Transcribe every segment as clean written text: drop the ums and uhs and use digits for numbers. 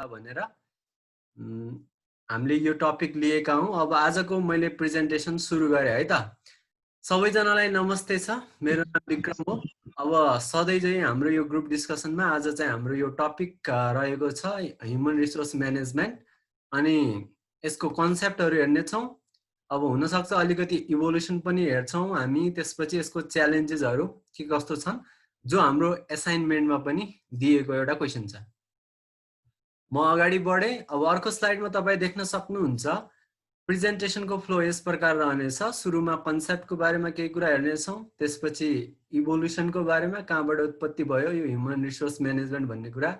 होला भनेर हामीले यो टपिक लिएका हौं। अब आजको मैले प्रेजेन्टेसन सुरु गरे है त। सबैजनालाई नमस्ते छ, मेरो नाम विक्रम हो। अब सधैँ चाहिँ हाम्रो यो ग्रुप डिस्कसनमा आज चाहिँ हाम्रो यो टपिक रहेको छ ह्युमन रिसोर्स म्यानेजमेन्ट, अनि यसको कन्सेप्टहरु हेर्ने छौं। अब हुन सक्छ अलिकति इभोल्युसन पनि हेर्छौं हामी, त्यसपछि यसको च्यालेन्जेसहरु के कस्तो छन् जो हाम्रो असाइनमेन्टमा पनि दिएको एउटा क्वेशन छ। म अगाडि बढे। अब अर्को स्लाइडमा तपाई देख्न सक्नुहुन्छ प्रेजेन्टेसनको फ्लो यस प्रकार रहनेछ। सुरुमा कन्सेप्टको बारेमा केही कुरा हेर्नेछौं, त्यसपछि इभोल्युसनको बारेमा, कहाँबाट उत्पत्ति भयो यो ह्युमन रिसोर्स म्यानेजमेन्ट भन्ने कुरा,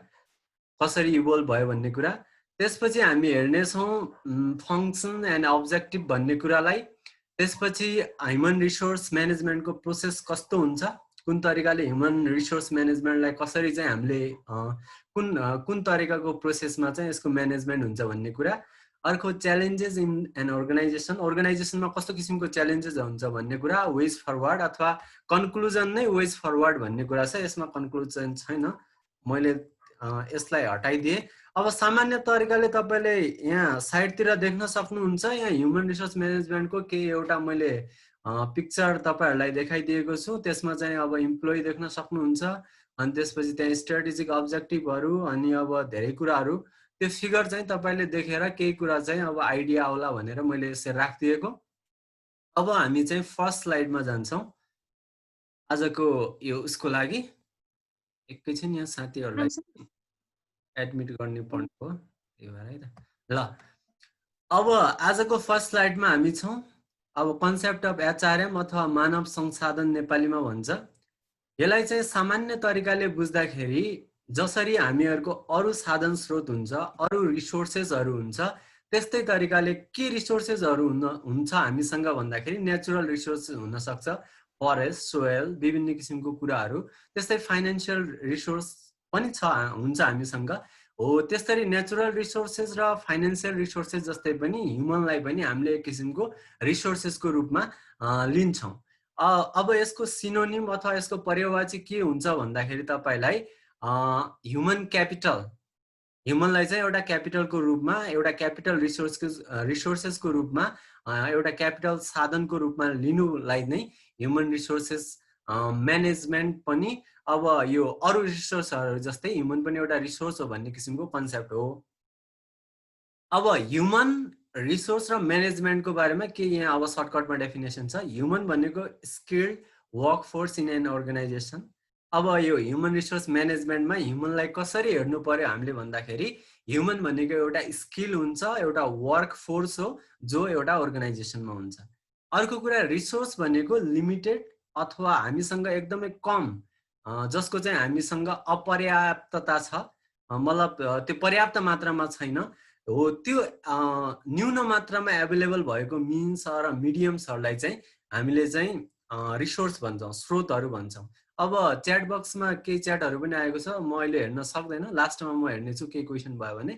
कसरी इभोल्भ भयो भन्ने कुरा, त्यसपछि हामी हेर्नेछौं फंक्सन एन्ड अब्जेक्टिभ भन्ने कुरालाई, त्यसपछि ह्युमन रिसोर्स म्यानेजमेन्टको प्रोसेस कस्तो हुन्छ, कुन तरिकाले ह्युमन रिसोर्स म्यानेजमेन्टलाई कसरी चाहिँ हामीले कुन तरिकाको प्रोसेसमा चाहिँ यसको म्यानेजमेन्ट हुन्छ भन्ने कुरा। अर्को च्यालेन्जेस इन एन अर्गनाइजेसन, अर्गनाइजेसनमा कस्तो किसिमको च्यालेन्जेस हुन्छ भन्ने कुरा, वेज फरवर्ड अथवा कन्क्लुजन नै वेज फरवर्ड भन्ने कुरा छ। यसमा कन्क्लुजन छैन, मैले यसलाई हटाइदिए। अब सामान्य तरिकाले तपाईले यहाँ साइडतिर देख्न सक्नुहुन्छ, यहाँ ह्युमन रिसोर्स म्यानेजमेन्टको केही एउटा मैले पिक्चर तपाईहरुलाई देखाइदिएको छु। त्यसमा चाहिँ अब इम्प्लोइ देख्न सक्नुहुन्छ, अनि त्यसपछि त्यहाँ स्ट्र्याटेजिक अब्जेक्टिभहरु, अनि अब धेरै कुराहरु, त्यो फिगर चाहिँ तपाईले देखेर केही कुरा चाहिँ अब आइडिया होला भनेर मैले यसरी राखिदिएको। अब हामी चाहिँ फर्स्ट स्लाइडमा जान्छौं आजको यो उसको लागि। एकैछिन यहाँ साथीहरुलाई एडमिट गर्ने पर्ने हो, त्यही भएर है त। ल अब आजको फर्स्ट स्लाइडमा हामी छौं। अब कन्सेप्ट अफ एचआरएम अथवा मानव संसाधन नेपालीमा भन्छ। यसलाई चाहिँ सामान्य तरिकाले बुझ्दाखेरि जसरी हामीहरुको अरु साधन स्रोत हुन्छ, अरु रिसोर्सेसहरु हुन्छ, त्यस्तै तरिकाले के रिसोर्सेसहरु हुन्छ हामीसँग भन्दाखेरि नेचुरल रिसोर्सेस हुन सक्छ, फरेस्ट, सोयल, विभिन्न किसिमको कुराहरु, त्यस्तै फाइनान्शियल रिसोर्स पनि हुन्छ हामीसँग हो। त्यसरी नेचुरल रिसोर्सेस र फाइनान्शियल रिसोर्सेस जस्तै पनि ह्युमनलाई पनि हामीले एक किसिमको रिसोर्सेसको रूपमा लिन्छौं। अब यसको सिनोनिम अथवा यसको पर्यायवाची के हुन्छ भन्दाखेरि तपाईलाई ह्युमन क्यापिटल, ह्युमनलाई चाहिँ एउटा क्यापिटलको रूपमा, एउटा क्यापिटल रिसोर्सेसको रूपमा, एउटा क्यापिटल साधनको रूपमा लिनुलाई नै ह्युमन रिसोर्सेस म्यानेजमेन्ट पनि, अब यो अरु रिसोर्सहरु जस्तै ह्युमन पनि एउटा रिसोर्स हो भन्ने किसिमको कन्सेप्ट हो। अब ह्युमन रिसोर्स र म्यानेजमेन्टको बारेमा के यहाँ अब सर्टकटमा डेफिनेसन छ। ह्युमन भनेको skilled workforce in an organisation. अब यो ह्युमन रिसोर्स म्यानेजमेन्टमा ह्युमनलाई कसरी हेर्नु पर्यो हामीले भन्दाखेरि, ह्युमन भनेको एउटा स्किल हुन्छ, एउटा वर्कफोर्स हो जो एउटा अर्गनाइजेसनमा हुन्छ। अर्को कुरा रिसोर्स भनेको लिमिटेड अथवा हामीसँग एकदमै कम, जसको चाहिँ हामीसँग अपर्याप्तता छ, मतलब त्यो पर्याप्त मात्रामा छैन हो, त्यो न्यून मात्रामा एभाइलेबल भएको मिन्स र मिडियम्सहरुलाई चाहिँ हामीले चाहिँ रिसोर्स भन्छौं, स्रोतहरु भन्छौं। अब च्याट बक्समा केही च्याटहरु पनि आएको छ, म अहिले हेर्न सक्दैन, लास्टमा म हेर्ने छु केही क्वेशन भयो भने।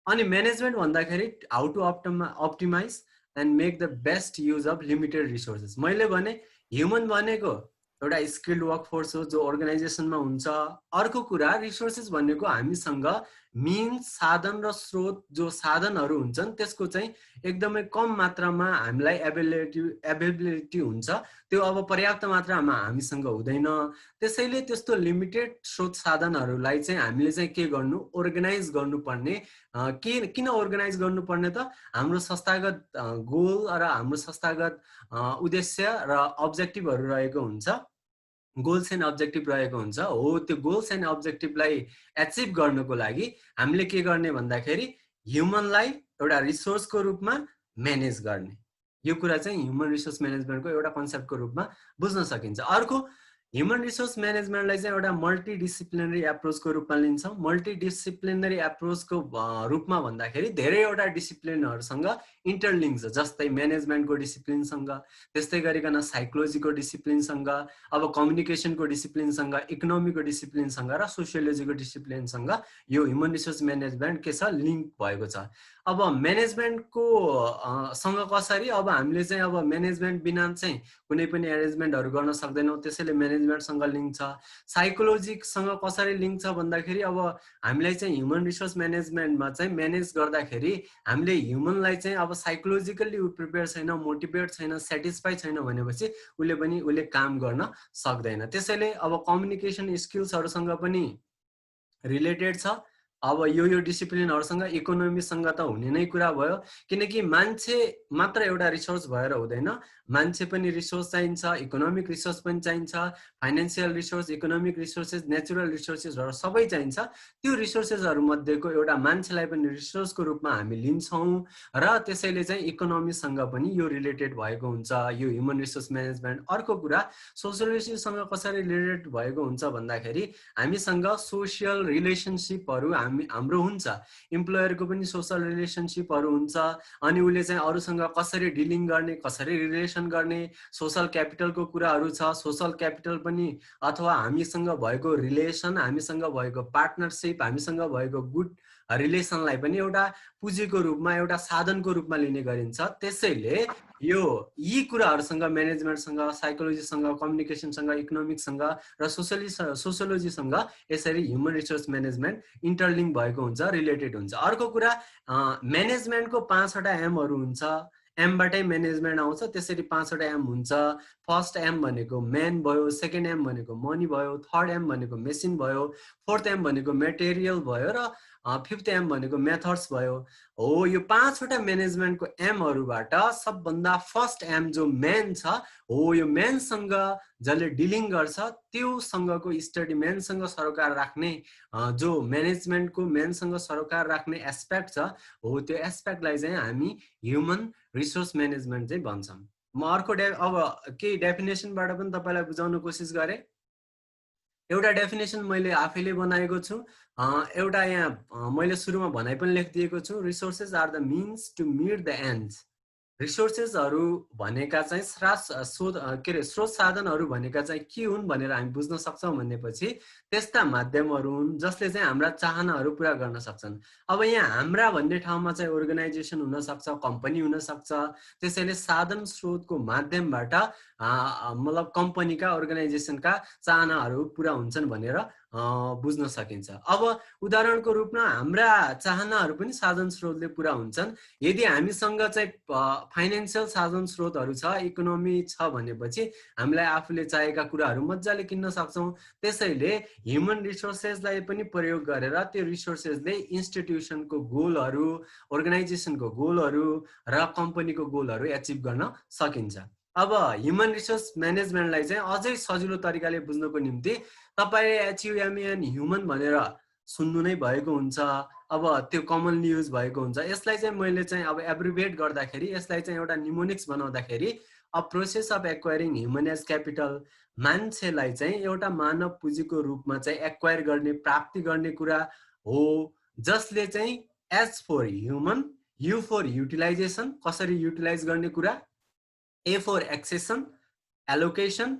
अनि म्यानेजमेन्ट भन्दाखेरि how to optimise and make the best use of limited resources. मैले भने ह्युमन भनेको एउटा स्किल्ड वर्कफोर्स हो जो अर्गनाइजेसनमा हुन्छ। अर्को कुरा रिसोर्सेस भनेको हामीसँग मिन्स, साधन र स्रोत, जो साधनहरु हुन्छन् त्यसको चाहिँ एकदमै कम मात्रामा हामीलाई एभाइलेबिलिटी हुन्छ, त्यो अब पर्याप्त मात्रामा हामीसँग हुँदैन। त्यसैले त्यस्तो लिमिटेड स्रोत साधनहरुलाई चाहिँ हामीले चाहिँ के गर्नु, अर्गनाइज गर्नुपर्ने। किन अर्गनाइज गर्नुपर्ने त, हाम्रो संस्थागत गोल र हाम्रो संस्थागत उद्देश्य र अब्जेक्टिभहरु रहेको हुन्छ, गोल्स एन्ड अब्जेक्टिभ रहेको हुन्छ हो। त्यो गोल्स एन्ड अब्जेक्टिभलाई एचिभ गर्नको लागि हामीले के गर्ने भन्दाखेरि ह्युमनलाई एउटा रिसोर्सको रूपमा म्यानेज गर्ने, यो कुरा चाहिँ ह्युमन रिसोर्स म्यानेजमेन्टको एउटा कन्सेप्टको रूपमा बुझ्न सकिन्छ। अर्को ह्युमन रिसोर्स म्यानेजमेन्टलाई चाहिँ एउटा मल्टिडिसिप्लिनरी एप्रोचको रूपमा लिन्छौं। मल्टिडिसिप्लिनरी एप्रोचको रूपमा भन्दाखेरि धेरैवटा डिसिप्लिनहरुसँग इन्टरलिङ्क छ, जस्तै म्यानेजमेन्टको डिसिप्लिनसँग, त्यस्तै गरिकन साइकोलोजीको डिसिप्लिनसँग, अब कम्युनिकेसनको डिसिप्लिनसँग, इकोनोमीको डिसिप्लिनसँग र सोशियोलोजीको डिसिप्लिनसँग यो ह्युमन रिसोर्स म्यानेजमेन्ट के छ, लिङ्क भएको छ। अब म्यानेजमेन्टको सँग कसरी, अब हामीले चाहिँ अब म्यानेजमेन्ट बिना चाहिँ कुनै पनि एरेन्जमेन्टहरु गर्न सक्दैनौं, त्यसैले म्यानेजमेन्ट म्यानेजमेन्टसँग लिङ्क छ। साइकोलोजीसँग कसरी लिङ्क छ भन्दाखेरि अब हामीलाई चाहिँ ह्युमन रिसोर्स म्यानेजमेन्टमा चाहिँ म्यानेज गर्दाखेरि हामीले ह्युमनलाई चाहिँ अब साइकोलोजिकल्ली प्रिपेयर छैन, मोटिभेट छैन, सेटिस्फाई छैन भनेपछि उसले काम गर्न सक्दैन। त्यसैले अब कम्युनिकेसन स्किल्सहरूसँग पनि रिलेटेड छ। अब यो डिसिप्लिनहरूसँग इकोनोमीसँग त हुने नै कुरा भयो, किनकि मान्छे मात्र एउटा रिसोर्स भएर हुँदैन, मान्छे पनि रिसोर्स चाहिन्छ, इकोनोमिक रिसोर्स पनि चाहिन्छ, financial resource, economic resources, natural रिसोर्सेसहरू सबै चाहिन्छ। त्यो रिसोर्सेसहरू मध्येको एउटा मान्छेलाई पनि रिसोर्सको रूपमा हामी लिन्छौँ र त्यसैले चाहिँ इकोनोमीसँग पनि यो रिलेटेड भएको हुन्छ, यो ह्युमन रिसोर्स म्यानेजमेन्ट। अर्को कुरा सोसियोलोजीसँग कसरी रिलेटेड भएको हुन्छ भन्दाखेरि हामीसँग सोसियल रिलेसनसिपहरू हाम्रो हुन्छ, इम्प्लोयरको पनि सोसल रिलेसनसिपहरू हुन्छ, अनि उसले चाहिँ अरूसँग कसरी डिलिङ गर्ने, कसरी रिलेसन गर्ने, सोसल क्यापिटलको कुराहरू छ। सोसल क्यापिटल पनि अथवा हामीसँग भएको रिलेसन, हामीसँग भएको पार्टनरसिप, हामीसँग भएको गुड रिलेसनलाई पनि एउटा पुँजीको रूपमा, एउटा साधनको रूपमा लिने गरिन्छ। त्यसैले यी कुराहरूसँग, म्यानेजमेन्टसँग, साइकोलोजीसँग, कम्युनिकेसनसँग, इकोनोमिक्ससँग र सोसियोलोजीसँग यसरी ह्युमन रिसोर्स म्यानेजमेन्ट इन्टरलिङ्क भएको हुन्छ, रिलेटेड हुन्छ। अर्को कुरा म्यानेजमेन्टको 5वटा एमहरू हुन्छ, एमबाटै म्यानेजमेन्ट आउँछ, त्यसरी 5वटा एम हुन्छ। फर्स्ट एम भनेको म्यान भयो, सेकेन्ड एम भनेको मनी भयो, थर्ड एम भनेको मेसिन भयो, फोर्थ एम भनेको मेटेरियल भयो र फिफ्थ एम भनेको मेथड्स भयो। हो, यो 5वटा म्यानेजमेन्टको एमहरूबाट सबभन्दा फर्स्ट एम जो म्यान छ, हो यो म्यानसँग जसले डिलिङ गर्छ त्योसँगको स्टडी, म्यानसँग सरोकार राख्ने जो म्यानेजमेन्टको म्यानसँग सरोकार राख्ने एस्पेक्ट छ, हो त्यो एस्पेक्टलाई चाहिँ हामी ह्युमन रिसोर्स म्यानेजमेन्ट चाहिँ भन्छौँ। म अर्को अब केही डेफिनेसनबाट पनि तपाईँलाई बुझाउन कोसिस गरेँ। एउटा डेफिनेसन मैले आफैले बनाएको छु, एउटा यहाँ मैले सुरुमा भनाइ पनि लेखिदिएको छु, resources are the means to meet the ends. रिसोर्सेसहरू भनेका चाहिँ स्रोत साधनहरू भनेका चाहिँ के हुन् भनेर हामी बुझ्न सक्छौँ भनेपछि त्यस्ता माध्यमहरू हुन् जसले चाहिँ हाम्रा चाहनाहरू पुरा गर्न सक्छन्। अब यहाँ हाम्रा भन्ने ठाउँमा चाहिँ अर्गनाइजेसन हुनसक्छ, कम्पनी हुनसक्छ, त्यसैले साधन स्रोतको माध्यमबाट मतलब कम्पनीका, अर्गनाइजेसनका चाहनाहरू पुरा हुन्छन् भनेर बुझ्न सकिन्छ। अब उदाहरणको रूपमा हाम्रा चाहनाहरू पनि साधन स्रोतले पुरा हुन्छन्। यदि हामीसँग चाहिँ फाइनेन्सियल साधन स्रोतहरू छ, इकोनोमी छ भनेपछि हामीलाई आफूले चाहेका कुराहरू मजाले किन्न सक्छौँ। त्यसैले ह्युमन रिसोर्सेसलाई पनि प्रयोग गरेर त्यो रिसोर्सेसले इन्स्टिट्युसनको गोलहरू, अर्गनाइजेसनको गोलहरू र कम्पनीको गोलहरू एचिभ गर्न सकिन्छ। अब ह्युमन रिसोर्स म्यानेजमेन्टलाई चाहिँ अझै सजिलो तरिकाले बुझ्नको निम्ति तपाईँले HUMAN ह्युमन भनेर सुन्नु नै भएको हुन्छ, अब त्यो कमनली युज भएको हुन्छ। यसलाई चाहिँ मैले चाहिँ अब एब्रिभिएट गर्दाखेरि, यसलाई चाहिँ एउटा निमोनिक्स बनाउँदाखेरि a process of acquiring human as capital, मान्छेलाई चाहिँ एउटा मानव पुँजीको रूपमा चाहिँ एक्वायर गर्ने, प्राप्ति गर्ने कुरा हो, जसले चाहिँ as for human, you for utilisation, कसरी युटिलाइज गर्ने कुरा, ए फर एक्सेसन, एलोकेसन।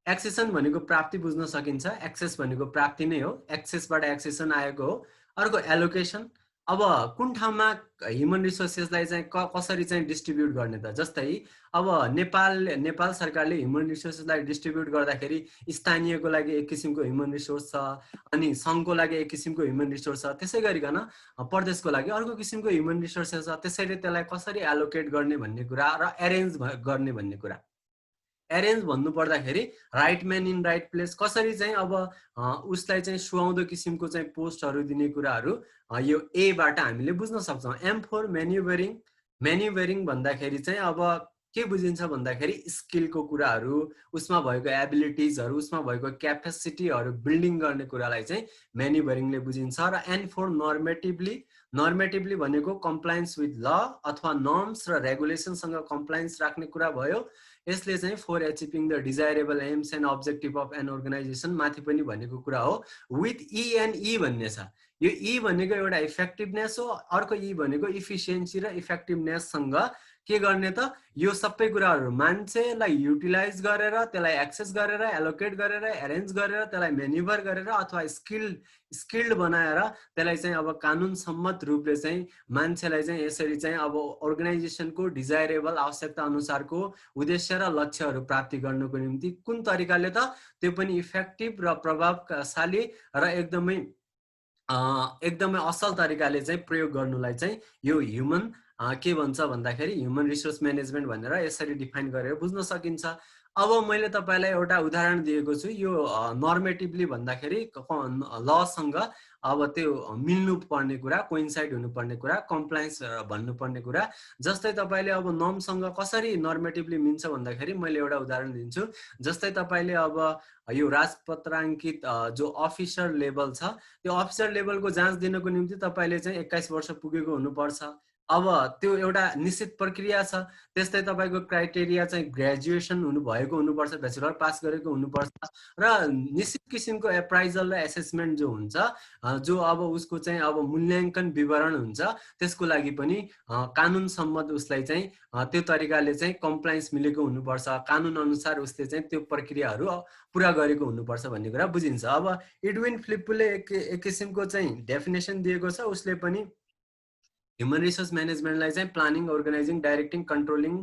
एक्सेसन भनेको प्राप्ति बुझ्न सकिन्छ, एक्सेस भनेको प्राप्ति नै हो, एक्सेसबाट एक्सेसन आएको हो। अर्को एलोकेसन, अब कुन ठाउँमा ह्युमन रिसोर्सेसलाई चाहिँ कसरी चाहिँ डिस्ट्रिब्युट गर्ने त। जस्तै अब नेपाल सरकारले ह्युमन रिसोर्सेसलाई डिस्ट्रिब्युट गर्दाखेरि स्थानीयको लागि एक किसिमको ह्युमन रिसोर्स छ, अनि सङ्घको लागि एक किसिमको ह्युमन रिसोर्स छ, त्यसै गरिकन प्रदेशको लागि अर्को किसिमको ह्युमन रिसोर्सेस छ। त्यसैले त्यसलाई कसरी एलोकेट गर्ने भन्ने कुरा र एरेन्ज गर्ने भन्ने कुरा। एरेन्ज भन्नु पर्दाखेरि right man in right place, कसरी चाहिँ अब उसलाई चाहिँ सुहाउँदो किसिमको चाहिँ पोस्टहरू दिने कुराहरू यो एबाट हामीले बुझ्न सक्छौँ। एम फोर म्यान्युभरिङ, म्यान्युभरिङ भन्दाखेरि चाहिँ अब के बुझिन्छ भन्दाखेरि स्किलको कुराहरू, उसमा भएको एबिलिटिजहरू, उसमा भएको क्यापेसिटीहरू बिल्डिङ गर्ने कुरालाई चाहिँ म्यान्युभरिङले बुझिन्छ। र एन फोर नर्मेटिभली, नर्मेटिभली भनेको कम्प्लायन्स विथ ल अथवा नर्म्स र रेगुलेसनसँग कम्प्लायन्स राख्ने कुरा भयो। यसले चाहिँ for achieving the desirable aims and objective of an organisation, माथि पनि भनेको कुरा हो। विथ ई भन्ने छ, यो ई भनेको एउटा इफेक्टिभनेस हो, अर्को ई भनेको इफिसियन्सी र इफेक्टिभनेससँग के गर्ने त यो सबै कुराहरू मान्छेलाई युटिलाइज गरेर त्यसलाई एक्सेस गरेर एलोकेट गरेर एरेन्ज गरेर त्यसलाई म्यानेभर गरेर अथवा स्किल्ड बनाएर त्यसलाई चाहिँ अब कानुन सम्मत रूपले चाहिँ मान्छेलाई चाहिँ यसरी चाहिँ अब अर्गनाइजेसनको डिजायरेबल आवश्यकता अनुसारको उद्देश्य र लक्ष्यहरू प्राप्ति गर्नको निम्ति कुन तरिकाले त त्यो पनि इफेक्टिभ र प्रभावशाली र एकदमै असल तरिकाले चाहिँ प्रयोग गर्नुलाई चाहिँ यो ह्युमन के भन्छ भन्दाखेरि ह्युमन रिसोर्स म्यानेजमेन्ट भनेर यसरी डिफाइन गरेर बुझ्न सकिन्छ। अब मैले तपाईँलाई एउटा उदाहरण दिएको छु। यो नर्मेटिभली भन्दाखेरि लसँग अब त्यो मिल्नु पर्ने कुरा, कोइन्साइड हुनुपर्ने कुरा, कम्प्लायन्स भन्नुपर्ने कुरा। जस्तै तपाईँले अब नर्मसँग कसरी नर्मेटिभली मिल्छ भन्दाखेरि मैले एउटा उदाहरण दिन्छु। जस्तै तपाईँले अब यो राजपत्राङ्कित जो अफिसर लेभल छ, त्यो अफिसर लेभलको जाँच दिनको निम्ति तपाईँले चाहिँ 21 वर्ष पुगेको हुनुपर्छ। अब त्यो एउटा निश्चित प्रक्रिया छ। त्यस्तै तपाईँको क्राइटेरिया चाहिँ ग्रेजुएसन भएको हुनुपर्छ, ब्याचलर पास गरेको हुनुपर्छ र निश्चित किसिमको एप्राइजल र एसेसमेन्ट जो हुन्छ, जो अब उसको चाहिँ अब मूल्याङ्कन विवरण हुन्छ, त्यसको लागि पनि कानुन सम्मत उसलाई चाहिँ त्यो तरिकाले चाहिँ कम्प्लायन्स मिलेको हुनुपर्छ, कानुन अनुसार उसले चाहिँ त्यो प्रक्रियाहरू पुरा गरेको हुनुपर्छ भन्ने कुरा बुझिन्छ। अब एडविन फ्लिप्पूले एक किसिमको चाहिँ डेफिनेसन दिएको छ। उसले पनि ह्युमन रिसोर्स म्यानेजमेन्टलाई चाहिँ planning, organising, directing, controlling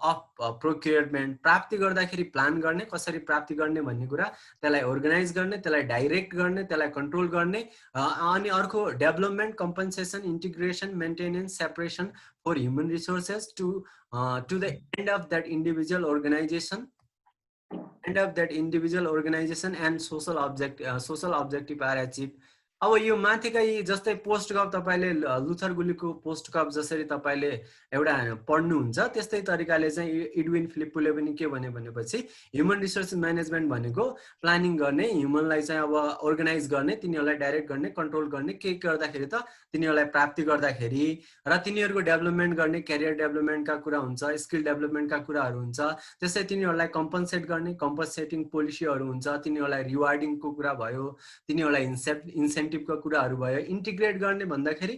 of procurement, प्राप्ति गर्दाखेरि प्लान गर्ने, कसरी प्राप्ति गर्ने भन्ने कुरा, त्यसलाई अर्गनाइज गर्ने, त्यसलाई डाइरेक्ट गर्ने, त्यसलाई कन्ट्रोल गर्ने, अनि अर्को development, compensation, integration, maintenance, separation for human resources to the end of that individual organisation and social objective are achieve. अब यो माथिका यी जस्तै पोस्ट गफ तपाईँले लुथर गुलीको पोस्ट गफ जसरी तपाईँले एउटा पढ्नुहुन्छ, त्यस्तै तरिकाले चाहिँ एडविन फ्लिप्पूले पनि के भन्यो भनेपछि ह्युमन रिसोर्स म्यानेजमेन्ट भनेको प्लानिङ गर्ने, ह्युमनलाई चाहिँ अब अर्गनाइज गर्ने, तिनीहरूलाई डाइरेक्ट गर्ने, कन्ट्रोल गर्ने, के गर्दाखेरि त तिनीहरूलाई प्राप्ति गर्दाखेरि र तिनीहरूको डेभलपमेन्ट गर्ने, क्यारियर डेभलपमेन्टका कुरा हुन्छ, स्किल डेभलपमेन्टका कुराहरू हुन्छ। त्यस्तै तिनीहरूलाई कम्पन्सेट गर्ने, कम्पन्सेटिङ पोलिसीहरू हुन्छ, तिनीहरूलाई रिवार्डिङको कुरा भयो, तिनीहरूलाई इन्सेन्टिभको कुराहरू भयो। इन्टिग्रेट गर्ने भन्दाखेरि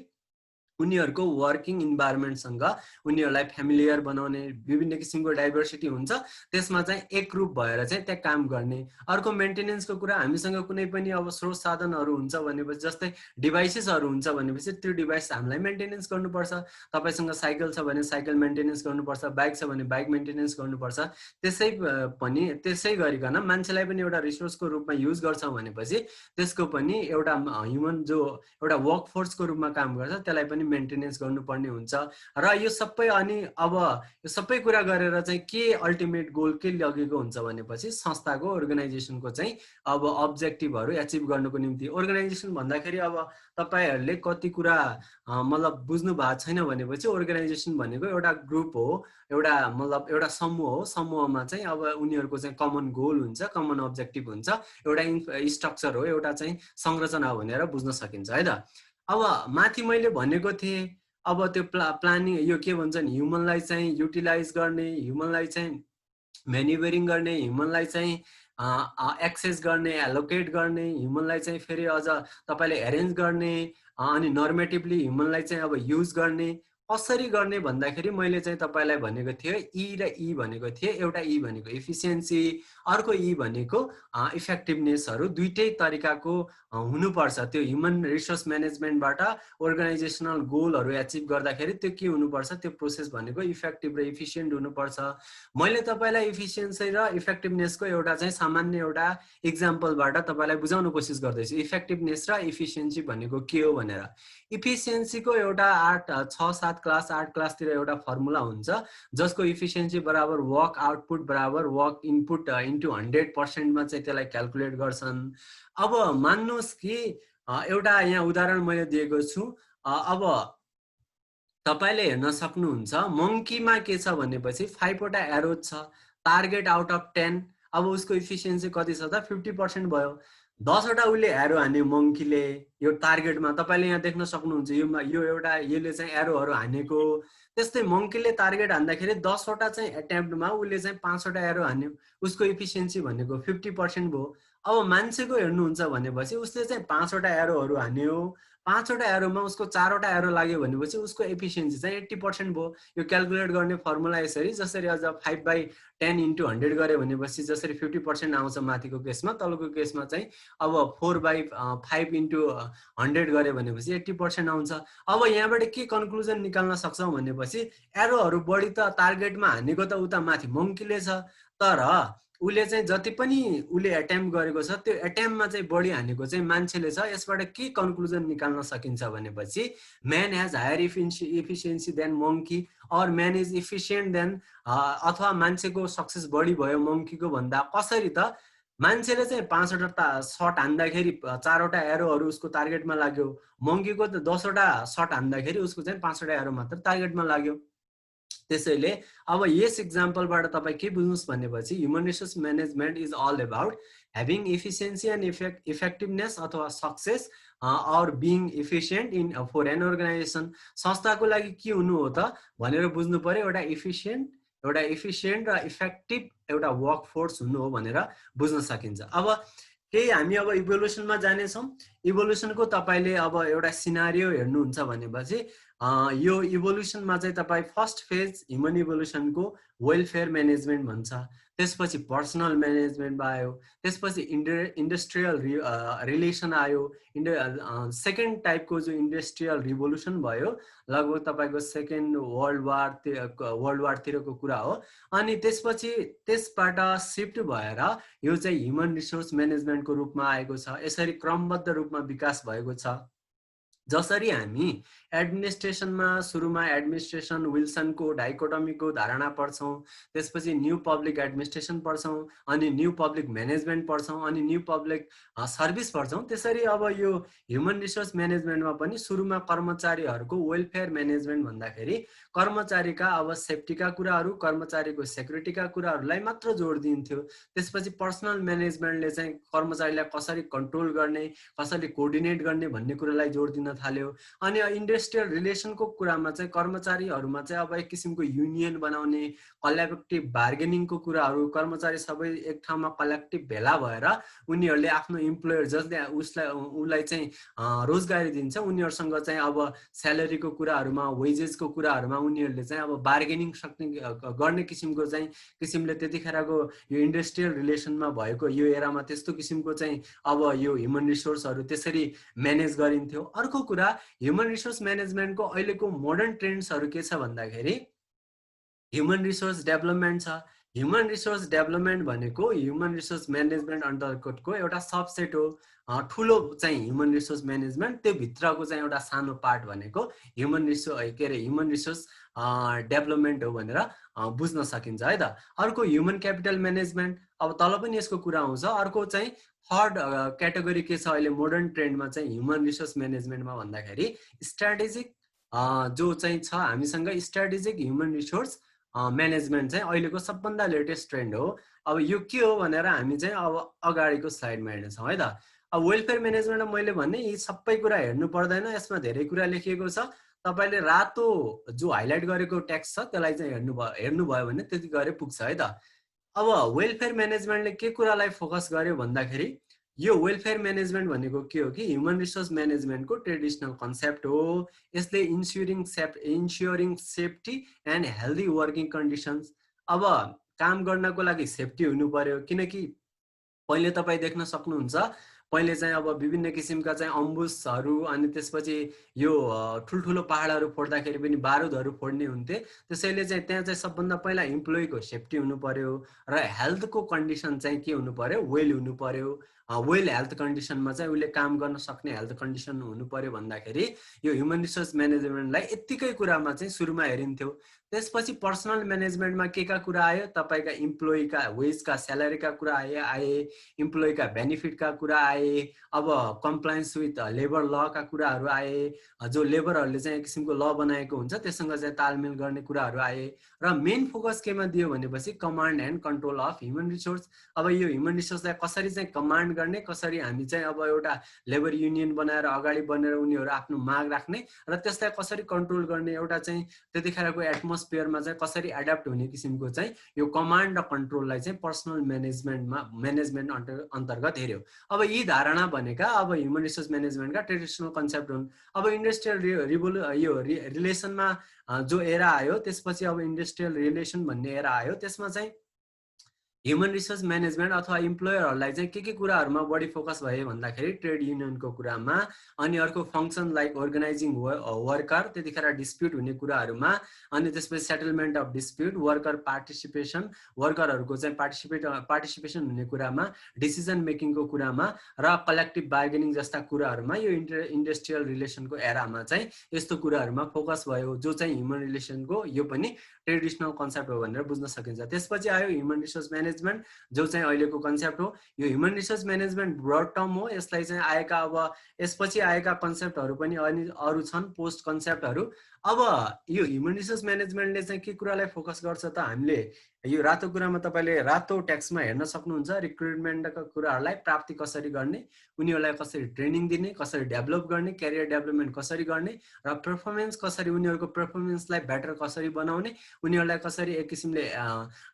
उनीहरूको वर्किङ इन्भाइरोमेन्टसँग उनीहरूलाई फ्यामिलियर बनाउने, विभिन्न किसिमको डाइभर्सिटी हुन्छ, त्यसमा चाहिँ एकरूप भएर चाहिँ त्यहाँ काम गर्ने। अर्को मेन्टेनेन्सको कुरा, हामीसँग कुनै पनि अब स्रोत साधनहरू हुन्छ भनेपछि, जस्तै डिभाइसेसहरू हुन्छ भनेपछि त्यो डिभाइस हामीलाई मेन्टेनेन्स गर्नुपर्छ। तपाईँसँग साइकल छ भने साइकल मेन्टेनेन्स गर्नुपर्छ, बाइक छ भने बाइक मेन्टेनेन्स गर्नुपर्छ। त्यसै गरिकन मान्छेलाई पनि एउटा रिसोर्सको रूपमा युज गर्छौँ भनेपछि त्यसको पनि एउटा ह्युमन जो एउटा वर्क फोर्सको रूपमा काम गर्छ, त्यसलाई पनि मेन्टेनेन्स गर्नुपर्ने हुन्छ। र यो सबै अनि अब यो सबै कुरा गरेर चाहिँ के अल्टिमेट गोल के लगेको हुन्छ भनेपछि संस्थाको, अर्गनाइजेसनको चाहिँ अब अब्जेक्टिभहरू एचिभ गर्नको निम्ति। अर्गनाइजेसन भन्दाखेरि अब तपाईँहरूले कति कुरा मतलब बुझ्नु भएको छैन भनेपछि अर्गनाइजेसन भनेको एउटा ग्रुप हो, एउटा मतलब एउटा समूह हो। समूहमा चाहिँ अब उनीहरूको चाहिँ कमन गोल हुन्छ, कमन अब्जेक्टिभ हुन्छ, एउटा स्ट्रक्चर हो, एउटा चाहिँ संरचना हो भनेर बुझ्न सकिन्छ है त। अब माथि मैले भनेको थिएँ अब त्यो प्लानिङ, यो के भन्छन्, ह्युमनलाई चाहिँ युटिलाइज गर्ने, ह्युमनलाई चाहिँ म्यानेभरिङ गर्ने, ह्युमनलाई चाहिँ एक्सेस गर्ने, एलोकेट गर्ने, ह्युमनलाई चाहिँ फेरि अझ तपाईँले एरेन्ज गर्ने, अनि नर्मेटिभली ह्युमनलाई चाहिँ अब युज गर्ने। कसरी गर्ने भन्दाखेरि मैले चाहिँ तपाईँलाई भनेको थिएँ ई र ई भनेको थिएँ। एउटा ई भनेको इफिसियन्सी, अर्को ई भनेको इफेक्टिभनेसहरू। दुईटै तरिकाको हुनुपर्छ। त्यो ह्युमन रिसोर्स म्यानेजमेन्टबाट अर्गनाइजेसनल गोलहरू एचिभ गर्दाखेरि त्यो के हुनुपर्छ, त्यो प्रोसेस भनेको इफेक्टिभ र इफिसियन्ट हुनुपर्छ। मैले तपाईँलाई इफिसियन्सी र इफेक्टिभनेसको एउटा चाहिँ सामान्य एउटा इक्जाम्पलबाट तपाईँलाई बुझाउन कोसिस गर्दैछु। इफेक्टिभनेस र इफिसियन्सी भनेको के हो भनेर। इफिसियन्सीको एउटा 6-7 क्लास 8 क्लासतिर एउटा फर्मुला हुन्छ, जसको इफिसियन्सी बराबर वर्क आउटपुट बराबर वर्क इनपुट इन्टु 100% मा चाहिँ त्यसलाई क्यालकुलेट गर्छन्। अब मान्नुहोस् कि एउटा यहाँ उदाहरण मैले दिएको छु। अब तपाईँले हेर्न सक्नुहुन्छ मङ्कीमा के छ भनेपछि 5 वटा एरो छ, टार्गेट आउट अफ 10। अब उसको इफिसियन्सी कति छ त 50% भयो। 10 वटा उसले एरो हान्यो मङ्कीले यो टार्गेटमा, तपाईँले यहाँ देख्न सक्नुहुन्छ यो एउटा यसले चाहिँ एरोहरू हानेको। त्यस्तै मङ्कीले टार्गेट हान्दाखेरि 10 वटा चाहिँ एटेम्प्टमा उसले चाहिँ 5 वटा एरो हान्यो, उसको इफिसियन्सी भनेको 50% भयो। अब मान्छेको हेर्नुहुन्छ भनेपछि उसले चाहिँ 5 वटा एरोहरू हान्यो, 5वटा एरोमा उसको 4वटा एरो लाग्यो भनेपछि उसको एफिसियन्सी चाहिँ 80% भयो। यो क्याल्कुलेट गर्ने फर्मुला यसरी, जसरी अझ 5/10 * 100 गरे भनेपछि जसरी 50% आउँछ माथिको केसमा, तलको केसमा चाहिँ अब 4/5 * 100 गरे भनेपछि 80% आउँछ। अब यहाँबाट के कन्क्लुजन निकाल्न सक्छौँ भनेपछि एरोहरू बढी त टार्गेटमा हानेको त उता माथि मङ्कीले छ, तर उसले चाहिँ जति पनि उसले एटेम्प्ट गरेको छ त्यो एटेम्प्टमा चाहिँ बढी हानेको चाहिँ मान्छेले छ। यसबाट के कन्क्लुजन निकाल्न सकिन्छ भनेपछि man has higher efficiency than monkey, or man is efficient than, अथवा मान्छेको सक्सेस बढी भयो मङ्कीको भन्दा। कसरी त, मान्छेले चाहिँ 5वटा सट हान्दाखेरि 4वटा एरोहरू उसको टार्गेटमा लाग्यो, मङ्कीको त 10वटा सट हान्दाखेरि उसको चाहिँ 5वटा एरो मात्र टार्गेटमा लाग्यो। त्यसैले अब यस इक्जाम्पलबाट तपाईँ के बुझ्नुहोस् भनेपछि human resource management is all about having efficiency and effectiveness अथवा success or being efficient in for an organisation. संस्थाको लागि के हुनु हो त भनेर बुझ्नु पर्यो। एउटा इफिसियन्ट र इफेक्टिभ एउटा वर्क फोर्स हुनु हो भनेर बुझ्न सकिन्छ। अब केही हामी अब इभोल्युसनमा जानेछौँ। इभोल्युसनको तपाईँले अब एउटा सिनारियो हेर्नुहुन्छ भनेपछि यो इभोल्युसनमा चाहिँ तपाईँ फर्स्ट फेज ह्युमन इभोल्युसनको वेलफेयर म्यानेजमेन्ट भन्छ, त्यसपछि पर्सनल म्यानेजमेन्ट आयो, त्यसपछि इन्डस्ट्रियल रिलेसन आयो, सेकेन्ड टाइपको जो इन्डस्ट्रियल रिभोल्युसन भयो लगभग तपाईँको सेकेन्ड वर्ल्ड वारतिरको कुरा हो। अनि त्यसपछि त्यसबाट सिफ्ट भएर यो चाहिँ ह्युमन रिसोर्स म्यानेजमेन्टको रूपमा आएको छ। यसरी क्रमबद्ध रूपमा विकास भएको छ। जसरी हामी एडमिनिस्ट्रेसनमा सुरुमा एडमिनिस्ट्रेसन विल्सनको डाइकोटमीको धारणा पढ्छौँ, त्यसपछि न्यू पब्लिक एडमिनिस्ट्रेसन पढ्छौँ, अनि न्यू पब्लिक म्यानेजमेन्ट पढ्छौँ, अनि न्यू पब्लिक सर्भिस पढ्छौँ। त्यसरी अब यो ह्युमन रिसोर्स म्यानेजमेन्टमा पनि सुरुमा कर्मचारीहरूको वेलफेयर म्यानेजमेन्ट भन्दाखेरि कर्मचारीका अब सेफ्टीका कुराहरू, कर्मचारीको सेक्युरिटीका कुराहरूलाई मात्र जोड दिन्थ्यो। त्यसपछि पर्सनल म्यानेजमेन्टले चाहिँ कर्मचारीलाई कसरी कन्ट्रोल गर्ने, कसरी कोअर्डिनेट गर्ने भन्ने कुरालाई जोड दिन थाल्यो। अनि इन्डस्ट्रियल रिलेसनको कुरामा चाहिँ कर्मचारीहरूमा चाहिँ अब एक किसिमको युनियन बनाउने, कलेक्टिभ बार्गेनिङको कुराहरू, कर्मचारी सबै एक ठाउँमा कलेक्टिभ भेला भएर उनीहरूले आफ्नो इम्प्लोयर जसले उसलाई चाहिँ रोजगारी दिन्छ उनीहरूसँग चाहिँ अब स्यालेरीको कुराहरूमा, वेजेसको कुराहरूमा उनीहरूले चाहिँ अब बार्गेनिङ गर्ने किसिमले त्यतिखेरको यो इन्डस्ट्रियल रिलेसनमा भएको यो एरामा त्यस्तो किसिमको चाहिँ अब यो ह्युमन रिसोर्सहरू त्यसरी म्यानेज गरिन्थ्यो। अर्को कुरा ह्युमन रिसोर्स म्यानेजमेन्टको अहिलेको मोडर्न ट्रेन्ड्सहरू के छ भन्दाखेरि ह्युमन रिसोर्स डेभलपमेन्ट छ। ह्युमन रिसोर्स डेभलपमेन्ट भनेको ह्युमन रिसोर्स म्यानेजमेन्ट अन्तर्गतको एउटा सबसेट हो। ठुलो चाहिँ ह्युमन रिसोर्स म्यानेजमेन्ट, त्यो भित्रको चाहिँ एउटा सानो पार्ट भनेको ह्युमन रिसोर्स डेभलपमेन्ट हो भनेर बुझ्न सकिन्छ है त। अर्को ह्युमन क्यापिटल म्यानेजमेन्ट, अब तल पनि यसको कुरा आउँछ। अर्को चाहिँ थर्ड क्याटेगोरी के छ अहिले मोडर्न ट्रेन्डमा चाहिँ ह्युमन रिसोर्स म्यानेजमेन्टमा भन्दाखेरि स्ट्राटेजिक जो चाहिँ छ हामीसँग स्ट्राटेजिक ह्युमन रिसोर्स म्यानेजमेन्ट चाहिँ अहिलेको सबभन्दा लेटेस्ट ट्रेन्ड हो। अब यो के हो भनेर हामी चाहिँ अब अगाडिको स्लाइडमा हेर्नेछौँ है त। अब वेलफेयर म्यानेजमेन्टमा मैले भने यी सबै कुरा हेर्नु पर्दैन, यसमा धेरै कुरा लेखिएको छ। तपाईँले रातो जो हाइलाइट गरेको टेक्स्ट छ त्यसलाई चाहिँ हेर्नुभयो भने त्यति गरे पुग्छ है त। अब वेलफेयर म्यानेजमेन्टले के कुरालाई फोकस गर्यो भन्दाखेरि यो वेलफेयर म्यानेजमेन्ट भनेको के हो कि ह्युमन रिसोर्स म्यानेजमेन्टको ट्रेडिसनल कन्सेप्ट हो। यसले ensuring safety and healthy working conditions, अब काम गर्नको लागि सेफ्टी हुनु पर्यो, किनकि पहिले तपाईँ देख्न सक्नुहुन्छ पहिले चाहिँ अब विभिन्न किसिमका चाहिँ अम्बुसहरू अनि त्यसपछि यो ठुल्ठुलो पहाडहरू फोड्दाखेरि पनि बारुदहरू फोड्ने हुन्थे। त्यसैले चाहिँ त्यहाँ चाहिँ सबभन्दा पहिला इम्प्लोइको सेफ्टी हुनु पर्यो र हेल्थको कन्डिसन चाहिँ के हुनु पर्यो, वेल हुनु पर्यो। वेल हेल्थ कन्डिसनमा चाहिँ उसले काम गर्न सक्ने हेल्थ कन्डिसन हुनु पर्यो भन्दाखेरि यो ह्युमन रिसोर्स म्यानेजमेन्टलाई यत्तिकै कुरामा चाहिँ सुरुमा हेरिन्थ्यो। त्यसपछि पर्सनल म्यानेजमेन्टमा के का कुरा आयो, तपाईँका इम्प्लोइका वेजका स्यालेरीका कुरा आए, इम्प्लोइका बेनिफिटका कुरा आए, अब कम्प्लायन्स विथ लेबर लका कुराहरू आए, जो लेबरहरूले चाहिँ एक किसिमको ल बनाएको हुन्छ त्यससँग चाहिँ तालमेल गर्ने कुराहरू आए। र मेन फोकस केमा दियो भनेपछि command and control of human resource. अब यो ह्युमन रिसोर्सलाई कसरी चाहिँ कमान्ड डिमान्ड गर्ने, कसरी हामी चाहिँ अब एउटा लेबर युनियन बनाएर अगाडि बनेर उनीहरू आफ्नो माग राख्ने र त्यसलाई कसरी कन्ट्रोल गर्ने, एउटा चाहिँ त्यतिखेरको एटमोस्फियरमा चाहिँ कसरी एडाप्ट हुने किसिमको चाहिँ यो कमान्ड र कन्ट्रोललाई चाहिँ पर्सनल म्यानेजमेन्ट अन्तर्गत हेऱ्यो। अब यी धारणा भनेका अब ह्युमन रिसोर्स म्यानेजमेन्टका ट्रेडिसनल कन्सेप्ट हुन्। अब इन्डस्ट्रियल रिलेसनमा जो एरा आयो त्यसपछि अब इन्डस्ट्रियल रिलेसन भन्ने एरा आयो, त्यसमा चाहिँ ह्युमन रिसोर्स म्यानेजमेन्ट अथवा इम्प्लोयरहरूलाई चाहिँ के कुराहरूमा बढी फोकस भए भन्दाखेरि ट्रेड युनियनको कुरामा, अनि अर्को फङ्सन लाइक अर्गनाइजिङ वर्कर, त्यतिखेर डिस्प्युट हुने कुराहरूमा, अनि त्यसपछि settlement of dispute, worker participation, वर्करहरूको चाहिँ पार्टिसिपेसन हुने कुरामा, डिसिजन मेकिङको कुरामा र कलेक्टिभ बार्गेनिङ जस्ता कुराहरूमा यो इन्डस्ट्रियल रिलेसनको एरामा चाहिँ यस्तो कुराहरूमा फोकस भयो, जो चाहिँ ह्युमन रिलेसनको यो पनि ट्रेडिसनल कन्सेप्ट हो भनेर बुझ्न सकिन्छ। त्यसपछि आयो ह्युमन रिसोर्स म्यानेजमेन्ट, जो चाहिँ अहिलेको कन्सेप्ट हो। यो human resource management broad term हो। यसलाई चाहिँ आएका अब यसपछि आएका कन्सेप्टहरू पनि अनि अरू छन्, पोस्ट कन्सेप्टहरू। अब यो ह्युमन रिसोर्स म्यानेजमेन्टले चाहिँ के कुरालाई फोकस गर्छ त, हामीले यो रातो कुरामा तपाईँले रातो टेक्स्टमा हेर्न सक्नुहुन्छ, रिक्रुटमेन्टका कुराहरूलाई प्राप्ति कसरी गर्ने, उनीहरूलाई कसरी ट्रेनिङ दिने, कसरी डेभलप गर्ने, क्यारियर डेभलपमेन्ट कसरी गर्ने, र पर्फर्मेन्स कसरी, उनीहरूको पर्फर्मेन्सलाई बेटर कसरी बनाउने, उनीहरूलाई कसरी एक किसिमले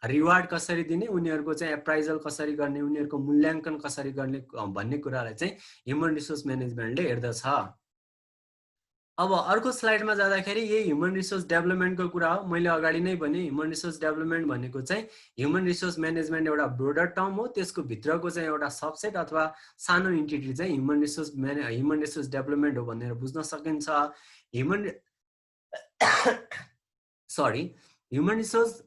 रिवार्ड कसरी दिने, उनीहरूको चाहिँ एप्राइजल कसरी गर्ने, उनीहरूको मूल्याङ्कन कसरी गर्ने भन्ने कुरालाई चाहिँ ह्युमन रिसोर्स म्यानेजमेन्टले हेर्दछ। अब अर्को स्लाइडमा जाँदाखेरि यही ह्युमन रिसोर्स डेभलपमेन्टको कुरा हो। मैले अगाडि नै भने ह्युमन रिसोर्स डेभलपमेन्ट भनेको चाहिँ ह्युमन रिसोर्स म्यानेजमेन्ट एउटा ब्रोडर टर्म हो। त्यसको भित्रको चाहिँ एउटा सबसेट अथवा सानो इन्टिटी चाहिँ ह्युमन रिसोर्स डेभलपमेन्ट हो भनेर बुझ्न सकिन्छ। ह्युमन रिसोर्स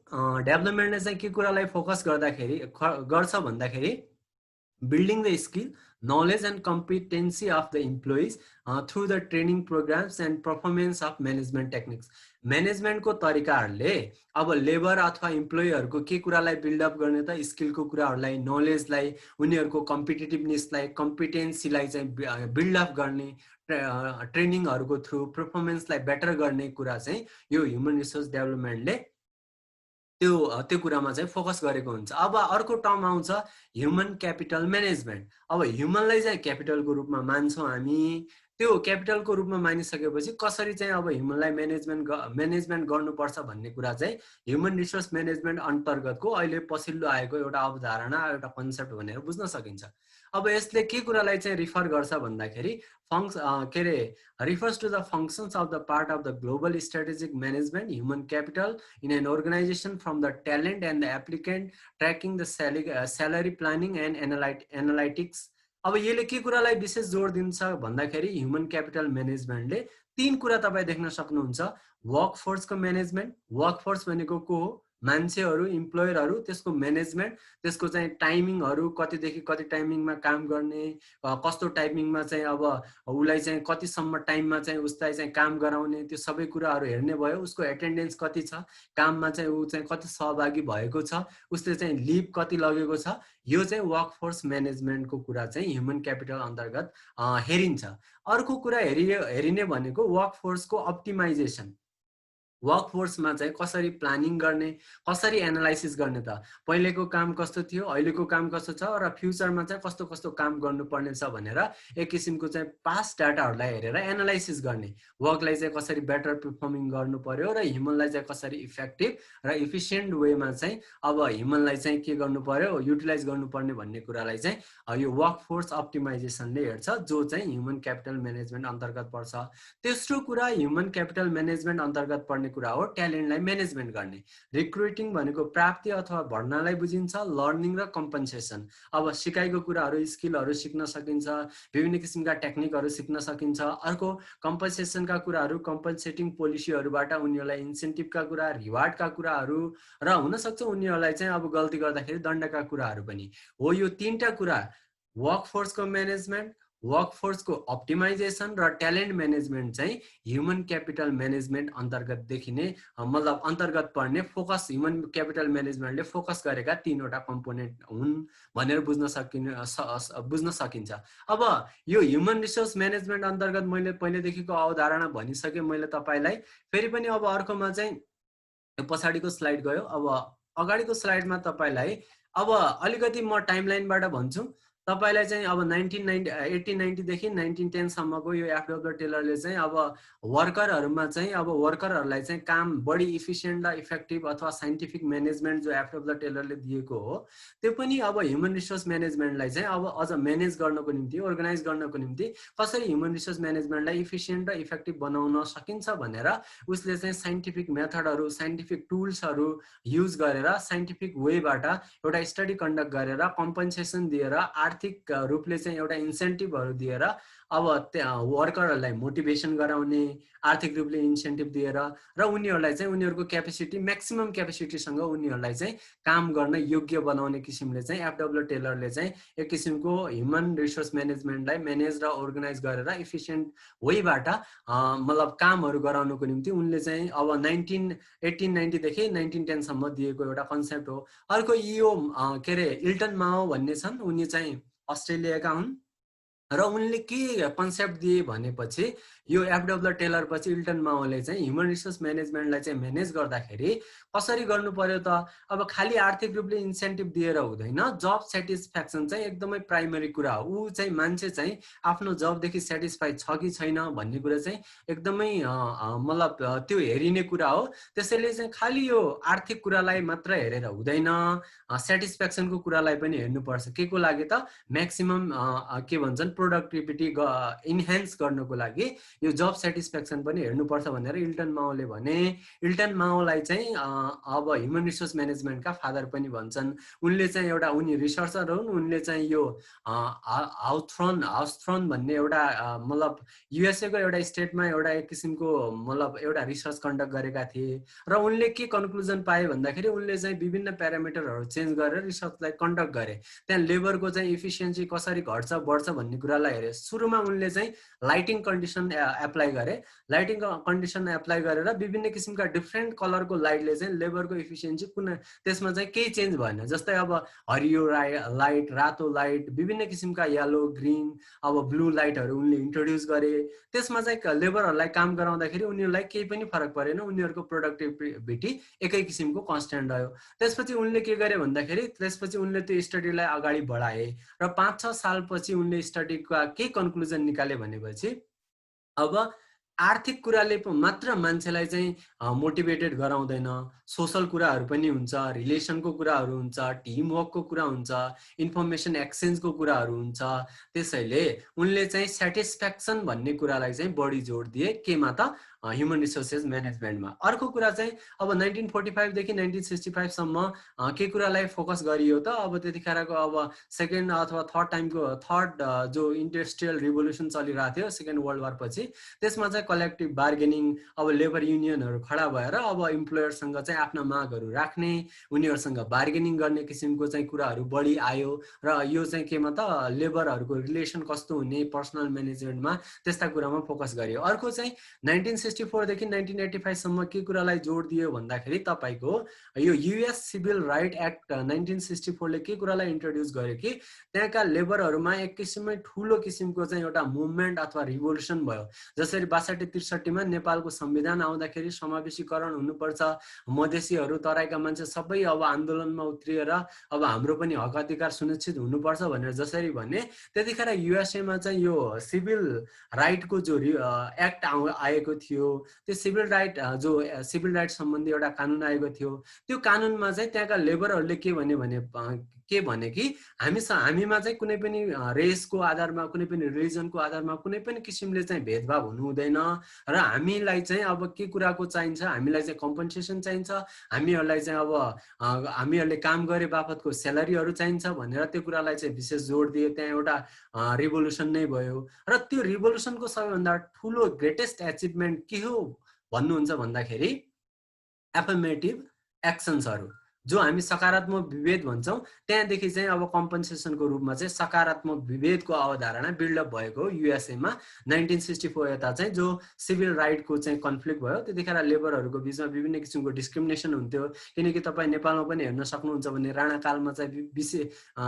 डेभलपमेन्टले चाहिँ के कुरालाई फोकस गर्छ भन्दाखेरि building the skill, knowledge and competency of the employees through the training programs and performance of management techniques. Management को तरिकाहरूले अब लेबर अथवा इम्प्लोयीहरूको के कुरालाई बिल्डअप गर्ने त, स्किलको कुराहरूलाई, नलेजलाई, उनीहरूको कम्पिटिटिभनेसलाई, कम्पिटेन्सीलाई चाहिँ बिल्डअप गर्ने, ट्रेनिङहरूको थ्रु पर्फर्मेन्सलाई बेटर गर्ने कुरा चाहिँ यो ह्युमन रिसोर्स डेभलपमेन्टले त्यो कुरामा चाहिँ फोकस गरेको हुन्छ। अब अर्को टर्म आउँछ ह्युमन क्यापिटल म्यानेजमेन्ट। अब ह्युमनलाई चाहिँ क्यापिटलको रूपमा मान्छौँ हामी। त्यो क्यापिटलको रूपमा मानिसकेपछि कसरी चाहिँ अब ह्युमनलाई म्यानेजमेन्ट गर्नुपर्छ भन्ने कुरा चाहिँ ह्युमन रिसोर्स म्यानेजमेन्ट अन्तर्गतको अहिले पछिल्लो आएको एउटा अवधारणा, एउटा कन्सेप्ट भनेर बुझ्न सकिन्छ। अब यसले के कुरालाई चाहिँ रिफर गर्छ भन्दाखेरि refers to the functions of the part of the global strategic management, human capital in an organization, from the talent and the applicant, tracking the salary planning and analytics. अब यसले के कुरालाई विशेष जोड दिन्छ भन्दाखेरि ह्युमन क्यापिटल म्यानेजमेन्टले तीन कुरा तपाईं देख्न सक्नुहुन्छ। वर्कफोर्सको म्यानेजमेन्ट, वर्कफोर्स भनेको को हो? मान्छेहरू, इम्प्लोयरहरू, त्यसको म्यानेजमेन्ट, त्यसको चाहिँ टाइमिङहरू, कतिदेखि कति टाइमिङमा काम गर्ने, कस्तो टाइमिङमा चाहिँ अब उसलाई चाहिँ कतिसम्म टाइममा चाहिँ उसलाई चाहिँ काम गराउने, त्यो सबै कुराहरू हेर्ने भयो। उसको एटेन्डेन्स कति छ, काममा चाहिँ ऊ चाहिँ कति सहभागी भएको छ, उसले चाहिँ लिभ कति लगेको छ, यो चाहिँ वर्कफोर्स म्यानेजमेन्टको कुरा चाहिँ ह्युमन क्यापिटल अन्तर्गत हेरिन्छ। अर्को कुरा हेरिने भनेको वर्कफोर्सको अप्टिमाइजेसन। वर्कफोर्समा चाहिँ कसरी प्लानिङ गर्ने, कसरी एनालाइसिस गर्ने त, पहिलेको काम कस्तो थियो, अहिलेको काम कस्तो छ र फ्युचरमा चाहिँ कस्तो कस्तो काम गर्नुपर्ने छ भनेर एक किसिमको चाहिँ पास्ट डाटाहरूलाई हेरेर एनालाइसिस गर्ने। वर्कलाई चाहिँ कसरी बेटर परफर्मिङ गर्नु पर्यो र ह्युमनलाई चाहिँ कसरी इफेक्टिभ र इफिसियन्ट वेमा चाहिँ अब ह्युमनलाई चाहिँ के गर्नु पर्यो, युटिलाइज गर्नुपर्ने भन्ने कुरालाई चाहिँ यो वर्कफोर्स अप्टिमाइजेसनले हेर्छ, जो चाहिँ ह्युमन क्यापिटल म्यानेजमेन्ट अन्तर्गत पर्छ। तेस्रो कुरा ह्युमन क्यापिटल म्यानेजमेन्ट अन्तर्गत पर्ने कुरा हो ट्यालेन्टलाई म्यानेजमेन्ट गर्ने। रिक्रुटिङ भनेको प्राप्ति अथवा भर्नालाई बुझिन्छ, लर्निङ र कम्पन्सेसन। अब सिकाइको कुराहरू, स्किलहरू सिक्न सकिन्छ, विभिन्न किसिमका टेक्निकहरू सिक्न सकिन्छ। अर्को कम्पन्सेसनका कुराहरू, कम्पन्सेटिङ पोलिसीहरूबाट उनीहरूलाई इन्सेन्टिभका कुरा, रिवार्डका कुराहरू र हुनसक्छ उनीहरूलाई चाहिँ अब गल्ती गर्दाखेरि दण्डका कुराहरू पनि हो। यो तीनटा कुरा वर्कफोर्सको म्यानेजमेन्ट, वर्कफोर्सको अप्टिमाइजेसन र ट्यालेन्ट म्यानेजमेन्ट चाहिँ ह्युमन क्यापिटल म्यानेजमेन्ट अन्तर्गत देखिने, मतलब अन्तर्गत पर्ने, फोकस ह्युमन क्यापिटल म्यानेजमेन्टले फोकस गरेका तीनवटा कम्पोनेन्ट हुन् भनेर बुझ्न सकिन्छ। अब यो ह्युमन रिसोर्स म्यानेजमेन्ट अन्तर्गत मैले पहिलेदेखिको अवधारणा भनिसकेँ मैले तपाईलाई। फेरि पनि अब अर्कोमा चाहिँ पछाडिको स्लाइड गयो। अब अगाडिको स्लाइडमा तपाईलाई अब अलिकति म टाइमलाइनबाट भन्छु। तपाईलाई चाहिँ अब 1890 देखि 1910 सम्मको यो एफडब्ल्यू टेलरले चाहिँ अब वर्करहरुमा चाहिँ अब वर्करहरुलाई चाहिँ काम बढी इफिसिएन्ट र इफेक्टिभ अथवा साइन्टिफिक म्यानेजमेन्ट जो एफडब्ल्यू टेलरले दिएको हो त्यो पनि अब ह्युमन रिसोर्स म्यानेजमेन्टलाई चाहिँ अब अझ म्यानेज गर्नको निम्ति अर्गनाइज गर्नको निम्ति कसरी ह्युमन रिसोर्स म्यानेजमेन्टलाई इफिसिएन्ट र इफेक्टिभ बनाउन सकिन्छ भनेर उसले चाहिँ साइन्टिफिक मेथडहरु साइन्टिफिक टुल्सहरु युज गरेर साइन्टिफिक वेबाट एउटा स्टडी कन्डक्ट गरेर कम्पनसेसन दिएर आर्थिक रूपले चाहिँ एउटा इन्सेन्टिभहरु दिएर अब वर्करहरुलाई मोटिभेसन गराउने आर्थिक रूपले इन्सेन्टिभ दिएर र उनीहरुलाई चाहिँ उनीहरुको क्यापेसिटी म्याक्सिमम क्यापेसिटीसँग उनीहरुलाई चाहिँ काम गर्न योग्य बनाउने किसिमले चाहिँ एफडब्ल्यू टेलरले चाहिँ एक किसिमको ह्युमन रिसोर्स म्यानेजमेन्टलाई म्यानेज र अर्गनाइज गरेर इफिसिएन्ट वेबाट मतलब कामहरु गराउनको निम्ति उनले चाहिँ अब 1890 देखि 1910 सम्म दिएको एउटा कन्सेप्ट हो। अर्को यो के रे इल्टन माओ भन्ने छन्, उनी चाहिँ अस्ट्रेलियाका हुन् र उनले के कन्सेप्ट दिए भनेपछि यो एफडब्ल्यू टेलर पछि इल्टन माओले चाहिँ ह्युमन रिसोर्स म्यानेजमेन्टलाई चाहिँ म्यानेज गर्दाखेरि कसरी गर्नु पर्यो त अब खाली आर्थिक रूपले इन्सेन्टिभ दिएर हुँदैन, जब सेटिस्फ्याक्सन चाहिँ एकदमै प्राइमरी कुरा हो। ऊ चाहिँ मान्छे चाहिँ आफ्नो जबदेखि सेटिस्फाइड छ कि छैन भन्ने कुरा चाहिँ एकदमै मतलब त्यो हेरिने कुरा हो। त्यसैले चाहिँ खाली यो आर्थिक कुरालाई मात्र हेरेर हुँदैन, सेटिस्फ्याक्सनको कुरालाई पनि हेर्नुपर्छ। के को लागि त म्याक्सिमम के भन्छन् प्रोडक्टिभिटी इन्हान्स गर्नको लागि यो जब सेटिस्फ्याक्सन पनि हेर्नुपर्छ भनेर इल्टन माओले भने। इल्टन माओलाई चाहिँ अब ह्युमन रिसोर्स म्यानेजमेन्टका फादर पनि भन्छन्। उनले चाहिँ एउटा उनी रिसर्चर हुन्। उनले चाहिँ यो हाउसथ्रोन भन्ने एउटा मतलब युएसए को एउटा स्टेटमा एउटा एक किसिमको मतलब एउटा रिसर्च कन्डक्ट गरेका थिए र उनले के कन्क्लुजन पाए भन्दाखेरि उनले चाहिँ विभिन्न प्यारामिटरहरु चेन्ज गरेर रिसर्चलाई कन्डक्ट गरे। त्यहाँ लेबरको चाहिँ इफिसिएन्सी कसरी घट्छ बढ्छ भन्ने कुरालाई हेरे। सुरुमा उनले चाहिँ लाइटिङ कन्डिसन एप्लाई गरे। लाइटिङ कन्डिसन एप्लाई गरेर विभिन्न किसिमका डिफ्रेन्ट कलरको लाइटले चाहिँ लेबरको इफिसिएन्सी कुन त्यसमा चाहिँ केही चेन्ज भएन। जस्तै अब हरियो लाइट, रातो लाइट, विभिन्न किसिमका येलो, ग्रीन, अब ब्लू लाइटहरु उनले इन्ट्रोड्युस गरे। त्यसमा चाहिँ लेबरहरुलाई काम गराउँदाखेरि उनीहरुलाई केही पनि फरक परेन, उनीहरुको प्रोडक्टिभिटी एकै किसिमको कन्स्ट्यान्ट रह्यो। त्यसपछि उनले के गरे भन्दाखेरि त्यसपछि उनले त्यो स्टडीलाई अगाडि बढाए र 5-6 सालपछि उनले स्टडीका के कन्क्लुजन निकाले भनेपछि अब आर्थिक कुराले मात्र मान्छेलाई चाहिँ मोटिभेटेड गराउँदैन, सोशल कुराहरु पनि हुन्छ, रिलेसनको कुराहरु हुन्छ, टिम वर्कको कुरा हुन्छ, इन्फर्मेसन एक्सचेन्जको कुराहरु हुन्छ। त्यसैले उनले चाहिँ सेटिस्फ्याक्सन भन्ने कुरालाई चाहिँ बढी जोड दिए केमा त ह्युमन रिसोर्सेस म्यानेजमेन्टमा। अर्को कुरा चाहिँ अब 1945 देखि 1965 सम्म के कुरालाई फोकस गरियो त अब त्यतिखेरको अब सेकेन्ड अथवा थर्ड जो इन्डस्ट्रियल रिभोल्युसन चलिरहेको थियो सेकेन्ड वर्ल्ड वार पछि, त्यसमा चाहिँ कलेक्टिभ बार्गेनिङ अब लेबर युनियनहरु खडा भएर अब इम्प्लोयरसँग चाहिँ आफ्ना मागहरु राख्ने, उनीहरुसँग बार्गेनिङ गर्ने किसिमको चाहिँ कुराहरु बढी आयो र यो चाहिँ केमा त लेबरहरुको रिलेसन कस्तो हुने पर्सनल म्यानेजमेन्टमा त्यस्ता कुरामा फोकस गरियो। अर्को चाहिँ 1964 देखि 1985 सम्म के कुरालाई जोड दियो भन्दाखेरि तपाईको यो युएस सिभिल राइट एक्ट 1964 ले के कुरालाई इन्ट्रोड्युस गर्यो कि त्यहाँका लेबरहरुमा एक किसिममै ठूलो किसिमको चाहिँ एउटा मुभमेन्ट अथवा रिभोल्युसन भयो। जसरी 62-63 मा नेपालको संविधान आउँदाखेरि समावेशीकरण हुनुपर्छ, मधेसीहरु तराईका मान्छे सबै अब आन्दोलनमा उत्रिएर अब हाम्रो पनि हक अधिकार सुनिश्चित हुनुपर्छ भनेर जसरी भने त्यतिखेर युएसए मा चाहिँ यो सिभिल राइटको जो एक्ट आएको थियो, त्यो सिभिल राइट सम्बन्धी एउटा कानुन आएको थियो। त्यो कानुनमा चाहिँ त्यहाँका लेबरहरुले के भने कि हामीमा चाहिँ कुनै पनि रेसको आधारमा, कुनै पनि रिलिजनको आधारमा कुनै पनि किसिमले चाहिँ भेदभाव हुनु हुँदैन र हामीलाई चाहिँ अब के कुराको चाहिन्छ, हामीलाई चाहिँ कम्पनसेसन चाहिन्छ, हामीहरुलाई चाहिँ अब हामीहरुले काम गरे बापतको स्यालेरीहरु चाहिन्छ भनेर त्यो कुरालाई चाहिँ विशेष जोड दिए। त्यहाँ एउटा रिभोल्युसन नै भयो र त्यो रिभोल्युसनको सबैभन्दा ठूलो ग्रेटेस्ट अचिभमेन्ट के हो भन्नुहुन्छ भन्दाखेरि एफर्मेटिभ एक्सन्सहरु, जो हामी सकारात्मक विभेद भन्छौं, त्यहाँदेखि चाहिँ अब कम्पनसेसनको रूपमा चाहिँ सकारात्मक विभेदको अवधारणा बिल्डअप भएको हो युएसए मा 1964 यता चाहिँ जो सिभिल राइटको चाहिँ कन्फ्लिक्ट भयो। त्यतिखेर लेबरहरुको बीचमा विभिन्न किसिमको डिस्क्रिमिनेसन हुन्थ्यो। किनकि तपाई नेपालमा पनि हेर्न सक्नुहुन्छ भने राणा कालमा चाहिँ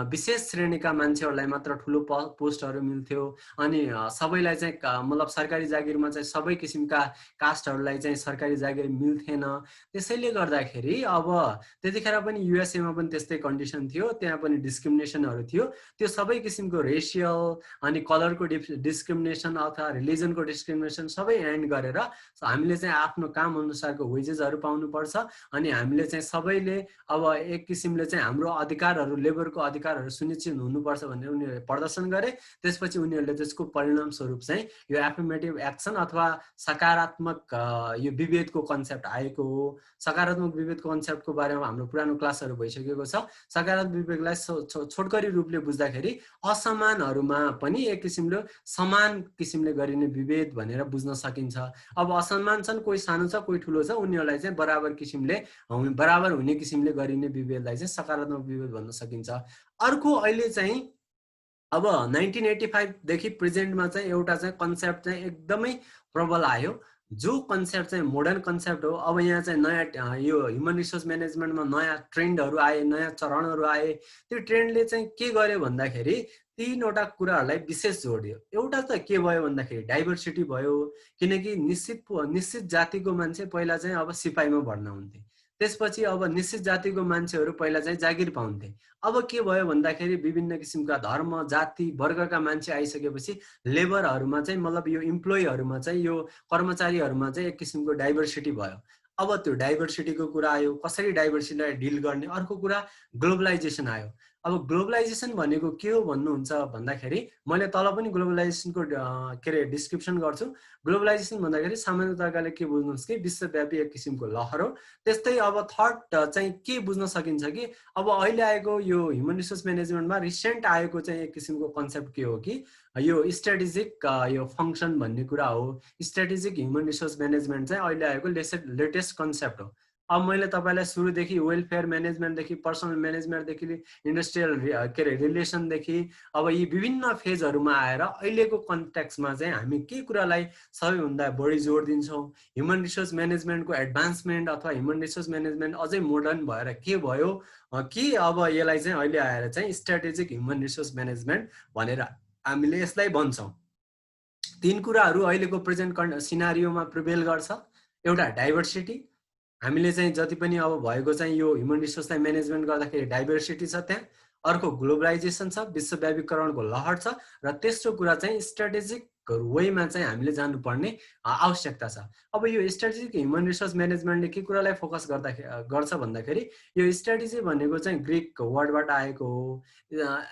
विशेष श्रेणीका मान्छेहरुलाई मात्र ठूलो पोस्टहरु मिल्थ्यो अनि सबैलाई चाहिँ मतलब सरकारी जागिरमा चाहिँ सबै किसिमका कास्टहरुलाई चाहिँ सरकारी जागिर मिल्थेन। त्यसैले गर्दाखेरि अब त्यतिखेर त्यतिखेर पनि युएसए मा पनि त्यस्तै कन्डिसन थियो, त्यहाँ पनि डिस्क्रिमिनेसनहरू थियो। त्यो सबै किसिमको रेशियल अनि कलरको डिस्क्रिमिनेसन अथवा रिलिजनको डिस्क्रिमिनेसन सबै एन्ड गरेर हामीले चाहिँ आफ्नो काम अनुसारको वेजेसहरू पाउनुपर्छ अनि हामीले चाहिँ सबैले अब एक किसिमले चाहिँ हाम्रो अधिकारहरू, लेबरको अधिकारहरू सुनिश्चित हुनुपर्छ भनेर उनीहरूले प्रदर्शन गरे। त्यसपछि उनीहरूले त्यसको परिणाम स्वरूप चाहिँ यो एफर्मेटिभ एक्सन अथवा सकारात्मक यो विभेदको कन्सेप्ट आएको हो। सकारात्मक विभेदको कन्सेप्टको बारेमा हाम्रो पुरानो क्लासहरू भइसकेको छ। सकारात्मक विभेदलाई छोटकरी रूपले बुझ्दाखेरि असमानहरूमा पनि एक किसिमले समान किसिमले गरिने विभेद भनेर बुझ्न सकिन्छ। अब असमान छन्, कोही सानो छ कोही ठुलो छ, उनीहरूलाई चाहिँ बराबर किसिमले बराबर हुने किसिमले गरिने विभेदलाई चाहिँ सकारात्मक विभेद भन्न सकिन्छ। अर्को अहिले चाहिँ अब 1985 देखि प्रेजेन्टमा चाहिँ एउटा चाहिँ कन्सेप्ट चाहिँ एकदमै प्रबल आयो, जो कन्सेप्ट चाहिँ मोडर्न कन्सेप्ट हो। अब यहाँ चाहिँ नयाँ यो ह्युमन रिसोर्स म्यानेजमेन्टमा नयाँ ट्रेन्डहरू आए, नयाँ चरणहरू आए। त्यो ट्रेन्डले चाहिँ के गर्यो भन्दाखेरि तीनवटा कुराहरूलाई विशेष जोड दियो। एउटा त के भयो भन्दाखेरि डाइभर्सिटी भयो, किनकि निश्चित जातिको मान्छे पहिला चाहिँ अब सिपाहीमा भर्ना हुन्थे। त्यसपछि अब निश्चित जातिको मान्छेहरू पहिला चाहिँ जागिर पाउँथे। अब के भयो भन्दाखेरि विभिन्न किसिमका धर्म, जाति, वर्गका मान्छे आइसकेपछि लेबरहरूमा चाहिँ मतलब यो इम्प्लोइहरूमा चाहिँ यो कर्मचारीहरूमा चाहिँ एक किसिमको डाइभर्सिटी भयो। अब त्यो डाइभर्सिटीको कुरा आयो, कसरी डाइभर्सिटीलाई डिल गर्ने। अर्को कुरा ग्लोबलाइजेसन आयो। अब ग्लोबलाइजेसन भनेको के हो भन्नुहुन्छ भन्दाखेरि मैले तल पनि ग्लोबलाइजेसनको के अरे डिस्क्रिप्सन गर्छु। ग्लोबलाइजेसन भन्दाखेरि सामान्य तरिकाले के बुझ्नुहोस् कि विश्वव्यापी एक किसिमको लहर हो। त्यस्तै अब थर्ड चाहिँ के बुझ्न सकिन्छ कि अब अहिले आएको यो ह्युमन रिसोर्स म्यानेजमेन्टमा रिसेन्ट आएको चाहिँ एक किसिमको कन्सेप्ट के हो कि यो स्ट्रेटेजिक यो फङ्सन भन्ने कुरा हो। स्ट्रेटेजिक ह्युमन रिसोर्स म्यानेजमेन्ट चाहिँ अहिले आएको लेटेस्ट कन्सेप्ट हो। अब मैले तपाईँलाई सुरुदेखि वेलफेयर म्यानेजमेन्टदेखि पर्सनल म्यानेजमेन्टदेखि इन्डस्ट्रियल के अरे रिलेसनदेखि अब यी विभिन्न फेजहरूमा आएर अहिलेको कन्टेक्स्टमा चाहिँ हामी के कुरालाई सबैभन्दा बढी जोड दिन्छौँ। ह्युमन रिसोर्स म्यानेजमेन्टको एडभान्समेन्ट अथवा ह्युमन रिसोर्स म्यानेजमेन्ट अझै मोडर्न भएर के भयो कि अब यसलाई चाहिँ अहिले आएर चाहिँ स्ट्रेटेजिक ह्युमन रिसोर्स म्यानेजमेन्ट भनेर हामीले यसलाई भन्छौँ। तीन कुराहरू अहिलेको प्रेजेन्ट सिनारियोमा प्रिभेल गर्छ। एउटा डाइभर्सिटी, हामीले चाहिँ जति पनि अब भएको चाहिँ यो ह्युमन रिसोर्सलाई म्यानेजमेन्ट गर्दाखेरि डाइभर्सिटी छ त्यहाँ। अर्को ग्लोबलाइजेसन छ, विश्वव्यापीकरणको लहर छ। र तेस्रो कुरा चाहिँ स्ट्रेटेजिक वेमा चाहिँ हामीले जानुपर्ने आवश्यकता छ। अब यो स्ट्रेटेजिक ह्युमन रिसोर्स म्यानेजमेन्टले के कुरालाई फोकस गर्छ भन्दाखेरि यो स्ट्रेटेजी भनेको चाहिँ ग्रिक वर्डबाट आएको हो।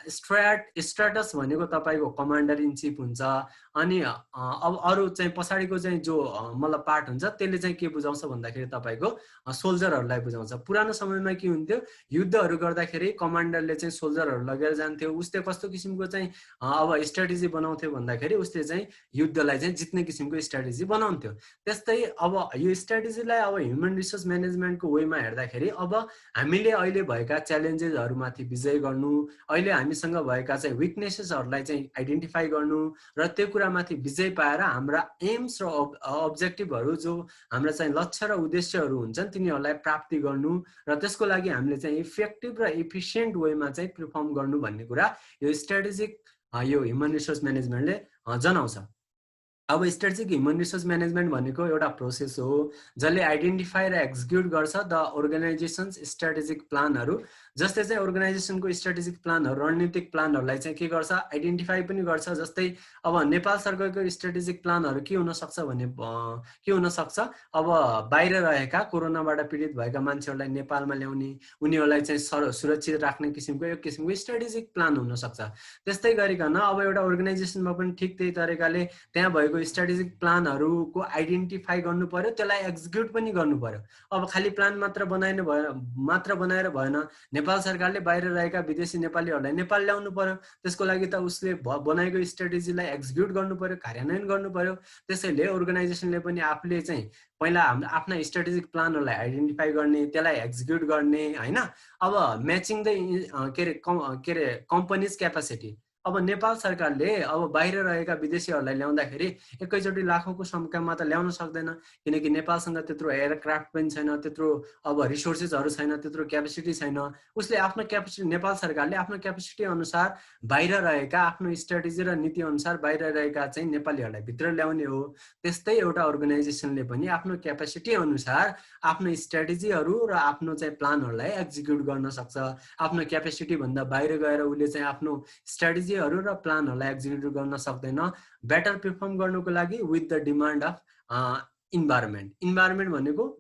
स्ट्राटस भनेको तपाईँको कमान्डर इन चिफ हुन्छ। अनि अब अरू चाहिँ पछाडिको चाहिँ जो मतलब पार्ट हुन्छ त्यसले चाहिँ के बुझाउँछ भन्दाखेरि तपाईँको सोल्जरहरूलाई बुझाउँछ। पुरानो समयमा के हुन्थ्यो, युद्धहरू गर्दाखेरि कमान्डरले चाहिँ सोल्जरहरू लगेर जान्थ्यो। उसले कस्तो किसिमको चाहिँ अब स्ट्राटेजी बनाउँथ्यो भन्दाखेरि उसले चाहिँ युद्धलाई चाहिँ जित्ने किसिमको स्ट्राटेजी बनाउँथ्यो। त्यस्तै अब यो स्ट्राटेजीलाई अब ह्युमन रिसोर्स म्यानेजमेन्टको वेमा हेर्दाखेरि अब हामीले अहिले भएका च्यालेन्जेसहरूमाथि विजय गर्नु, अहिले हामीसँग भएका चाहिँ विकनेसेसहरूलाई चाहिँ आइडेन्टिफाई गर्नु र त्यो कुरामाथि विजय पाएर हाम्रा एम्स र अब्जेक्टिभहरू जो हाम्रा चाहिँ लक्ष्य र उद्देश्यहरू हुन्छन् तिनीहरूलाई प्राप्ति गर्नु र त्यसको लागि हामीले चाहिँ इफेक्टिभ र इफिसियन्ट वेमा चाहिँ परफर्म गर्नु भन्ने कुरा यो स्ट्रेटेजिक यो ह्युमन रिसोर्स म्यानेजमेन्टले जनाउँछ। अब स्ट्रेटेजिक ह्युमन रिसोर्स म्यानेजमेन्ट भनेको एउटा प्रोसेस हो जसले आइडेन्टिफाई र एक्जिक्युट गर्छ द अर्गनाइजेसन्स स्ट्रेटेजिक प्लानहरू। जस्तै चाहिँ अर्गनाइजेसनको स्ट्रेटेजिक प्लानहरू, रणनीतिक प्लानहरूलाई चाहिँ के गर्छ, आइडेन्टिफाई पनि गर्छ। जस्तै अब नेपाल सरकारको स्ट्रेटेजिक प्लानहरू के हुनसक्छ भने के हुनसक्छ, अब बाहिर रहेका कोरोनाबाट पीडित भएका मान्छेहरूलाई नेपालमा ल्याउने, उनीहरूलाई चाहिँ सुरक्षित राख्ने किसिमको एक किसिमको स्ट्रेटेजिक प्लान हुनसक्छ। त्यस्तै गरिकन अब एउटा अर्गनाइजेसनमा पनि ठिक त्यही तरिकाले त्यहाँ भएको स्ट्रेटेजिक प्लानहरूको आइडेन्टिफाई गर्नु पर्यो, त्यसलाई एक्जिक्युट पनि गर्नु पर्यो। अब खालि प्लान मात्र बनाएर भएन। नेपाल सरकारले बाहिर रहेका विदेशी नेपालीहरूलाई नेपाल ल्याउनु पर्यो। त्यसको लागि त उसले बनाएको स्ट्रेटेजीलाई एक्जिक्युट गर्नु पर्यो, कार्यान्वयन गर्नु पर्यो। त्यसैले अर्गनाइजेसनले पनि आफूले चाहिँ पहिला हाम्रो आफ्ना स्ट्रेटेजिक प्लानहरूलाई आइडेन्टिफाई गर्ने, त्यसलाई एक्जिक्युट गर्ने, होइन। अब म्याचिङ द के अरे कम्पनीज क्यापासिटी, अब नेपाल सरकारले अब बाहिर रहेका विदेशीहरूलाई ल्याउँदाखेरि एकैचोटि लाखौँको संख्यामा त ल्याउन सक्दैन, किनकि नेपालसँग त्यत्रो एयरक्राफ्ट पनि छैन, त्यत्रो अब रिसोर्सेसहरू छैन, त्यत्रो क्यापेसिटी छैन। उसले आफ्नो क्यापेसिटी, नेपाल सरकारले आफ्नो क्यापेसिटी अनुसार बाहिर रहेका, आफ्नो स्ट्राटेजी र नीति अनुसार बाहिर रहेका चाहिँ नेपालीहरूलाई भित्र ल्याउने हो। त्यस्तै एउटा अर्गनाइजेसनले पनि आफ्नो क्यापेसिटी अनुसार आफ्नो स्ट्राटेजीहरू र आफ्नो चाहिँ प्लानहरूलाई एक्जिक्युट गर्न सक्छ। आफ्नो क्यापेसिटी भन्दा बाहिर गएर उसले चाहिँ आफ्नो स्ट्राटेजीहरू र प्लानहरूलाई एक्जिक्युट गर्न सक्दैन। बेटर परफर्म गर्नुको लागि with the demand of environment. Environment भनेको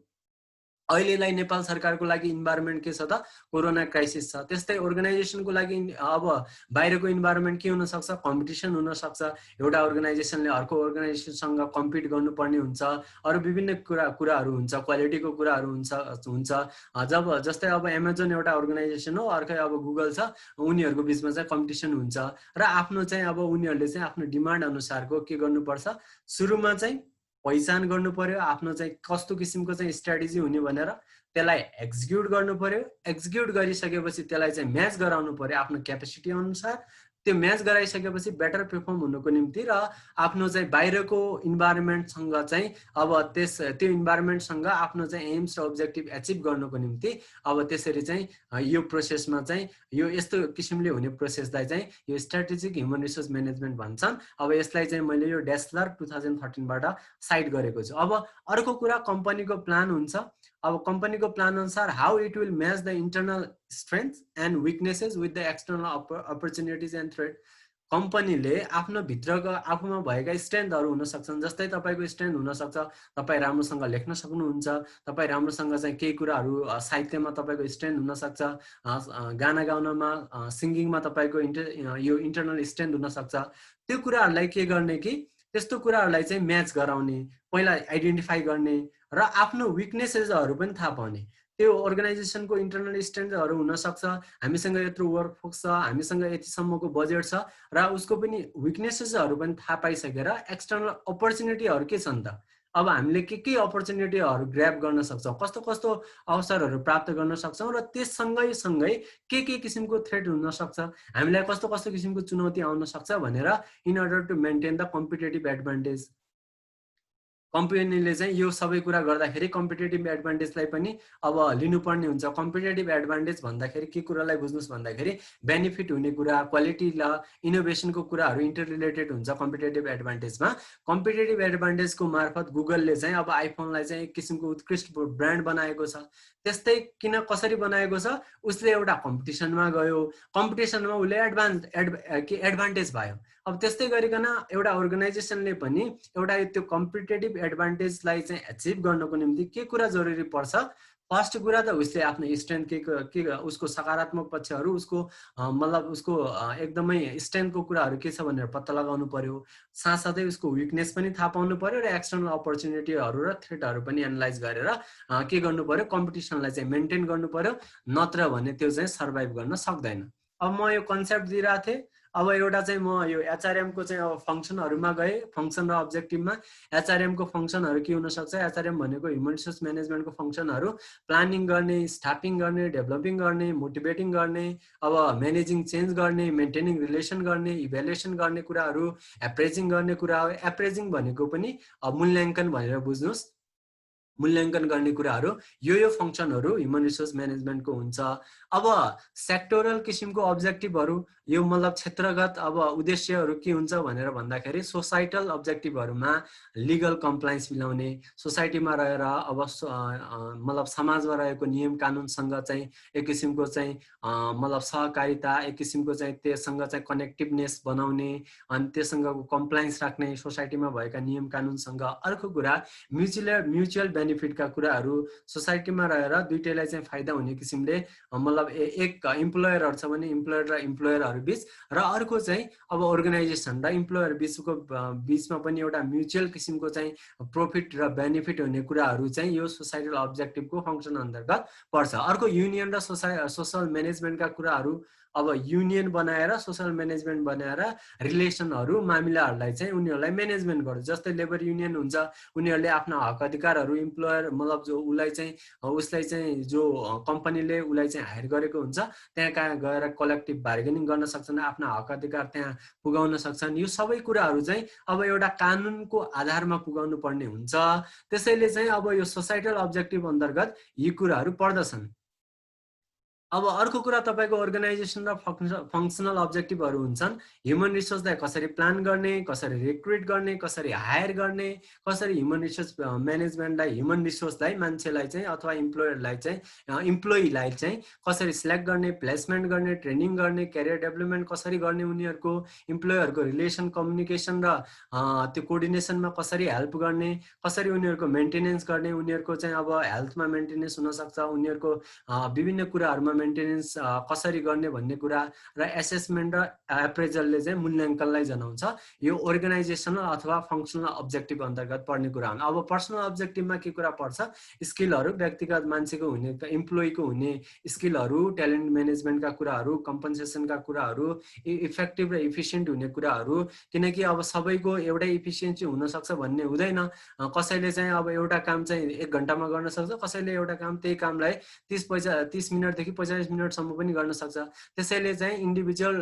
अहिलेलाई नेपाल सरकारको लागि इन्भाइरोमेन्ट के छ त? कोरोना क्राइसिस छ। त्यस्तै अर्गनाइजेसनको लागि अब बाहिरको इन्भाइरोमेन्ट के हुनसक्छ? कम्पिटिसन हुनसक्छ। एउटा अर्गनाइजेसनले अर्को अर्गनाइजेसनसँग कम्पिट गर्नुपर्ने हुन्छ, अरू विभिन्न कुराहरू हुन्छ, क्वालिटीको कुराहरू हुन्छ। जब जस्तै अब एमाजोन एउटा अर्गनाइजेसन हो, अर्कै अब गुगल छ, उनीहरूको बिचमा चाहिँ कम्पिटिसन हुन्छ र आफ्नो चाहिँ अब उनीहरूले चाहिँ आफ्नो डिमान्ड अनुसारको के गर्नुपर्छ? सुरुमा चाहिँ पहिचान गर्नु पर्यो, आफ्नो चाहिँ कस्तो किसिमको चाहिँ स्ट्राटेजी हुने भनेर त्यसलाई एक्जिक्युट गर्नु पर्यो। एक्जिक्युट गरिसकेपछि त्यसलाई चाहिँ म्याच गराउनु पर्यो आफ्नो क्यापेसिटी अनुसार। त्यो म्याच गराइसकेपछि बेटर परफर्म हुनुको निम्ति र आफ्नो चाहिँ बाहिरको इन्भाइरोमेन्टसँग चाहिँ अब त्यो इन्भाइरोमेन्टसँग आफ्नो चाहिँ एम्स र अब्जेक्टिभ एचिभ गर्नुको निम्ति अब त्यसरी चाहिँ यो प्रोसेसमा चाहिँ यो यस्तो किसिमले हुने प्रोसेसलाई चाहिँ यो स्ट्राटेजिक ह्युमन रिसोर्स म्यानेजमेन्ट भन्छन्। अब यसलाई चाहिँ मैले यो डेस्लर 2013बाट साइट गरेको छु। अब अर्को कुरा कम्पनीको प्लान हुन्छ। अब कम्पनीको प्लान अनुसार how it will match the internal strength and weaknesses with the external opportunities and threat. कम्पनीले आफ्नो भित्रको आफूमा भएका स्ट्रेन्थहरू हुन सक्छन्। जस्तै तपाईँको स्ट्रेन्थ हुनसक्छ तपाईँ राम्रोसँग लेख्न सक्नुहुन्छ, तपाईँ राम्रोसँग चाहिँ केही कुराहरू साहित्यमा तपाईँको स्ट्रेन्थ हुनसक्छ, गाना गाउनमा सिङ्गिङमा तपाईँको यो इन्टरनल स्ट्रेन्थ हुनसक्छ। त्यो कुराहरूलाई के गर्ने कि त्यस्तो कुराहरूलाई चाहिँ म्याच गराउने, पहिला आइडेन्टिफाई गर्ने र आफ्नो विकनेसेसहरू पनि थाहा पाउने। त्यो अर्गनाइजेसनको इन्टरनल स्ट्रेन्थहरू हुनसक्छ, हामीसँग यत्रो वर्कफोर्स छ, हामीसँग यतिसम्मको बजेट छ, र उसको पनि विकनेसेसहरू पनि थाहा पाइसकेर एक्सटर्नल अपर्च्युनिटीहरू के छन् त, अब हामीले के अपर्च्युनिटीहरू ग्र्याब गर्न सक्छौँ, कस्तो कस्तो अवसरहरू प्राप्त गर्न सक्छौँ, र त्यससँगै के किसिमको थ्रेट हुनसक्छ, हामीलाई कस्तो कस्तो किसिमको चुनौती आउन सक्छ भनेर in order to maintain the competitive advantage. कम्पनीले चाहिँ यो सबै कुरा गर्दाखेरि कम्पिटेटिभ एडभान्टेजलाई पनि अब लिनुपर्ने हुन्छ। कम्पिटेटिभ एडभान्टेज भन्दाखेरि के कुरालाई बुझ्नुहोस् भन्दाखेरि बेनिफिट हुने कुरा, क्वालिटी र इनोभेसनको कुराहरू इन्टर रिलेटेड हुन्छ कम्पिटेटिभ एडभान्टेजमा। कम्पिटेटिभ एडभान्टेजको मार्फत गुगलले चाहिँ अब आइफोनलाई चाहिँ एक किसिमको उत्कृष्ट ब्रान्ड बनाएको छ। त्यस्तै कसरी बनाएको छ? उसले एउटा कम्पिटिसनमा गयो, कम्पिटिसनमा उसले एडभान्टेज भयो। अब त्यस्तै गरिकन एउटा अर्गनाइजेसनले पनि एउटा त्यो कम्पिटेटिभ एडभान्टेजलाई चाहिँ एचिभ गर्नको निम्ति के कुरा जरुरी पर्छ? फर्स्ट कुरा त उसले आफ्नो स्ट्रेन्थ के उसको सकारात्मक पक्षहरू, उसको मतलब उसको एकदमै स्ट्रेन्थको कुराहरू के छ भनेर पत्ता लगाउनु पर्यो। साथसाथै उसको विकनेस पनि थाहा पाउनु पर्यो र एक्सटर्नल अपर्च्युनिटीहरू र थ्रेटहरू पनि एनालाइज गरेर के गर्नु पर्यो? कम्पिटिसनलाई चाहिँ मेन्टेन गर्नु पर्यो, नत्र भने त्यो चाहिँ सर्भाइभ गर्न सक्दैन। अब म यो कन्सेप्ट दिइरहेको थिएँ। अब एउटा चाहिँ म यो एचआरएमको चाहिँ अब फङ्सनहरूमा गएँ, फङ्सन र अब्जेक्टिभमा। एचआरएमको फङ्सनहरू के हुनसक्छ? एचआरएम भनेको ह्युमन रिसोर्स म्यानेजमेन्टको फङ्सनहरू प्लानिङ गर्ने, स्टाफिङ गर्ने, डेभलपिङ गर्ने, मोटिभेटिङ गर्ने, अब म्यानेजिङ चेन्ज गर्ने, मेन्टेनिङ रिलेसन गर्ने, इभ्यालुएसन गर्ने कुराहरू, एप्रेजिङ गर्ने कुरा हो। एप्रेजिङ भनेको पनि मूल्याङ्कन भनेर बुझ्नुहोस्, मूल्याङ्कन गर्ने कुराहरू। यो फङ्सनहरू ह्युमन रिसोर्स म्यानेजमेन्टको हुन्छ। अब सेक्टोरल किसिमको अब्जेक्टिभहरू, यो मतलब क्षेत्रगत अब उद्देश्यहरू के हुन्छ भनेर भन्दाखेरि सोसाइटल अब्जेक्टिभहरूमा लिगल कम्प्लायन्स मिलाउने, सोसाइटीमा रहेर अब मतलब समाजमा रहेको नियम कानुनसँग चाहिँ एक किसिमको चाहिँ मतलब सहकारिता, एक किसिमको चाहिँ त्यससँग चाहिँ कनेक्टिभनेस बनाउने, अनि त्यससँगको कम्प्लायन्स राख्ने सोसाइटीमा भएका नियम कानुनसँग। अर्को कुरा म्युचुअल बेनिफिटका कुराहरू, सोसाइटीमा रहेर दुईटैलाई चाहिँ फाइदा हुने किसिमले, मतलब एक इम्प्लोयरहरू छ भने इम्प्लोयर र इम्प्लोयरहरू बिच, र अर्को चाहिँ अब अर्गनाइजेसन र इम्प्लोयर बिचमा पनि एउटा म्युचुअल किसिमको चाहिँ प्रफिट र बेनिफिट हुने कुराहरू चाहिँ यो सोसाइटल अब्जेक्टिभको फङ्सन अन्तर्गत पर्छ। अर्को युनियन र सोसल म्यानेजमेन्टका कुराहरू अब युनियन बनाएर सोशल म्यानेजमेन्ट बनाएर रिलेसनहरू मामिलाहरूलाई चाहिँ उनीहरूलाई म्यानेजमेन्ट गर्छ। जस्तै लेबर युनियन हुन्छ, उनीहरूले आफ्ना हक अधिकारहरू इम्प्लोयर मतलब जो उसलाई चाहिँ जो कम्पनीले उसलाई चाहिँ हायर गरेको हुन्छ त्यहाँ कहाँ गएर कलेक्टिभ बार्गेनिङ गर्न सक्छन्, आफ्ना हक अधिकार त्यहाँ पुगाउन सक्छन्। यो सबै कुराहरू चाहिँ अब एउटा कानुनको आधारमा पुगाउनु पर्ने हुन्छ। त्यसैले चाहिँ अब यो सोसाइटल अब्जेक्टिभ अन्तर्गत यी कुराहरू पर्दछन्। अब अर्को कुरा तपाईँको अर्गनाइजेसन र फङ्सनल अब्जेक्टिभहरू हुन्छन्। ह्युमन रिसोर्सलाई कसरी प्लान गर्ने, कसरी रिक्रुट गर्ने, कसरी हायर गर्ने, कसरी ह्युमन रिसोर्स म्यानेजमेन्टलाई ह्युमन रिसोर्सलाई मान्छेलाई चाहिँ अथवा इम्प्लोइलाई चाहिँ कसरी सिलेक्ट गर्ने, प्लेसमेन्ट गर्ने, ट्रेनिङ गर्ने, क्यारियर डेभलपमेन्ट कसरी गर्ने, उनीहरूको इम्प्लोयरहरूको रिलेसन कम्युनिकेसन र त्यो कोअर्डिनेसनमा कसरी हेल्प गर्ने, कसरी उनीहरूको मेन्टेनेन्स गर्ने, उनीहरूको चाहिँ अब हेल्थमा मेन्टेनेन्स हुनसक्छ, उनीहरूको विभिन्न कुराहरूमा मेन्टेनेन्स कसरी गर्ने भन्ने कुरा र एसेसमेन्ट र एप्रेजलले चाहिँ मूल्याङ्कनलाई जनाउँछ। यो अर्गनाइजेसनल अथवा फङ्सनल अब्जेक्टिभ अन्तर्गत पर्ने कुरा हो। अब पर्सनल अब्जेक्टिभमा के कुरा पर्छ, स्किलहरू, व्यक्तिगत मान्छेको हुने इम्प्लोइको हुने स्किलहरू, ट्यालेन्ट म्यानेजमेन्टका कुराहरू, कम्पन्सेसनका कुराहरू, इफेक्टिभ र इफिसियन्ट हुने कुराहरू। किनकि अब सबैको एउटै इफिसियन्सी हुनसक्छ भन्ने हुँदैन। कसैले चाहिँ अब एउटा काम चाहिँ 1 घन्टामा गर्न सक्छ, कसैले एउटा काम त्यही कामलाई 30 मिनटदेखि 45 मिनटसम्म पनि गर्न सक्छ। त्यसैले चाहिँ इन्डिभिजुअल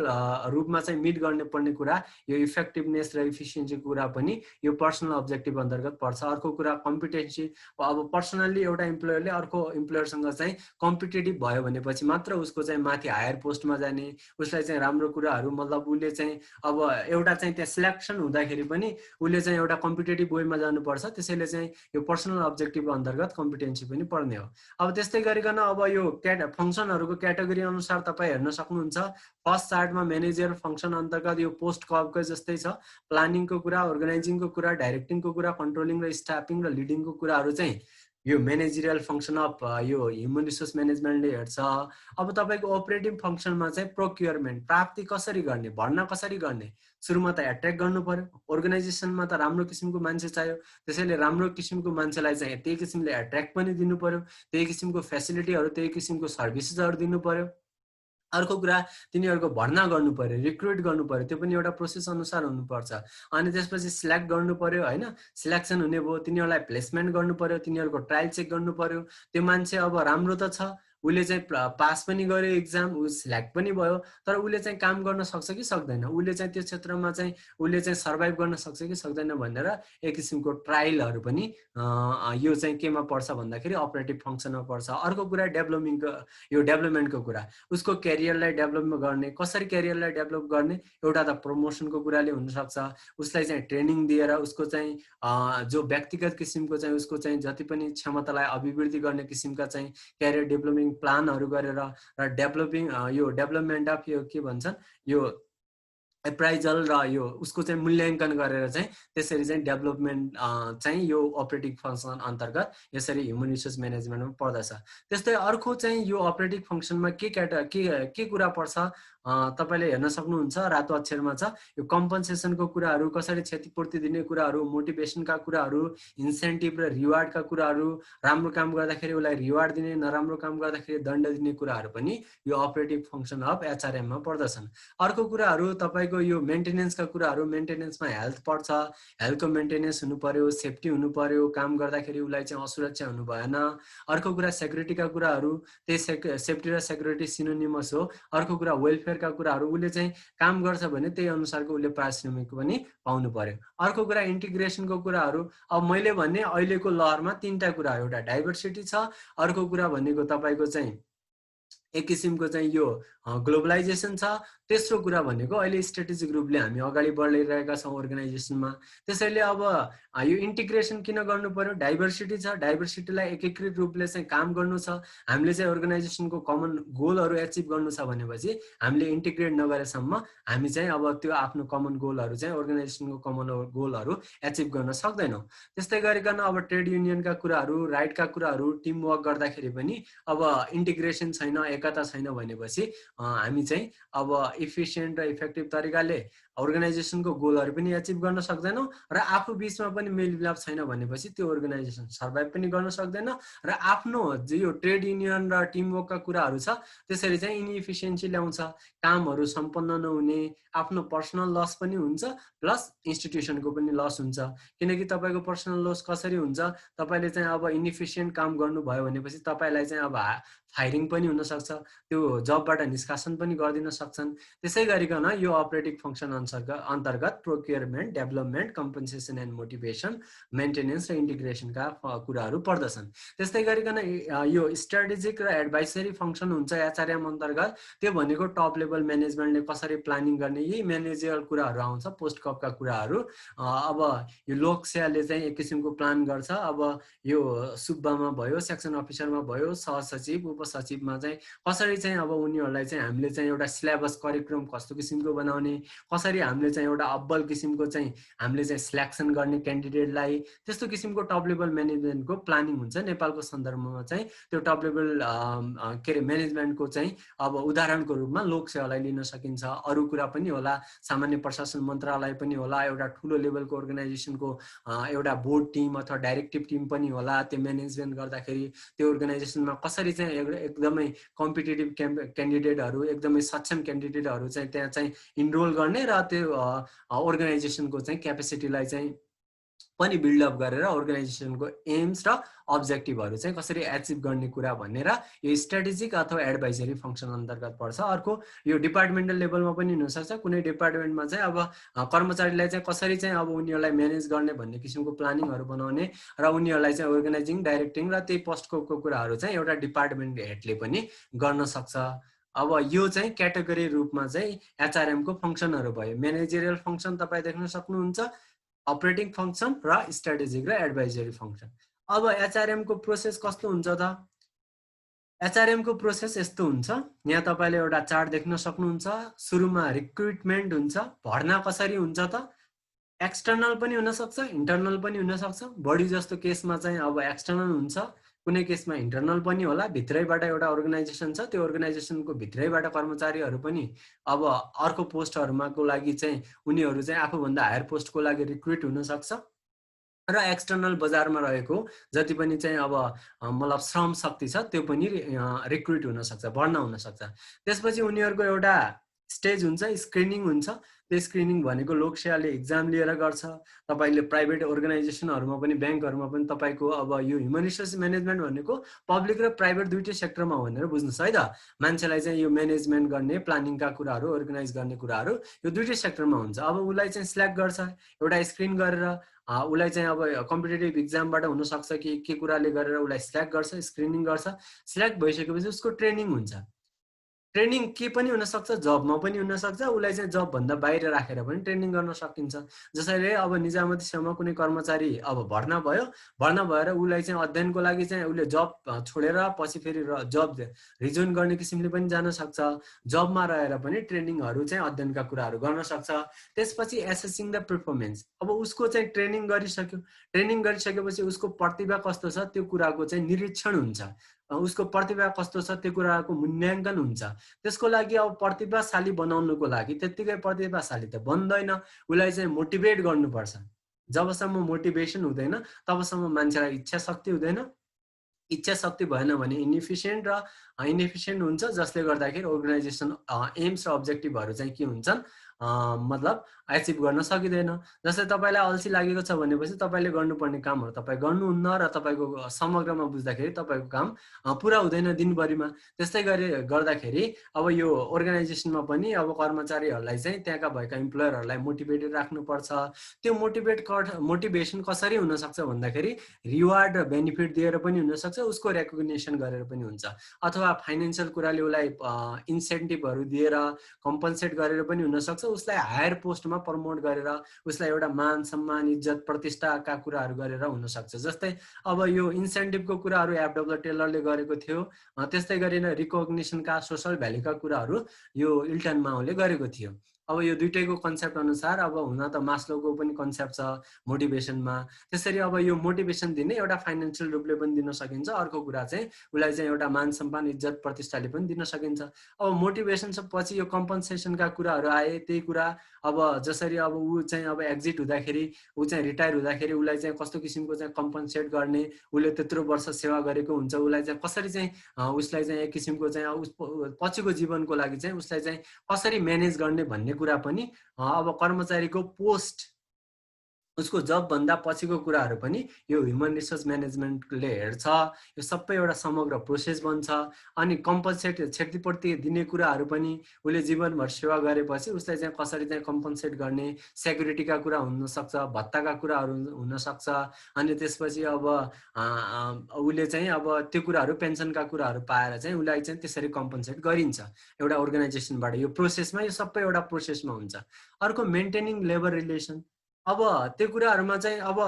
रूपमा चाहिँ मिट गर्ने पर्ने कुरा यो इफेक्टिभनेस र इफिसियन्सीको कुरा पनि यो पर्सनल अब्जेक्टिभ अन्तर्गत पर्छ। अर्को कुरा कम्पिटेन्सी। अब पर्सनल्ली एउटा इम्प्लोयरले अर्को इम्प्लोयरसँग चाहिँ कम्पिटेटिभ भयो भनेपछि मात्र उसको चाहिँ माथि हायर पोस्टमा जाने, उसलाई चाहिँ राम्रो कुराहरू मतलब उसले चाहिँ अब एउटा चाहिँ त्यहाँ सिलेक्सन हुँदाखेरि पनि उसले चाहिँ एउटा कम्पिटेटिभ वेमा जानुपर्छ। त्यसैले चाहिँ यो पर्सनल अब्जेक्टिभ अन्तर्गत कम्पिटेन्सी पनि पर्ने हो। अब त्यस्तै गरिकन अब यो फङ्सनहरूको क्याटेगोरी अनुसार तपाईँ हेर्न सक्नुहुन्छ। फर्स्ट चार्टमा म्यानेजर फङ्सन अन्तर्गत यो पोस्ट कबको जस्तै छ। प्लानिङको कुरा, अर्गनाइजिङको कुरा, डाइरेक्टिङको कुरा, कन्ट्रोलिङ र स्टाफिङ र लिडिङको कुराहरू चाहिँ यो म्यानेजरियल फङ्सन अफ यो ह्युमन रिसोर्स म्यानेजमेन्टले हेर्छ। अब तपाईँको अपरेटिभ फङ्सनमा चाहिँ प्रोक्योरमेन्ट, प्राप्ति कसरी गर्ने, भर्ना कसरी गर्ने। सुरुमा त एट्र्याक्ट गर्नु पर्यो। अर्गनाइजेसनमा त राम्रो किसिमको मान्छे चाहियो, त्यसैले राम्रो किसिमको मान्छेलाई चाहिँ त्यही किसिमले एट्र्याक्ट पनि दिनु पर्यो, त्यही किसिमको फेसिलिटीहरू, त्यही किसिमको सर्भिसेसहरू दिनु पर्यो। अर्को कुरा तिनीहरूको भर्ना गर्नु पर्यो, रिक्रुट गर्नु पर्यो, त्यो पनि एउटा प्रोसेस अनुसार हुनुपर्छ। अनि त्यसपछि सिलेक्ट गर्नु पर्यो होइन, सिलेक्सन हुने भयो, तिनीहरूलाई प्लेसमेन्ट गर्नु पर्यो, तिनीहरूको ट्रायल चेक गर्नु पर्यो। त्यो मान्छे अब राम्रो त छ, उसले चाहिँ पास पनि गर्यो एक्जाम, ऊ सिलेक्ट पनि भयो, तर उसले चाहिँ काम गर्न सक्छ कि सक्दैन, उसले चाहिँ त्यो क्षेत्रमा चाहिँ उसले चाहिँ सर्भाइभ गर्न सक्छ कि सक्दैन भनेर एक किसिमको ट्रायलहरू पनि यो चाहिँ केमा पर्छ भन्दाखेरि अपरेटिभ फङ्सनमा पर्छ। अर्को कुरा डेभलपमेन्टको कुरा, उसको क्यारियरलाई डेभलप गर्ने, कसरी क्यारियरलाई डेभलप गर्ने, एउटा त प्रमोसनको कुराले हुनसक्छ, उसलाई चाहिँ ट्रेनिङ दिएर उसको चाहिँ जो व्यक्तिगत किसिमको चाहिँ उसको चाहिँ जति पनि क्षमतालाई अभिवृद्धि गर्ने किसिमका चाहिँ क्यारियर डेभलपिङ प्लानहरू गरेर र यो डेभलपमेन्ट अफ यो के भन्छन् यो एप्राइजल र यो उसको चाहिँ मूल्याङ्कन गरेर चाहिँ त्यसरी चाहिँ डेभलपमेन्ट चाहिँ यो अपरेटिभ फङ्सन अन्तर्गत यसरी ह्युमन रिसोर्स म्यानेजमेन्टमा पर्दछ। त्यस्तै अर्को चाहिँ यो अपरेटिभ फङ्सनमा के कुरा पर्छ तपाईँले हेर्न सक्नुहुन्छ, रातो अक्षरमा छ यो कम्पन्सेसनको कुराहरू, कसरी क्षतिपूर्ति दिने कुराहरू, मोटिभेसनका कुराहरू, इन्सेन्टिभ र रिवार्डका कुराहरू, राम्रो काम गर्दाखेरि उसलाई रिवार्ड दिने, नराम्रो काम गर्दाखेरि दण्ड दिने कुराहरू पनि यो अपरेटिभ फङ्सन अफ एचआरएममा पर्दछन्। अर्को कुराहरू तपाईँको यो मेन्टेनेन्सका कुराहरू, मेन्टेनेन्समा हेल्थ पर्छ, हेल्थको मेन्टेनेन्स हुनु पर्यो, सेफ्टी हुनु पर्यो, काम गर्दाखेरि उसलाई चाहिँ असुरक्षा हुनु भएन। अर्को कुरा सेक्युरिटीका कुराहरू, त्यही सेफ्टी र सेक्युरिटी सिनोनिमस हो। अर्को कुरा वेलफेयरका कुराहरू, उसले चाहिँ काम गर्छ भने त्यही अनुसारको उसले पारिश्रमिक पनि पाउनु पर्यो। अर्को कुरा इन्टिग्रेसनको कुराहरू, अब मैले भने अहिलेको लहरमा 3टा कुरा, एउटा डाइभर्सिटी छ, अर्को कुरा भनेको तपाईँको चाहिँ एक किसिमको चाहिँ यो ग्लोबलाइजेसन छ, तेस्रो कुरा भनेको अहिले स्ट्रेटेजिक रूपले हामी अगाडि बढिरहेका छौँ अर्गनाइजेसनमा। त्यसैले अब यो इन्टिग्रेसन किन गर्नु पर्यो, डाइभर्सिटी छ, डाइभर्सिटीलाई एकीकृत रूपले चाहिँ काम गर्नु छ, हामीले चाहिँ अर्गनाइजेसनको कमन गोलहरू एचिभ गर्नु छ भनेपछि हामीले इन्टिग्रेट नगरेसम्म हामी चाहिँ अब त्यो आफ्नो कमन गोलहरू चाहिँ अर्गनाइजेसनको कमन गोलहरू एचिभ गर्न सक्दैनौँ। त्यस्तै गरिकन अब ट्रेड युनियनका कुराहरू, राइटका कुराहरू, टिम वर्क गर्दाखेरि पनि अब इन्टिग्रेसन छैन, एकता छैन भनेपछि हामी चाहिँ अब इफिसियन्ट र इफेक्टिभ तरिकाले अर्गनाइजेसनको गोलहरू पनि एचिभ गर्न सक्दैनौँ र आफू बिचमा पनि मेलमिलाप छैन भनेपछि त्यो अर्गनाइजेसन सर्भाइभ पनि गर्न सक्दैन र आफ्नो यो ट्रेड युनियन र टिमवर्कका कुराहरू छ त्यसरी चाहिँ इनइफिसियन्सी ल्याउँछ, कामहरू सम्पन्न नहुने, आफ्नो पर्सनल लस पनि हुन्छ प्लस इन्स्टिट्युसनको पनि लस हुन्छ। किनकि तपाईँको पर्सनल लस कसरी हुन्छ, तपाईँले चाहिँ अब इनइफिसियन्ट काम गर्नुभयो भनेपछि तपाईँलाई चाहिँ अब फायरिङ पनि हुनसक्छ, त्यो जबबाट निष्कासन पनि गरिदिन सक्छन्। त्यसै गरिकन यो अपरेटिङ फङ्सन अन्तर्गत procurement, development, compensation and motivation, maintenance र इन्टिग्रेसनका कुराहरू पर्दछन्। त्यस्तै गरिकन यो स्ट्राटेजिक र एडभाइसरी फङ्सन हुन्छ एचआरएम अन्तर्गत। त्यो भनेको टप लेभल म्यानेजमेन्टले कसरी प्लानिङ गर्ने, यी म्यानेजरियल कुराहरू आउँछ, पोस्ट कपका कुराहरू। अब यो लोकसेवाले चाहिँ एक किसिमको प्लान गर्छ। अब यो सुब्बामा भयो, सेक्सन अफिसरमा भयो, सहसचिव, उपसचिवमा चाहिँ कसरी चाहिँ अब उनीहरूलाई चाहिँ हामीले चाहिँ एउटा सिलेबस करिकुलम कस्तो किसिमको बनाउने, कसरी हामीले चाहिँ एउटा अब्बल किसिमको चाहिँ हामीले चाहिँ सिलेक्सन गर्ने क्यान्डिडेटलाई, त्यस्तो किसिमको टप लेभल म्यानेजमेन्टको प्लानिङ हुन्छ। नेपालको सन्दर्भमा चाहिँ त्यो टप लेभल के अरे म्यानेजमेन्टको चाहिँ अब उदाहरणको रूपमा लोकसेवालाई लिन सकिन्छ। अरू कुरा पनि होला, सामान्य प्रशासन मन्त्रालय पनि होला, एउटा ठुलो लेभलको अर्गनाइजेसनको एउटा बोर्ड टिम अथवा डाइरेक्टिभ टिम पनि होला। त्यो म्यानेजमेन्ट गर्दाखेरि त्यो अर्गनाइजेसनमा कसरी चाहिँ एकदमै कम्पिटेटिभ क्यान्डिडेटहरू, एकदमै सक्षम क्यान्डिडेटहरू चाहिँ त्यहाँ चाहिँ इनरोल गर्ने र त्यो अर्गनाइजेसनको चाहिँ क्यापेसिटीलाई चाहिँ पनि बिल्डअप गरेर अर्गनाइजेसनको एम्स र अब्जेक्टिभहरू चाहिँ कसरी एचिभ गर्ने कुरा भनेर यो स्ट्राटेजिक अथवा एडभाइजरी फङ्सन अन्तर्गत पर्छ। अर्को यो डिपार्टमेन्टल लेभलमा पनि हुनसक्छ। कुनै डिपार्टमेन्टमा चाहिँ अब कर्मचारीलाई चाहिँ कसरी चाहिँ अब उनीहरूलाई म्यानेज गर्ने भन्ने किसिमको प्लानिङहरू बनाउने र उनीहरूलाई चाहिँ अर्गनाइजिङ, डाइरेक्टिङ र त्यही पोस्टको कुराहरू चाहिँ एउटा डिपार्टमेन्ट हेडले पनि गर्न सक्छ। अब यो चाहिँ क्याटेगोरी रूपमा चाहिँ एचआरएमको फङ्सनहरू भयो। म्यानेजरियल फङ्सन तपाईँ देख्न सक्नुहुन्छ, अपरेटिङ फङ्सन र स्ट्राटेजिक र एडभाइजरी फङ्सन। अब एचआरएमको प्रोसेस कस्तो हुन्छ त? एचआरएमको प्रोसेस यस्तो हुन्छ, यहाँ तपाईँले एउटा चार्ट देख्न सक्नुहुन्छ। सुरुमा रिक्रुटमेन्ट हुन्छ। भर्ना कसरी हुन्छ त? एक्सटर्नल पनि हुनसक्छ, इन्टर्नल पनि हुनसक्छ। बढी जस्तो केसमा चाहिँ अब एक्सटर्नल हुन्छ, कुनै केसमा इन्टर्नल पनि होला। भित्रैबाट एउटा अर्गनाइजेसन छ, त्यो अर्गनाइजेसनको भित्रैबाट कर्मचारीहरू पनि अब अर्को पोस्टहरूमाको लागि चाहिँ उनीहरू चाहिँ आफूभन्दा हायर पोस्टको लागि रिक्रुट हुनसक्छ। र एक्सटर्नल बजारमा रहेको जति पनि चाहिँ अब मतलब श्रम शक्ति छ त्यो पनि रिक्रुट हुनसक्छ, भर्ना हुनसक्छ। त्यसपछि उनीहरूको एउटा स्टेज हुन्छ, स्क्रिनिङ हुन्छ। त्यो स्क्रिनिङ भनेको लोकसेवाले इक्जाम लिएर गर्छ। तपाईँले प्राइभेट अर्गनाइजेसनहरूमा पनि, ब्याङ्कहरूमा पनि तपाईँको अब यो ह्युमन रिसोर्स म्यानेजमेन्ट भनेको पब्लिक र प्राइभेट दुइटै सेक्टरमा हो भनेर बुझ्नुहोस् है त। मान्छेलाई चाहिँ यो म्यानेजमेन्ट गर्ने, प्लानिङका कुराहरू, अर्गनाइज गर्ने कुराहरू यो दुइटै सेक्टरमा हुन्छ। अब उसलाई चाहिँ सिलेक्ट गर्छ एउटा स्क्रिन गरेर। उसलाई चाहिँ अब कम्पिटेटिभ इक्जामबाट हुनसक्छ कि के कुराले गरेर उसलाई सिलेक्ट गर्छ, स्क्रिनिङ गर्छ। सिलेक्ट भइसकेपछि उसको ट्रेनिङ हुन्छ। ट्रेनिङ के पनि हुनसक्छ, जबमा पनि हुनसक्छ। उसलाई चाहिँ जबभन्दा बाहिर राखेर पनि ट्रेनिङ गर्न सकिन्छ। जसरी अब निजामती सेवामा कुनै कर्मचारी अब भर्ना भयो, भर्ना भएर उसलाई चाहिँ अध्ययनको लागि चाहिँ उसले जब छोडेर पछि फेरि जब रिजोइन गर्ने किसिमले पनि जान सक्छ। जबमा रहेर पनि ट्रेनिङहरू चाहिँ अध्ययनका कुराहरू गर्न सक्छ। त्यसपछि एसेसिङ द पर्फर्मेन्स। अब उसको चाहिँ ट्रेनिङ गरिसक्यो, ट्रेनिङ गरिसकेपछि उसको प्रतिभा कस्तो छ त्यो कुराको चाहिँ निरीक्षण हुन्छ। उसको प्रतिभा कस्तो छ त्यो कुराको मूल्याङ्कन हुन्छ। त्यसको लागि अब प्रतिभाशाली बनाउनुको लागि त्यत्तिकै प्रतिभाशाली त बन्दैन, उसलाई चाहिँ मोटिभेट गर्नुपर्छ। जबसम्म मोटिभेसन हुँदैन तबसम्म मान्छेलाई इच्छा शक्ति हुँदैन। इच्छा शक्ति भएन भने इनइफिसियन्ट र इनइफिसियन्ट हुन्छ, जसले गर्दाखेरि अर्गनाइजेसन एम्स र अब्जेक्टिभहरू चाहिँ के हुन्छन्, मतलब एचिभ गर्न सकिँदैन। जस्तै तपाईँलाई अल्छी लागेको छ भनेपछि तपाईँले गर्नुपर्ने कामहरू तपाईँ गर्नुहुन्न र तपाईँको समग्रमा बुझ्दाखेरि तपाईँको काम पुरा हुँदैन दिनभरिमा। त्यस्तै गर्दाखेरि अब यो अर्गनाइजेसनमा पनि अब कर्मचारीहरूलाई चाहिँ त्यहाँका भएका इम्प्लोयरहरूलाई मोटिभेटेड राख्नुपर्छ। त्यो मोटिभेसन कसरी हुनसक्छ भन्दाखेरि रिवार्ड र बेनिफिट दिएर पनि हुनसक्छ, उसको रेकग्नेसन गरेर पनि हुन्छ, अथवा फाइनेन्सियल कुराले उसलाई इन्सेन्टिभहरू दिएर कम्पन्सेट गरेर पनि हुनसक्छ। उसलाई हायर पोस्टमा प्रमोट गरेर उसलाई एउटा मान सम्मान इज्जत प्रतिष्ठाका कुराहरू गरेर हुनसक्छ। जस्तै अब यो इन्सेन्टिभको कुराहरू एफडब्ल्यू टेलरले गरेको थियो, त्यस्तै गरेर रिकग्निसनका सोसल भ्याल्युका कुराहरू यो इल्टन माओले गरेको थियो। अब यो दुईटैको कन्सेप्ट अनुसार अब हुन त मास्लोको पनि कन्सेप्ट छ मोटिभेसनमा। त्यसरी अब यो मोटिभेसन दिने एउटा फाइनान्शियल रूपले पनि दिन सकिन्छ, अर्को कुरा चाहिँ उसलाई चाहिँ एउटा मान सम्मान इज्जत प्रतिष्ठाले पनि दिन सकिन्छ। अब मोटिभेसन पछि यो कम्पन्सेसनका कुराहरू आए, त्यही कुरा अब जसरी अब ऊ चाहिँ अब एक्जिट हुँदाखेरि, ऊ चाहिँ रिटायर हुँदाखेरि उसलाई चाहिँ कस्तो किसिमको चाहिँ कम्पन्सेट गर्ने, उसले त्यत्रो वर्ष सेवा गरेको हुन्छ, उसलाई चाहिँ कसरी चाहिँ उसलाई चाहिँ एक किसिमको चाहिँ उस पछिको जीवनको लागि चाहिँ उसलाई चाहिँ कसरी म्यानेज गर्ने भन्ने कुरा पनि अब कर्मचारीको पोस्ट उसको जब भन्दा पछिको कुराहरू पनि यो ह्युमन रिसोर्स म्यानेजमेन्टले हेर्छ। यो सबै एउटा समग्र प्रोसेस बन्छ। अनि कम्पन्सेट क्षतिपूर्ति दिने कुराहरू पनि उसले जीवनभर सेवा गरेपछि उसलाई चाहिँ कसरी चाहिँ कम्पन्सेट गर्ने, सेक्युरिटीका कुरा हुनसक्छ, भत्ताका कुराहरू हुनसक्छ। अनि त्यसपछि अब उसले चाहिँ अब त्यो कुराहरू पेन्सनका कुराहरू पाएर चाहिँ उसलाई चाहिँ त्यसरी कम्पन्सेट गरिन्छ एउटा अर्गनाइजेसनबाट। यो प्रोसेसमा यो सबै एउटा प्रोसेसमा हुन्छ। अर्को मेन्टेनिङ लेबर रिलेसन। अब त्यो कुराहरूमा चाहिँ अब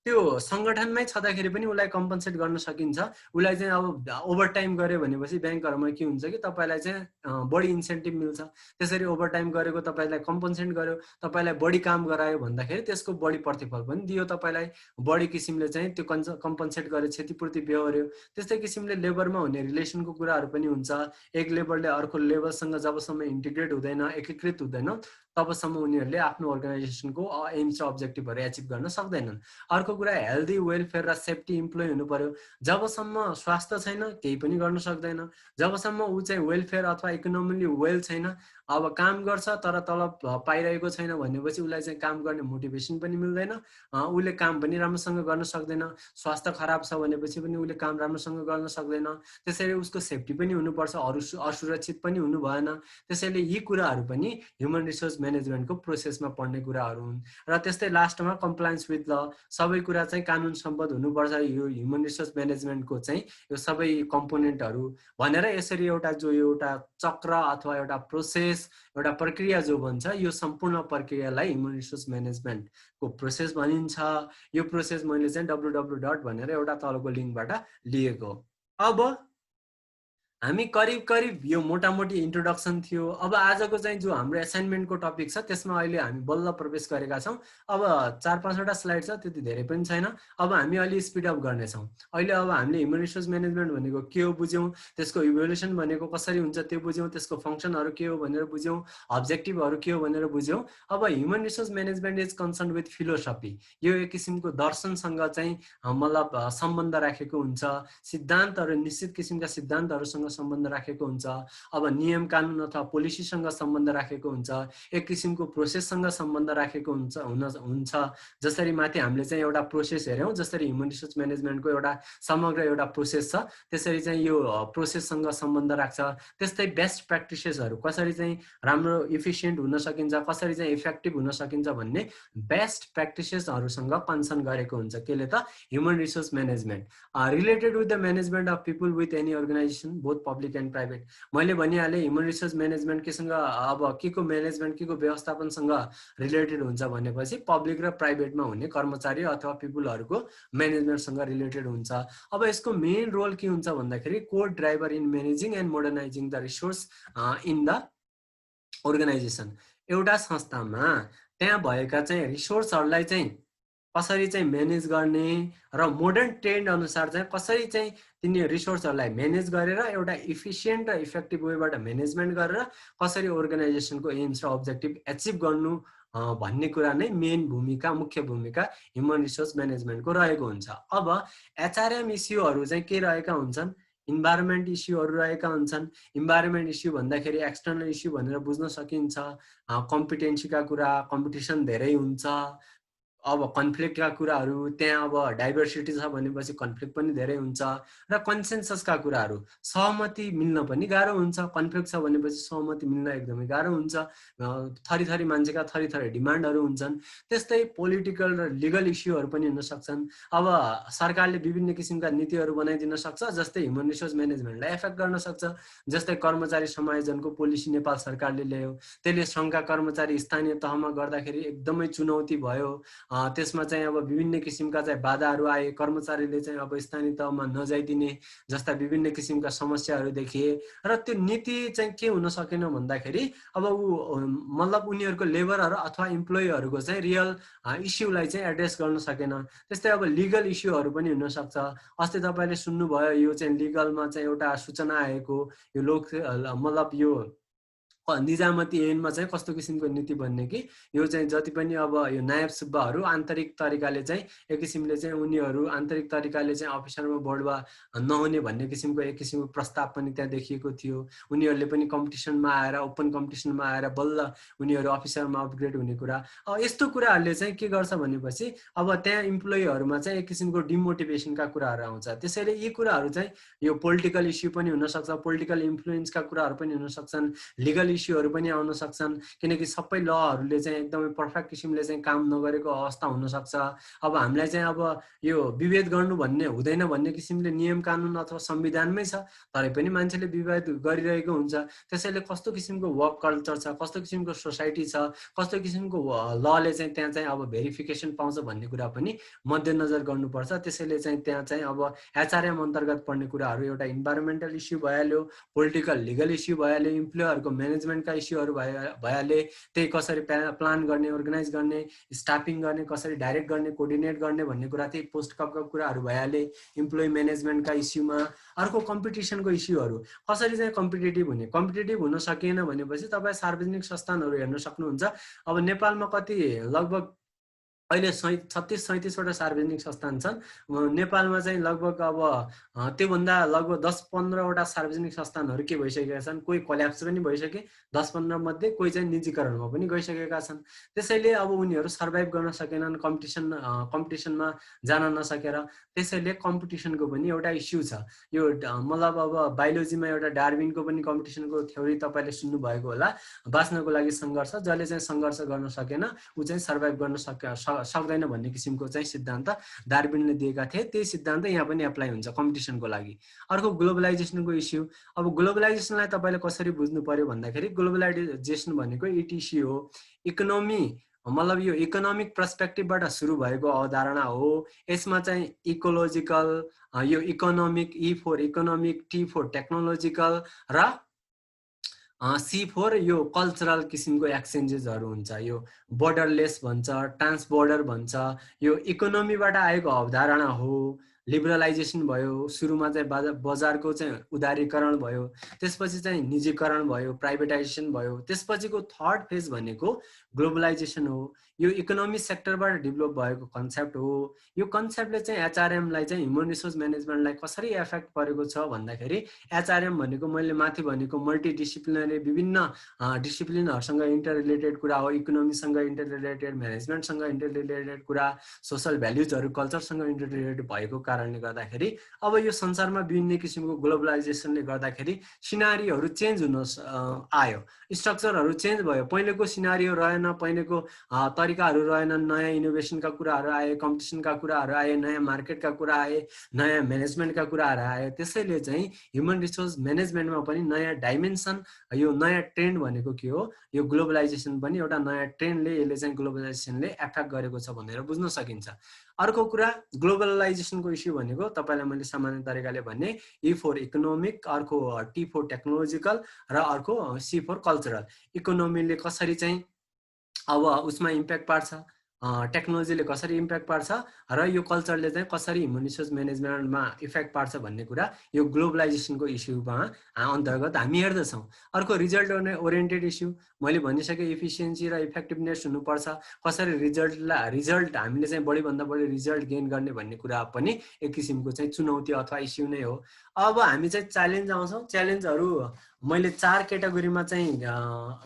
त्यो सङ्गठनमै छँदाखेरि पनि उसलाई कम्पन्सेट गर्न सकिन्छ। उसलाई चाहिँ अब ओभरटाइम गर्यो भनेपछि ब्याङ्कहरूमा के हुन्छ कि तपाईँलाई चाहिँ बढी इन्सेन्टिभ मिल्छ। त्यसरी ओभरटाइम गरेको तपाईँलाई कम्पन्सेट गर्यो, तपाईँलाई बढी काम गरायो भन्दाखेरि त्यसको बढी प्रतिफल पनि दियो तपाईँलाई, बढी किसिमले चाहिँ त्यो कम्पन्सेट गरे, क्षतिपूर्ति बेहोर्यो। त्यस्तै किसिमले लेबरमा हुने रिलेसनको कुराहरू पनि हुन्छ। एक लेबरले अर्को लेबरसँग जबसम्म इन्टिग्रेट हुँदैन, एकीकृत हुँदैन, तबसम्म उनीहरूले आफ्नो अर्गनाइजेसनको एम्स र अब्जेक्टिभहरू एचिभ गर्न सक्दैनन्। अर्को कुरा हेल्दी वेलफेयर र सेफ्टी इम्प्लोइ हुनु पर्यो। जबसम्म स्वास्थ्य छैन केही पनि गर्न सक्दैन। जबसम्म ऊ चाहिँ वेलफेयर अथवा इकोनोमिकली वेल छैन, अब काम गर्छ तर तलब पाइरहेको छैन भनेपछि उसलाई चाहिँ काम गर्ने मोटिभेसन पनि मिल्दैन, उसले काम पनि राम्रोसँग गर्न सक्दैन। स्वास्थ्य खराब छ भनेपछि पनि उसले काम राम्रोसँग गर्न सक्दैन। त्यसैले उसको सेफ्टी पनि हुनुपर्छ, अरू असुरक्षित पनि हुनु भएन। त्यसैले यी कुराहरू पनि ह्युमन रिसोर्स म्यानेजमेन्टको प्रोसेसमा पर्ने कुराहरू हुन्। र त्यस्तै लास्टमा कम्प्लायन्स विथ ल, सबै कुरा चाहिँ कानुन सम्बद्ध हुनुपर्छ। यो ह्युमन रिसोर्स म्यानेजमेन्टको चाहिँ यो सबै कम्पोनेन्टहरू भनेर यसरी एउटा जो एउटा चक्र अथवा एउटा प्रोसेस, एउटा प्रक्रिया जो भन्छ, यो सम्पूर्ण प्रक्रियालाई ह्युमन रिसोर्स म्यानेजमेन्टको प्रोसेस भनिन्छ। यो प्रोसेस मैले चाहिँ www भनेर एउटा तलको लिङ्कबाट लिएको। अब हामी करिब यो मोटामोटी इन्ट्रोडक्सन थियो। अब आजको चाहिँ जो हाम्रो एसाइनमेन्टको टपिक छ त्यसमा अहिले हामी बल्ल प्रवेश गरेका छौँ। अब 4-5वटा स्लाइड छ, त्यति धेरै पनि छैन। अब हामी अलि स्पिड अप गर्नेछौँ। अहिले अब हामीले ह्युमन रिसोर्स म्यानेजमेन्ट भनेको के हो बुझ्यौँ, त्यसको इभोल्युसन भनेको कसरी हुन्छ त्यो बुझ्यौँ, त्यसको फङ्सनहरू के हो भनेर बुझ्यौँ, अब्जेक्टिभहरू के हो भनेर बुझ्यौँ। अब human resource management is concern with philosophy. यो एक किसिमको दर्शनसँग चाहिँ मतलब सम्बन्ध राखेको हुन्छ, सिद्धान्तहरू, निश्चित किसिमका सिद्धान्तहरूसँग सम्बन्ध राखेको हुन्छ। अब नियम कानुन अथवा पोलिसीसँग सम्बन्ध राखेको हुन्छ, एक किसिमको प्रोसेससँग सम्बन्ध राखेको हुन्छ। जसरी माथि हामीले चाहिँ एउटा प्रोसेस हेऱ्यौँ, जसरी ह्युमन रिसोर्स म्यानेजमेन्टको एउटा समग्र एउटा प्रोसेस छ, त्यसरी चाहिँ यो प्रोसेससँग सम्बन्ध राख्छ। त्यस्तै बेस्ट प्र्याक्टिसेसहरू कसरी चाहिँ राम्रो इफिसियन्ट हुन सकिन्छ, कसरी चाहिँ इफेक्टिभ हुन सकिन्छ भन्ने बेस्ट प्र्याक्टिसेसहरूसँग कन्सर्न गरेको हुन्छ। केले त human resource management related with the management of people with any organisation both public and private. मैले भनिहालेँ ह्युमन रिसोर्स म्यानेजमेन्ट केसँग अब के को म्यानेजमेन्ट, के को व्यवस्थापनसँग रिलेटेड हुन्छ भनेपछि पब्लिक र प्राइभेटमा हुने कर्मचारी अथवा पिपुलहरूको म्यानेजमेन्टसँग रिलेटेड हुन्छ। अब यसको मेन रोल के हुन्छ भन्दाखेरि core driver in managing and modernising the resource in the organisation. एउटा संस्थामा त्यहाँ भएका चाहिँ रिसोर्सहरूलाई चाहिँ कसरी चाहिँ म्यानेज गर्ने र मोडर्न ट्रेन्ड अनुसार चाहिँ कसरी चाहिँ तिनी रिसोर्सहरूलाई म्यानेज गरेर एउटा इफिसियन्ट र इफेक्टिभ वेबाट म्यानेजमेन्ट गरेर कसरी अर्गनाइजेसनको एम्स र अब्जेक्टिभ एचिभ गर्नु भन्ने कुरा नै मेन भूमिका, मुख्य भूमिका ह्युमन रिसोर्स म्यानेजमेन्टको रहेको हुन्छ। अब एचआरएम इस्युहरू चाहिँ के रहेका हुन्छन्, इन्भाइरोमेन्ट इस्युहरू रहेका हुन्छन्। इन्भाइरोमेन्ट इस्यु भन्दाखेरि एक्सटर्नल इस्यु भनेर बुझ्न सकिन्छ। कम्पिटेन्सीका कुरा, कम्पिटिसन धेरै हुन्छ। अब कन्फ्लिक्टका कुराहरू, त्यहाँ अब डाइभर्सिटी छ भनेपछि कन्फ्लिक्ट पनि धेरै हुन्छ। र कन्सेन्ससका कुराहरू, सहमति मिल्न पनि गाह्रो हुन्छ। कन्फ्लिक्ट छ भनेपछि सहमति मिल्न एकदमै गाह्रो हुन्छ। थरी मान्छेका थरी डिमान्डहरू हुन्छन्। त्यस्तै पोलिटिकल र लिगल इस्युहरू पनि हुन सक्छन्। अब सरकारले विभिन्न किसिमका नीतिहरू बनाइदिन सक्छ, जस्तै ह्युमन रिसोर्स म्यानेजमेन्टलाई एफेक्ट गर्न सक्छ। जस्तै कर्मचारी समायोजनको पोलिसी नेपाल सरकारले ल्यायो, त्यसले सङ्घका कर्मचारी स्थानीय तहमा गर्दाखेरि एकदमै चुनौती भयो। त्यसमा चाहिँ अब विभिन्न किसिमका चाहिँ बाधाहरू आए, कर्मचारीले चाहिँ अब स्थानीय तहमा नजाइदिने जस्ता विभिन्न किसिमका समस्याहरू देखिए र त्यो नीति चाहिँ के हुन सकेन भन्दाखेरि अब मतलब उनीहरूको लेबरहरू अथवा इम्प्लोइहरूको चाहिँ रियल इस्युलाई चाहिँ एड्रेस गर्न सकेन। त्यस्तै अब लिगल इस्युहरू पनि हुनसक्छ। अस्ति तपाईँले सुन्नुभयो यो चाहिँ लिगलमा चाहिँ एउटा सूचना आएको, यो मतलब यो निजामती ऐनमा चाहिँ कस्तो किसिमको नीति बन्ने कि यो चाहिँ जति पनि अब यो नायब सुब्बाहरू आन्तरिक तरिकाले चाहिँ एक किसिमले चाहिँ उनीहरू आन्तरिक तरिकाले चाहिँ अफिसरमा बढुवा नहुने भन्ने किसिमको एक किसिमको प्रस्ताव पनि त्यहाँ देखिएको थियो। उनीहरूले पनि कम्पिटिसनमा आएर ओपन कम्पिटिसनमा आएर बल्ल उनीहरू अफिसरमा अपग्रेड हुने कुरा। यस्तो कुराहरूले चाहिँ के गर्छ भनेपछि अब त्यहाँ इम्प्लोइहरूमा चाहिँ एक किसिमको डिमोटिभेसनका कुराहरू आउँछ। त्यसैले यी कुराहरू चाहिँ यो पोलिटिकल इस्यु पनि हुनसक्छ, पोलिटिकल इन्फ्लुएन्सका कुराहरू पनि हुन सक्छन्, लिगल इस्युहरू पनि आउन सक्छन्, किनकि सबै लहरूले चाहिँ एकदमै पर्फेक्ट किसिमले चाहिँ काम नगरेको अवस्था हुनसक्छ। अब हामीलाई चाहिँ अब यो विभेद गर्नु भन्ने हुँदैन भन्ने किसिमले नियम कानुन अथवा संविधानमै छ, तरै पनि मान्छेले विभेद गरिरहेको हुन्छ। त्यसैले कस्तो किसिमको वर्क कल्चर छ, कस्तो किसिमको सोसाइटी छ, कस्तो किसिमको लले चाहिँ त्यहाँ चाहिँ अब भेरिफिकेसन पाउँछ भन्ने कुरा पनि मध्यनजर गर्नुपर्छ। त्यसैले चाहिँ त्यहाँ चाहिँ अब एचआरएम अन्तर्गत पर्ने कुराहरू एउटा इन्भाइरोमेन्टल इस्यु भइहाल्यो, पोलिटिकल लिगल इस्यु भइहाल्यो, इम्प्लोयरको म्यानेजमेन्टका इस्युहरू भइहाले, त्यही कसरी प्लान गर्ने, अर्गनाइज गर्ने, स्टाफिङ गर्ने, कसरी डाइरेक्ट गर्ने, कोअर्डिनेट गर्ने भन्ने कुरा, त्यही पोस्ट कपका कुराहरू भइहाले इम्प्लोइ म्यानेजमेन्टका इस्युमा। अर्को कम्पिटिसनको इस्युहरू, कसरी चाहिँ कम्पिटेटिभ हुने, कम्पिटेटिभ हुन सकिएन भनेपछि तपाईँ सार्वजनिक संस्थानहरू हेर्न सक्नुहुन्छ। अब नेपालमा कति लगभग अहिले 36-37वटा सार्वजनिक संस्थान छन्। नेपालमा चाहिँ लगभग अब त्योभन्दा लगभग 10-15वटा सार्वजनिक संस्थानहरू के भइसकेका छन्, कोही कोल्याप्स पनि भइसके, 10-15 मध्ये कोही चाहिँ निजीकरणमा पनि गइसकेका छन्। त्यसैले अब उनीहरू सर्भाइभ गर्न सकेनन् कम्पिटिसनमा जान नसकेर। त्यसैले कम्पिटिसनको पनि एउटा इस्यु छ। यो मतलब अब बायोलोजीमा एउटा डार्विनको पनि कम्पिटिसनको थ्योरी तपाईँले सुन्नुभएको होला, बाँच्नको लागि सङ्घर्ष, जसले चाहिँ सङ्घर्ष गर्न सकेन ऊ चाहिँ सर्भाइभ गर्न सक्दैन भन्ने किसिमको चाहिँ सिद्धान्त डार्विनले दिएका थिए। त्यही सिद्धान्त यहाँ पनि एप्लाई हुन्छ कम्पिटिसनको लागि। अर्को ग्लोबलाइजेसनको इस्यु। अब ग्लोबलाइजेसनलाई तपाईँले कसरी बुझ्नु पर्यो भन्दाखेरि ग्लोबलाइजेसन भनेको इटिसी हो, इकोनोमी, मतलब यो इकोनोमिक पर्सपेक्टिभबाट सुरु भएको अवधारणा हो। यसमा चाहिँ इकोलोजिकल, यो economic, E four economic, T four technological र C4 यो कल्चरल किसिमको एक्सचेन्जेसहरू हुन्छ। यो बोर्डरलेस भन्छ, ट्रान्सबोर्डर भन्छ। यो इकोनोमीबाट आएको अवधारणा हो। लिबरलाइजेसन भयो, सुरुमा चाहिँ बजारको चाहिँ उदारीकरण भयो, त्यसपछि चाहिँ निजीकरण भयो, प्राइभेटाइजेसन भयो, त्यसपछिको थर्ड फेज भनेको ग्लोबलाइजेसन हो। यो इकोनोमी सेक्टरबाट डेभलप भएको कन्सेप्ट हो। यो कन्सेप्टले चाहिँ एचआरएमलाई चाहिँ ह्युमन रिसोर्स म्यानेजमेन्टलाई कसरी एफेक्ट परेको छ भन्दाखेरि एचआरएम भनेको मैले माथि भनेको मल्टिडिसिप्लिनरी विभिन्न डिसिप्लिनहरूसँग इन्टर रिलेटेड कुरा हो। इकोनोमीसँग इन्टर रिलेटेड, म्यानेजमेन्टसँग इन्टर रिलेटेड कुरा, सोसल भ्याल्युजहरू कल्चरसँग इन्टर रिलेटेड भएको कारणले गर्दाखेरि अब यो संसारमा विभिन्न किसिमको ग्लोबलाइजेसनले गर्दाखेरि सिनारीहरू चेन्ज हुन आयो, स्ट्रक्चरहरू चेन्ज भयो। पहिलेको सिनारीयो रहेन, पहिलेको तरिकाहरू रहेनन्, नयाँ इनोभेसनका कुराहरू आए, कम्पिटिसनका कुराहरू आए, नयाँ मार्केटका कुरा आए, नयाँ म्यानेजमेन्टका कुराहरू आए। त्यसैले चाहिँ ह्युमन रिसोर्स म्यानेजमेन्टमा पनि नयाँ डाइमेन्सन, यो नयाँ ट्रेन्ड भनेको के हो, यो ग्लोबलाइजेसन पनि एउटा नयाँ ट्रेन्डले, यसले चाहिँ ग्लोबलाइजेसनले एफेक्ट गरेको छ भनेर बुझ्न सकिन्छ। अर्को कुरा ग्लोबलाइजेसनको इस्यु भनेको तपाईँलाई मैले सामान्य तरिकाले भने E4 इकोनोमिक, अर्को T4 टेक्नोलोजिकल र अर्को C4 कल्चरल। इकोनोमीले कसरी चाहिँ अब उसमा इम्प्याक्ट पार्छ, टेक्नोलोजीले कसरी इम्प्याक्ट पार्छ र यो कल्चरले चाहिँ कसरी ह्युमन रिसोर्स म्यानेजमेन्टमा इफेक्ट पार्छ भन्ने कुरा यो ग्लोबलाइजेसनको इस्युमा अन्तर्गत हामी हेर्दछौँ। अर्को रिजल्ट ओरिएन्टेड इस्यु, मैले भनिसकेँ इफिसियन्सी र इफेक्टिभनेस हुनुपर्छ। कसरी रिजल्ट हामीले चाहिँ बढीभन्दा बढी रिजल्ट गेन गर्ने भन्ने कुरा पनि एक किसिमको चाहिँ चुनौती अथवा इस्यु नै हो। अब हामी चाहिँ च्यालेन्ज आउँछौँ। च्यालेन्जहरू मैले 4 क्याटेगोरीमा चाहिँ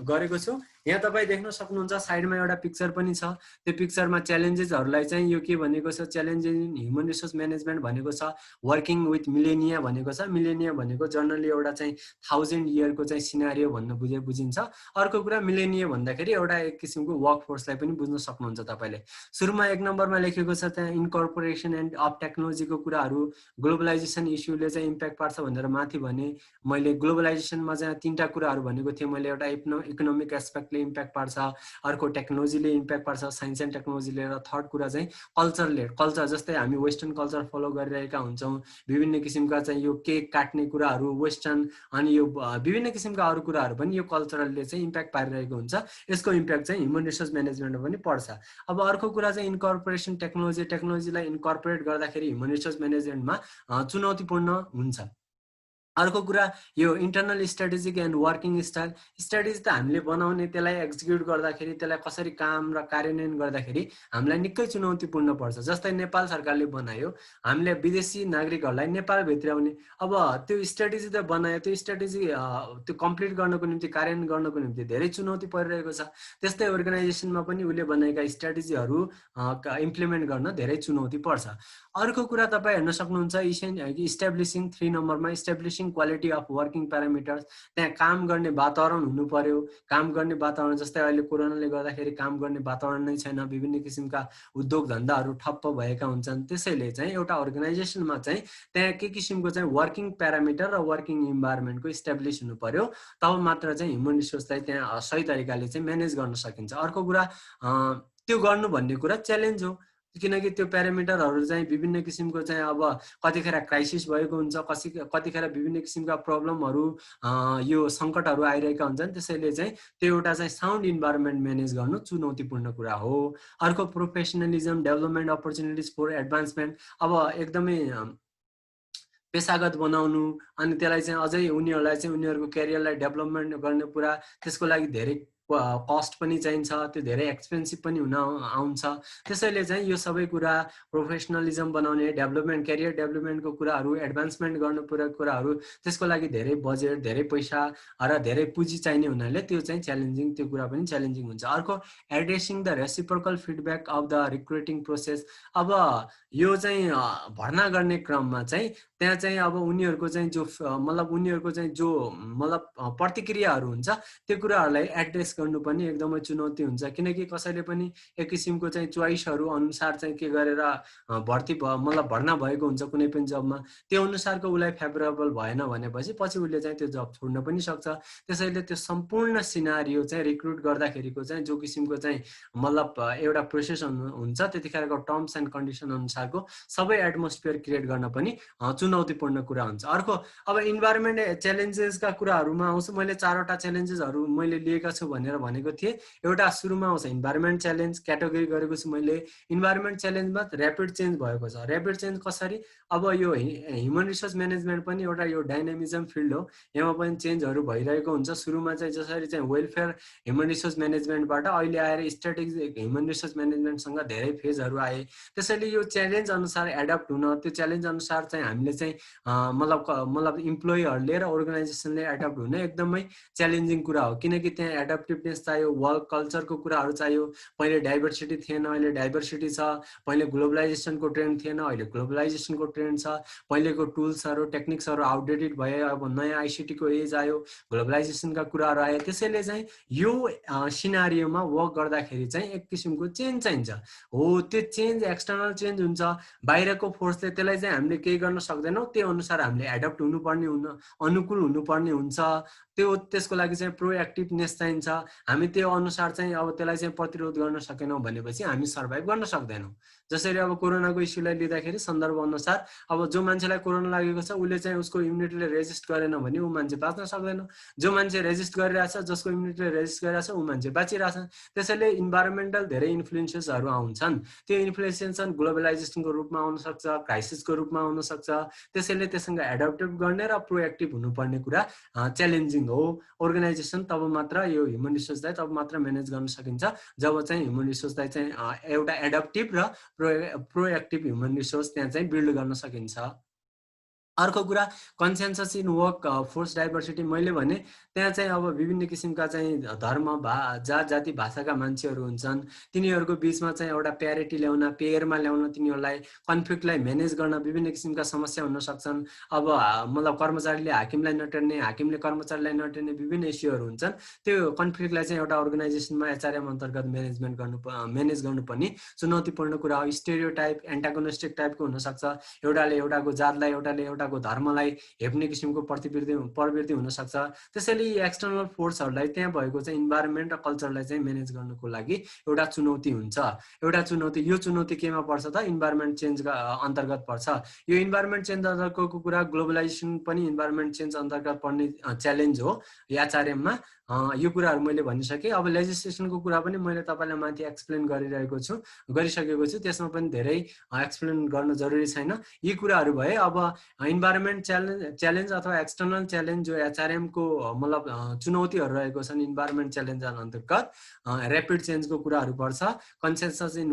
गरेको छु। यहाँ तपाईँ देख्न सक्नुहुन्छ, साइडमा एउटा पिक्चर पनि छ। त्यो पिक्चरमा च्यालेन्जेसहरूलाई चाहिँ यो के भनेको छ, challenge in human resource management भनेको छ, वर्किङ विथ मिलेनिया भनेको छ। मिलेनिया भनेको जनरली एउटा चाहिँ 1000 इयरको चाहिँ सिनारियो भन्नु बुझिन्छ। अर्को कुरा मिलेनिया भन्दाखेरि एउटा एक किसिमको वर्क फोर्सलाई पनि बुझ्न सक्नुहुन्छ तपाईँले। सुरुमा 1 नम्बरमा लेखेको छ त्यहाँ इन्कर्पोरेसन एन्ड अफ टेक्नोलोजीको कुराहरू, ग्लोबलाइजेसन इस्युले चाहिँ इम्प्याक्ट पार्छ भनेर माथि भने। मैले ग्लोबलाइजेसनमा प्रेजेन्टेसनमा चाहिँ 3टा कुराहरू भनेको थिएँ मैले। एउटा इकोनोमिक एस्पेक्टले इम्प्याक्ट पार्छ, अर्को टेक्नोलोजीले इम्प्याक्ट पार्छ, साइन्स एन्ड टेक्नोलोजीले, र थर्ड कुरा चाहिँ कल्चर, जस्तै हामी वेस्टर्न कल्चर फलो गरिरहेका हुन्छौँ। विभिन्न किसिमका चाहिँ यो केक काट्ने कुराहरू वेस्टर्न, अनि यो विभिन्न किसिमका अरू कुराहरू पनि यो कल्चरलले चाहिँ इम्प्याक्ट पारिरहेको हुन्छ। यसको इम्प्याक्ट चाहिँ ह्युमन रिसोर्स म्यानेजमेन्टमा पनि पर्छ। अब अर्को कुरा चाहिँ इन्कर्पोरेसन टेक्नोलोजीलाई इन्कर्पोरेट गर्दाखेरि ह्युमन रिसोर्स म्यानेजमेन्टमा चुनौतीपूर्ण हुन्छ। अर्को कुरा यो internal strategic and working style. Strategy त हामीले बनाउने, त्यसलाई एक्जिक्युट गर्दाखेरि, त्यसलाई कसरी काम र कार्यान्वयन गर्दाखेरि हामीलाई निकै चुनौतीपूर्ण पर्छ। जस्तै नेपाल सरकारले बनायो, हामीले विदेशी नागरिकहरूलाई नेपाल भित्राउने। अब त्यो स्ट्राटेजी त बनायो, त्यो स्ट्राटेजी त्यो कम्प्लिट गर्नको निम्ति, कार्यान्वयन गर्नको निम्ति धेरै चुनौती परिरहेको छ। त्यस्तै अर्गनाइजेसनमा पनि उसले बनाएका स्ट्राटेजीहरू इम्प्लिमेन्ट गर्न धेरै चुनौती पर्छ। अर्को कुरा तपाईँ हेर्न सक्नुहुन्छ, इस्टाब्लिसिङ 3 नम्बरमा establishing quality of working parameters. त्यहाँ काम गर्ने वातावरण हुनु पर्यो। काम गर्ने वातावरण, जस्तै अहिले कोरोनाले गर्दाखेरि काम गर्ने वातावरण नै छैन, विभिन्न किसिमका उद्योग धन्दाहरू ठप्प भएका हुन्छन्। त्यसैले चाहिँ एउटा अर्गनाइजेसनमा चाहिँ त्यहाँ के किसिमको चाहिँ वर्किङ प्यारामिटर र वर्किङ इन्भाइरोमेन्टको इस्टाब्लिस हुनु पर्यो, तब मात्र चाहिँ ह्युमन रिसोर्सलाई त्यहाँ सही तरिकाले चाहिँ म्यानेज गर्न सकिन्छ। अर्को कुरा त्यो गर्नु भन्ने कुरा च्यालेन्ज हो, किनकि त्यो प्यारामिटरहरू चाहिँ विभिन्न किसिमको चाहिँ अब कतिखेर क्राइसिस भएको हुन्छ, कतिखेर विभिन्न किसिमका प्रब्लमहरू यो सङ्कटहरू आइरहेका हुन्छन्। त्यसैले चाहिँ त्यो एउटा चाहिँ साउन्ड इन्भाइरोमेन्ट म्यानेज गर्नु चुनौतीपूर्ण कुरा हो। अर्को professionalism, development opportunities for advancement. अब एकदमै पेसागत बनाउनु, अनि त्यसलाई चाहिँ अझै उनीहरूलाई चाहिँ उनीहरूको क्यारियरलाई डेभलपमेन्ट गर्ने कुरा, त्यसको लागि धेरै कस्ट पनि चाहिन्छ, त्यो धेरै एक्सपेन्सिभ पनि हुन आउँछ। त्यसैले चाहिँ यो सबै कुरा प्रोफेसनलिजम बनाउने, डेभलपमेन्ट, क्यारियर डेभलपमेन्टको कुराहरू, एडभान्समेन्ट गर्नु कुराहरू, त्यसको लागि धेरै बजेट, धेरै पैसा र धेरै पुँजी चाहिने हुनाले त्यो चाहिँ च्यालेन्जिङ, त्यो कुरा पनि च्यालेन्जिङ हुन्छ। अर्को addressing the reciprocal feedback of the recruiting process. अब यो चाहिँ भर्ना गर्ने क्रममा चाहिँ त्यहाँ चाहिँ अब उनीहरूको चाहिँ जो उनीहरूको चाहिँ जो प्रतिक्रियाहरू हुन्छ, त्यो कुराहरूलाई एड्रेस गर्नुपर्ने एकदमै चुनौती हुन्छ। किनकि कसैले पनि एक किसिमको चाहिँ चोइसहरू अनुसार चाहिँ के गरेर भर्ती भर्ना भएको हुन्छ कुनै पनि जबमा, त्यो अनुसारको उसलाई फेभरेबल भएन भनेपछि पछि उसले चाहिँ त्यो जब छोड्न पनि सक्छ। त्यसैले त्यो सम्पूर्ण सिनारियो चाहिँ रिक्रुट गर्दाखेरिको चाहिँ जो किसिमको चाहिँ एउटा प्रोसेस हुन्छ, त्यतिखेरको टर्म्स एन्ड कन्डिसन अनुसारको सबै एटमोस्फियर क्रिएट गर्न पनि चुनौतीपूर्ण कुरा हुन्छ। अर्को अब इन्भाइरोमेन्ट च्यालेन्जेसका कुराहरूमा आउँछ। मैले 4वटा च्यालेन्जेसहरू मैले लिएका छु भनेर भनेको थिएँ। एउटा सुरुमा आउँछ इन्भाइरोमेन्ट च्यालेन्ज, क्याटेगोरी गरेको छु मैले। इन्भाइरोमेन्ट च्यालेन्जमा ऱ्यापिड चेन्ज भएको छ। ऱ्यापिड चेन्ज कसरी? अब यो ह्युमन रिसोर्स म्यानेजमेन्ट पनि एउटा यो डाइनामिजम फिल्ड हो, यहाँ पनि चेन्जहरू भइरहेको हुन्छ। सुरुमा चाहिँ जसरी चाहिँ वेलफेयर ह्युमन रिसोर्स म्यानेजमेन्टबाट अहिले आएर स्ट्राटेजिक ह्युमन रिसोर्स म्यानेजमेन्टसँग धेरै फेजहरू आए। त्यसैले यो च्यालेन्ज अनुसार एडप्ट हुन, त्यो च्यालेन्ज अनुसार चाहिँ हामीले चाहिँ इम्प्लोइहरूले र अर्गनाइजेसनले एडप्ट हुन एकदमै च्यालेन्जिङ कुरा हो। किनकि त्यहाँ एडप्टिभनेस चाहियो, वर्क कल्चरको कुराहरू चाहियो। पहिले डाइभर्सिटी थिएन, अहिले डाइभर्सिटी छ। पहिले ग्लोबलाइजेसनको ट्रेन्ड थिएन, अहिले ग्लोबलाइजेसनको ट्रेन्ड छ। पहिलेको टुल्सहरू, टेक्निक्सहरू आउटडेटेड भए, अब नयाँ आइसिटीको एज आयो, ग्लोबलाइजेसनका कुराहरू आयो। त्यसैले चाहिँ यो सिनारियोमा वर्क गर्दाखेरि चाहिँ एक किसिमको चेन्ज चाहिन्छ। हो, त्यो चेन्ज एक्सटर्नल चेन्ज हुन्छ, बाहिरको फोर्सले, त्यसलाई चाहिँ हामीले केही गर्न सक्दैनौँ। त्यो अनुसार हामीले एडप्ट हुनुपर्ने अनुकूल हुनुपर्ने हुन्छ। त्यसको लागि चाहिँ प्रोएक्टिभनेस चाहिन्छ। हामी त्यो अनुसार चाहिँ अब त्यसलाई चाहिँ प्रतिरोध गर्न सकेनौँ भनेपछि हामी सर्भाइभ गर्न सक्दैनौँ। जसरी अब कोरोनाको इस्युलाई लिँदाखेरि सन्दर्भ अनुसार अब जो मान्छेलाई कोरोना लागेको छ उसले चाहिँ उसको इम्युनिटीले रेजिस्ट गरेन भने ऊ मान्छे बाँच्न सक्दैन। जो मान्छे रेजिस्ट गरिरहेछ, जसको इम्युनिटीले रेजिस्ट गरिरहेछ, ऊ मान्छे बाँचिरहेछ। त्यसैले इन्भाइरोमेन्टल धेरै इन्फ्लुएन्सेसहरू आउँछन्। त्यो इन्फ्लुएन्सेस ग्लोबलाइजेसनको रूपमा आउन सक्छ, क्राइसिसको रूपमा आउन सक्छ। त्यसैले त्यससँग एडप्टिभ गर्ने र प्रोएक्टिभ हुनुपर्ने कुरा च्यालेन्जिङ हो। अर्गनाइजेसन तब मात्र यो ह्युमन रिसोर्सलाई तब मात्र म्यानेज गर्न सकिन्छ जब चाहिँ ह्युमन रिसोर्सलाई चाहिँ एउटा एडप्टिभ र प्रोएक्टिभ ह्युमन रिसोर्स त्यहाँ चाहिँ बिल्ड गर्न सकिन्छ। अर्को कुरा consensus in work force diversity. मैले भने त्यहाँ चाहिँ अब विभिन्न किसिमका चाहिँ धर्म, जात जाति, भाषाका मान्छेहरू हुन्छन्। तिनीहरूको बिचमा चाहिँ एउटा प्यारिटी ल्याउन, पेयरमा ल्याउन, तिनीहरूलाई कन्फ्लिक्टलाई म्यानेज गर्न विभिन्न किसिमका समस्या हुन सक्छन्। अब कर्मचारीले हाकिमलाई नटेर्ने, हाकिमले कर्मचारीलाई नटेर्ने विभिन्न इस्युहरू हुन्छन्। त्यो कन्फ्लिक्टलाई चाहिँ एउटा अर्गनाइजेसनमा एचआरएम अन्तर्गत म्यानेज गर्नुपर्ने चुनौतीपूर्ण कुरा हो। स्टेरियोटाइप, एन्टागोनिस्टिक टाइपको हुनसक्छ। एउटाले एउटाको जातलाई, एउटाले एउटा कुराको धर्मलाई हेप्ने किसिमको प्रवृत्ति हुन सक्छ। त्यसैले यी एक्सटर्नल फोर्सहरूलाई त्यहाँ भएको चाहिँ इन्भाइरोमेन्ट र कल्चरलाई चाहिँ म्यानेज गर्नको लागि एउटा चुनौती हुन्छ। यो चुनौती केमा पर्छ त इन्भाइरोमेन्ट चेन्जका अन्तर्गत पर्छ। यो इन्भाइरोमेन्ट चेन्ज अन्तर्गतको कुरा ग्लोबलाइजेसन पनि इन्भाइरोमेन्ट चेन्ज अन्तर्गत पर्ने च्यालेन्ज हो एचआरएममा। यो कुराहरू मैले भनिसकेँ। अब लेजिस्लेसनको कुरा पनि मैले तपाईँलाई माथि एक्सप्लेन गरिसकेको छु, त्यसमा पनि धेरै एक्सप्लेन गर्न जरुरी छैन। यी कुराहरू भए। अब इन्भाइरोमेन्ट च्यालेन्ज अथवा एक्सटर्नल च्यालेन्ज जो एचआरएमको मतलब चुनौतीहरू रहेको छन् इन्भाइरोमेन्ट च्यालेन्ज अन्तर्गत ऱ्यापिड चेन्जको कुराहरू पर्छ, कन्सेन्सस इन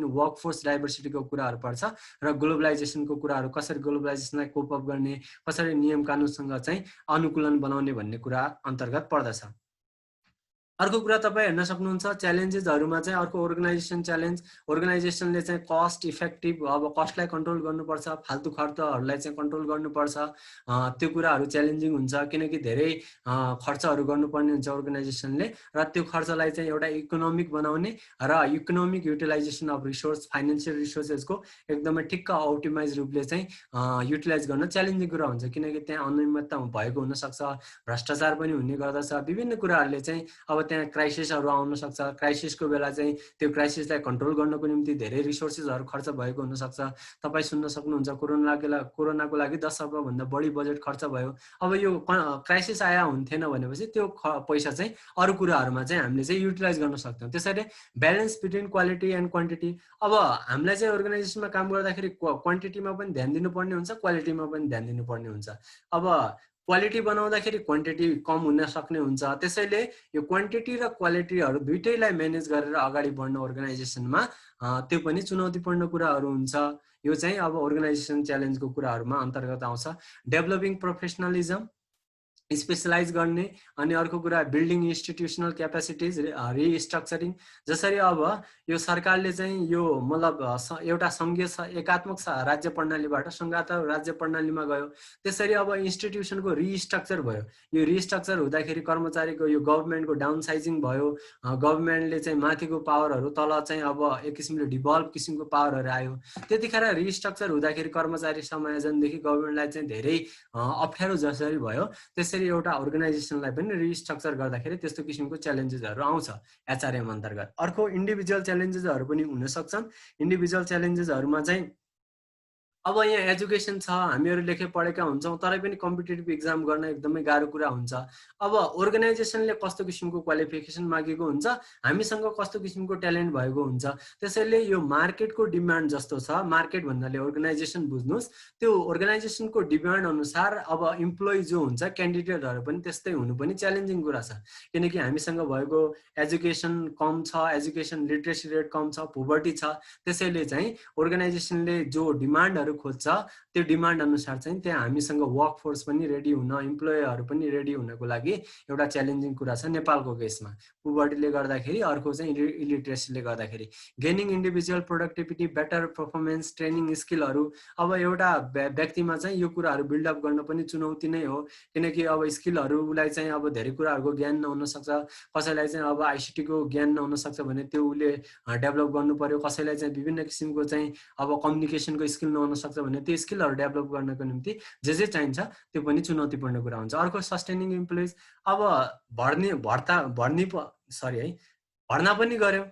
वर्क फोर्स डाइभर्सिटीको कुराहरू पर्छ र ग्लोबलाइजेसनको कुराहरू, कसरी ग्लोबलाइजेसनलाई कोप अप गर्ने, कसरी नियम कानुनसँग चाहिँ अनुकूलन बनाउने भन्ने कुरा अन्तर्गत पर्दछ। अर्को कुरा तपाईँ हेर्न सक्नुहुन्छ च्यालेन्जेसहरूमा चाहिँ अर्को अर्गनाइजेसन च्यालेन्ज। अर्गनाइजेसनले चाहिँ कस्ट इफेक्टिभ, अब कस्टलाई कन्ट्रोल गर्नुपर्छ, फाल्तु खर्चहरूलाई चाहिँ कन्ट्रोल गर्नुपर्छ। त्यो कुराहरू च्यालेन्जिङ हुन्छ किनकि धेरै खर्चहरू गर्नुपर्ने हुन्छ अर्गनाइजेसनले, र त्यो खर्चलाई चाहिँ एउटा इकोनोमिक बनाउने र economic utilisation of resource, financial रिसोर्सेसको एकदमै ठिक्क अप्टिमाइज रूपले चाहिँ युटिलाइज गर्न च्यालेन्जिङ कुरा हुन्छ किनकि त्यहाँ अनियमितता भएको हुनसक्छ, भ्रष्टाचार पनि हुने गर्दछ। विभिन्न कुराहरूले चाहिँ अब त्यहाँ क्राइसिसहरू आउन सक्छ। क्राइसिसको बेला चाहिँ त्यो क्राइसिसलाई कन्ट्रोल गर्नको निम्ति धेरै रिसोर्सेसहरू खर्च भएको हुनसक्छ। तपाईँ सुन्न सक्नुहुन्छ कोरोनाको लागि 10 अर्बभन्दा बढी बजेट खर्च भयो। अब यो क्राइसिस आया हुन्थेन भनेपछि त्यो पैसा चाहिँ अरू कुराहरूमा चाहिँ हामीले चाहिँ युटिलाइज गर्न सक्छौँ। त्यसैले balance between quality and quantity. अब हामीलाई चाहिँ अर्गनाइजेसनमा काम गर्दाखेरि क्वान्टिटीमा पनि ध्यान दिनुपर्ने हुन्छ, क्वालिटीमा पनि ध्यान दिनुपर्ने हुन्छ। अब क्वालिटी बनाउँदाखेरि क्वान्टिटी कम हुन सक्ने हुन्छ। त्यसैले यो क्वान्टिटी र क्वालिटीहरू दुइटैलाई म्यानेज गरेर अगाडि बढ्न अर्गनाइजेसनमा त्यो पनि चुनौतीपूर्ण कुराहरू हुन्छ। यो चाहिँ अब अर्गनाइजेसन च्यालेन्जको कुराहरूमा अन्तर्गत आउँछ। डेभलपिङ प्रोफेसनलिजम, स्पेसलाइज गर्ने, अनि अर्को कुरा बिल्डिङ इन्स्टिट्युसनल क्यापेसिटिज, रिस्ट्रक्चरिङ। जसरी अब यो सरकारले चाहिँ यो मतलब एउटा सङ्घीय एकात्मक राज्य प्रणालीबाट सङ्घात्मक राज्य प्रणालीमा गयो, त्यसरी अब इन्स्टिट्युसनको रिस्ट्रक्चर भयो। यो रिस्ट्रक्चर हुँदाखेरि कर्मचारीको यो गभर्मेन्टको डाउन साइजिङ भयो, गभर्मेन्टले चाहिँ माथिको पावरहरू तल चाहिँ अब एक किसिमले डिभल्भ किसिमको पावरहरू आयो। त्यतिखेर रिस्ट्रक्चर हुँदाखेरि कर्मचारी समायोजनदेखि गभर्मेन्टलाई चाहिँ धेरै अप्ठ्यारो जसरी भयो, त्यसरी एउटा अर्गनाइजेसनलाई पनि रिस्ट्रक्चर गर्दाखेरि त्यस्तो किसिमको च्यालेन्जेसहरू आउँछ एचआरएम अन्तर्गत। अर्को इन्डिभिजुअल च्यालेन्जेसहरू पनि हुन सक्छन्। इन्डिभिजुअल च्यालेन्जेसहरूमा चाहिँ अब यहाँ एजुकेसन छ, हामीहरू लेखे पढेका हुन्छौँ तरै पनि कम्पिटेटिभ इक्जाम गर्न एकदमै गाह्रो कुरा हुन्छ। अब अर्गनाइजेसनले कस्तो किसिमको क्वालिफिकेसन मागेको हुन्छ, हामीसँग कस्तो किसिमको ट्यालेन्ट भएको हुन्छ। त्यसैले यो मार्केटको डिमान्ड जस्तो छ, मार्केट भन्नाले अर्गनाइजेसन बुझ्नुहोस्, त्यो अर्गनाइजेसनको डिमान्ड अनुसार अब इम्प्लोइ जो हुन्छ क्यान्डिडेटहरू पनि त्यस्तै हुनु पनि च्यालेन्जिङ कुरा छ किनकि हामीसँग भएको एजुकेसन कम छ, एजुकेसन लिटरेसी रेट कम छ, पोभर्टी छ। त्यसैले चाहिँ अर्गनाइजेसनले जो डिमान्डहरू खोज्छ त्यो डिमान्ड अनुसार चाहिँ त्यहाँ हामीसँग वर्क फोर्स पनि रेडी हुन, इम्प्लोयरहरू पनि रेडी हुनको लागि एउटा च्यालेन्जिङ कुरा छ नेपालको केसमा। पोभर्टीले गर्दाखेरि, अर्को चाहिँ इलिटरेसीले गर्दाखेरि। Gaining individual productivity, better performance, training स्किलहरू। अब एउटा व्यक्तिमा चाहिँ यो कुराहरू बिल्डअप गर्न पनि चुनौती नै हो किनकि अब स्किलहरूलाई चाहिँ अब धेरै कुराहरूको ज्ञान नहुन सक्छ। कसैलाई चाहिँ अब आइसिटीको ज्ञान नहुन सक्छ भने त्यो उसले डेभलप गर्नु पर्यो। कसैलाई चाहिँ विभिन्न किसिमको चाहिँ अब कम्युनिकेसनको स्किल नहुन सक्छ भने त्यो स्किलहरू डेभलप गर्नको निम्ति जे चाहिन्छ त्यो पनि चुनौतीपूर्ण कुरा हुन्छ। अर्को सस्टेनिङ इम्प्लोइज। अब भर्ना पनि गर्यो,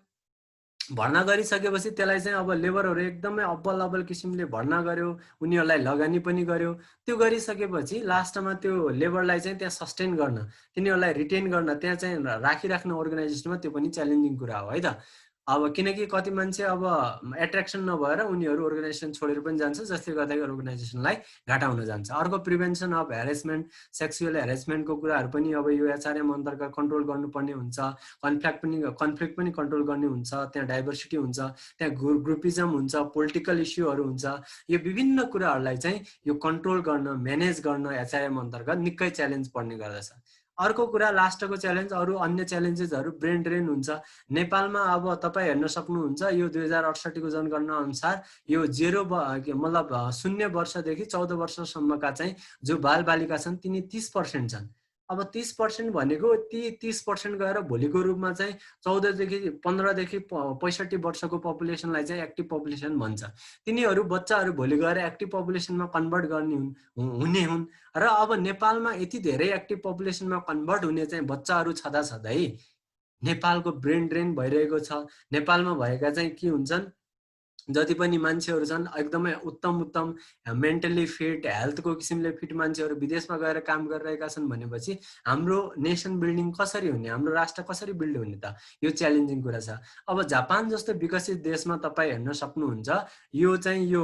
भर्ना गरिसकेपछि त्यसलाई चाहिँ अब लेबरहरू एकदमै अब्बल किसिमले भर्ना गर्यो, उनीहरूलाई लगानी पनि गर्यो। त्यो गरिसकेपछि लास्टमा त्यो लेबरलाई चाहिँ त्यहाँ सस्टेन गर्न, तिनीहरूलाई रिटेन गर्न, त्यहाँ चाहिँ राखिराख्न अर्गनाइजेसनमा त्यो पनि च्यालेन्जिङ कुरा हो है त। अब किनकि कति मान्छे अब एट्र्याक्सन नभएर उनीहरू अर्गनाइजेसन छोडेर पनि जान्छ, जसले गर्दाखेरि अर्गनाइजेसनलाई घाटा हुन जान्छ। अर्को प्रिभेन्सन अफ ह्यारेसमेन्ट, सेक्सुअल ह्यारेसमेन्टको कुराहरू पनि अब यो एचआरएम अन्तर्गत कन्ट्रोल गर्नुपर्ने हुन्छ। कन्फ्लिक्ट पनि कन्ट्रोल गर्ने हुन्छ। त्यहाँ डाइभर्सिटी हुन्छ, त्यहाँ ग्रुपिजम हुन्छ, पोलिटिकल इस्युहरू हुन्छ। यो विभिन्न कुराहरूलाई चाहिँ यो कन्ट्रोल गर्न, म्यानेज गर्न एचआरएम अन्तर्गत निकै च्यालेन्ज पर्ने गर्दछ। अर्को कुरा लास्टको च्यालेन्ज, अरू अन्य च्यालेन्जेसहरू ब्रेन ड्रेन हुन्छ। नेपालमा अब तपाईँ हेर्न सक्नुहुन्छ यो 2068 को जनगणना अनुसार यो 0 वर्षदेखि 14 वर्षसम्मका चाहिँ जो बालबालिका छन् तिनी 30% छन्। अब 30% भनेको ती 30% गएर भोलिको रूपमा चाहिँ 14 देखि 15 देखि 65 वर्षको पपुलेसनलाई चाहिँ एक्टिभ पपुलेसन भन्छ। तिनीहरू बच्चाहरू भोलि गएर एक्टिभ पपुलेसनमा कन्भर्ट हुने हुन् र अब नेपालमा यति धेरै एक्टिभ पपुलेसनमा कन्भर्ट हुने चाहिँ बच्चाहरू छँदै नेपालको ब्रेन ड्रेन भइरहेको छ। नेपालमा भएका चाहिँ के हुन्छन्, जति पनि मान्छेहरू छन् एकदमै उत्तम मेन्टली फिट, हेल्थको किसिमले फिट मान्छेहरू विदेशमा गएर काम गरिरहेका छन् भनेपछि हाम्रो नेसन बिल्डिङ कसरी हुने, हाम्रो राष्ट्र कसरी बिल्ड हुने त? यो च्यालेन्जिङ कुरा छ। अब जापान जस्तो विकसित देशमा तपाईँ हेर्न सक्नुहुन्छ, यो चाहिँ यो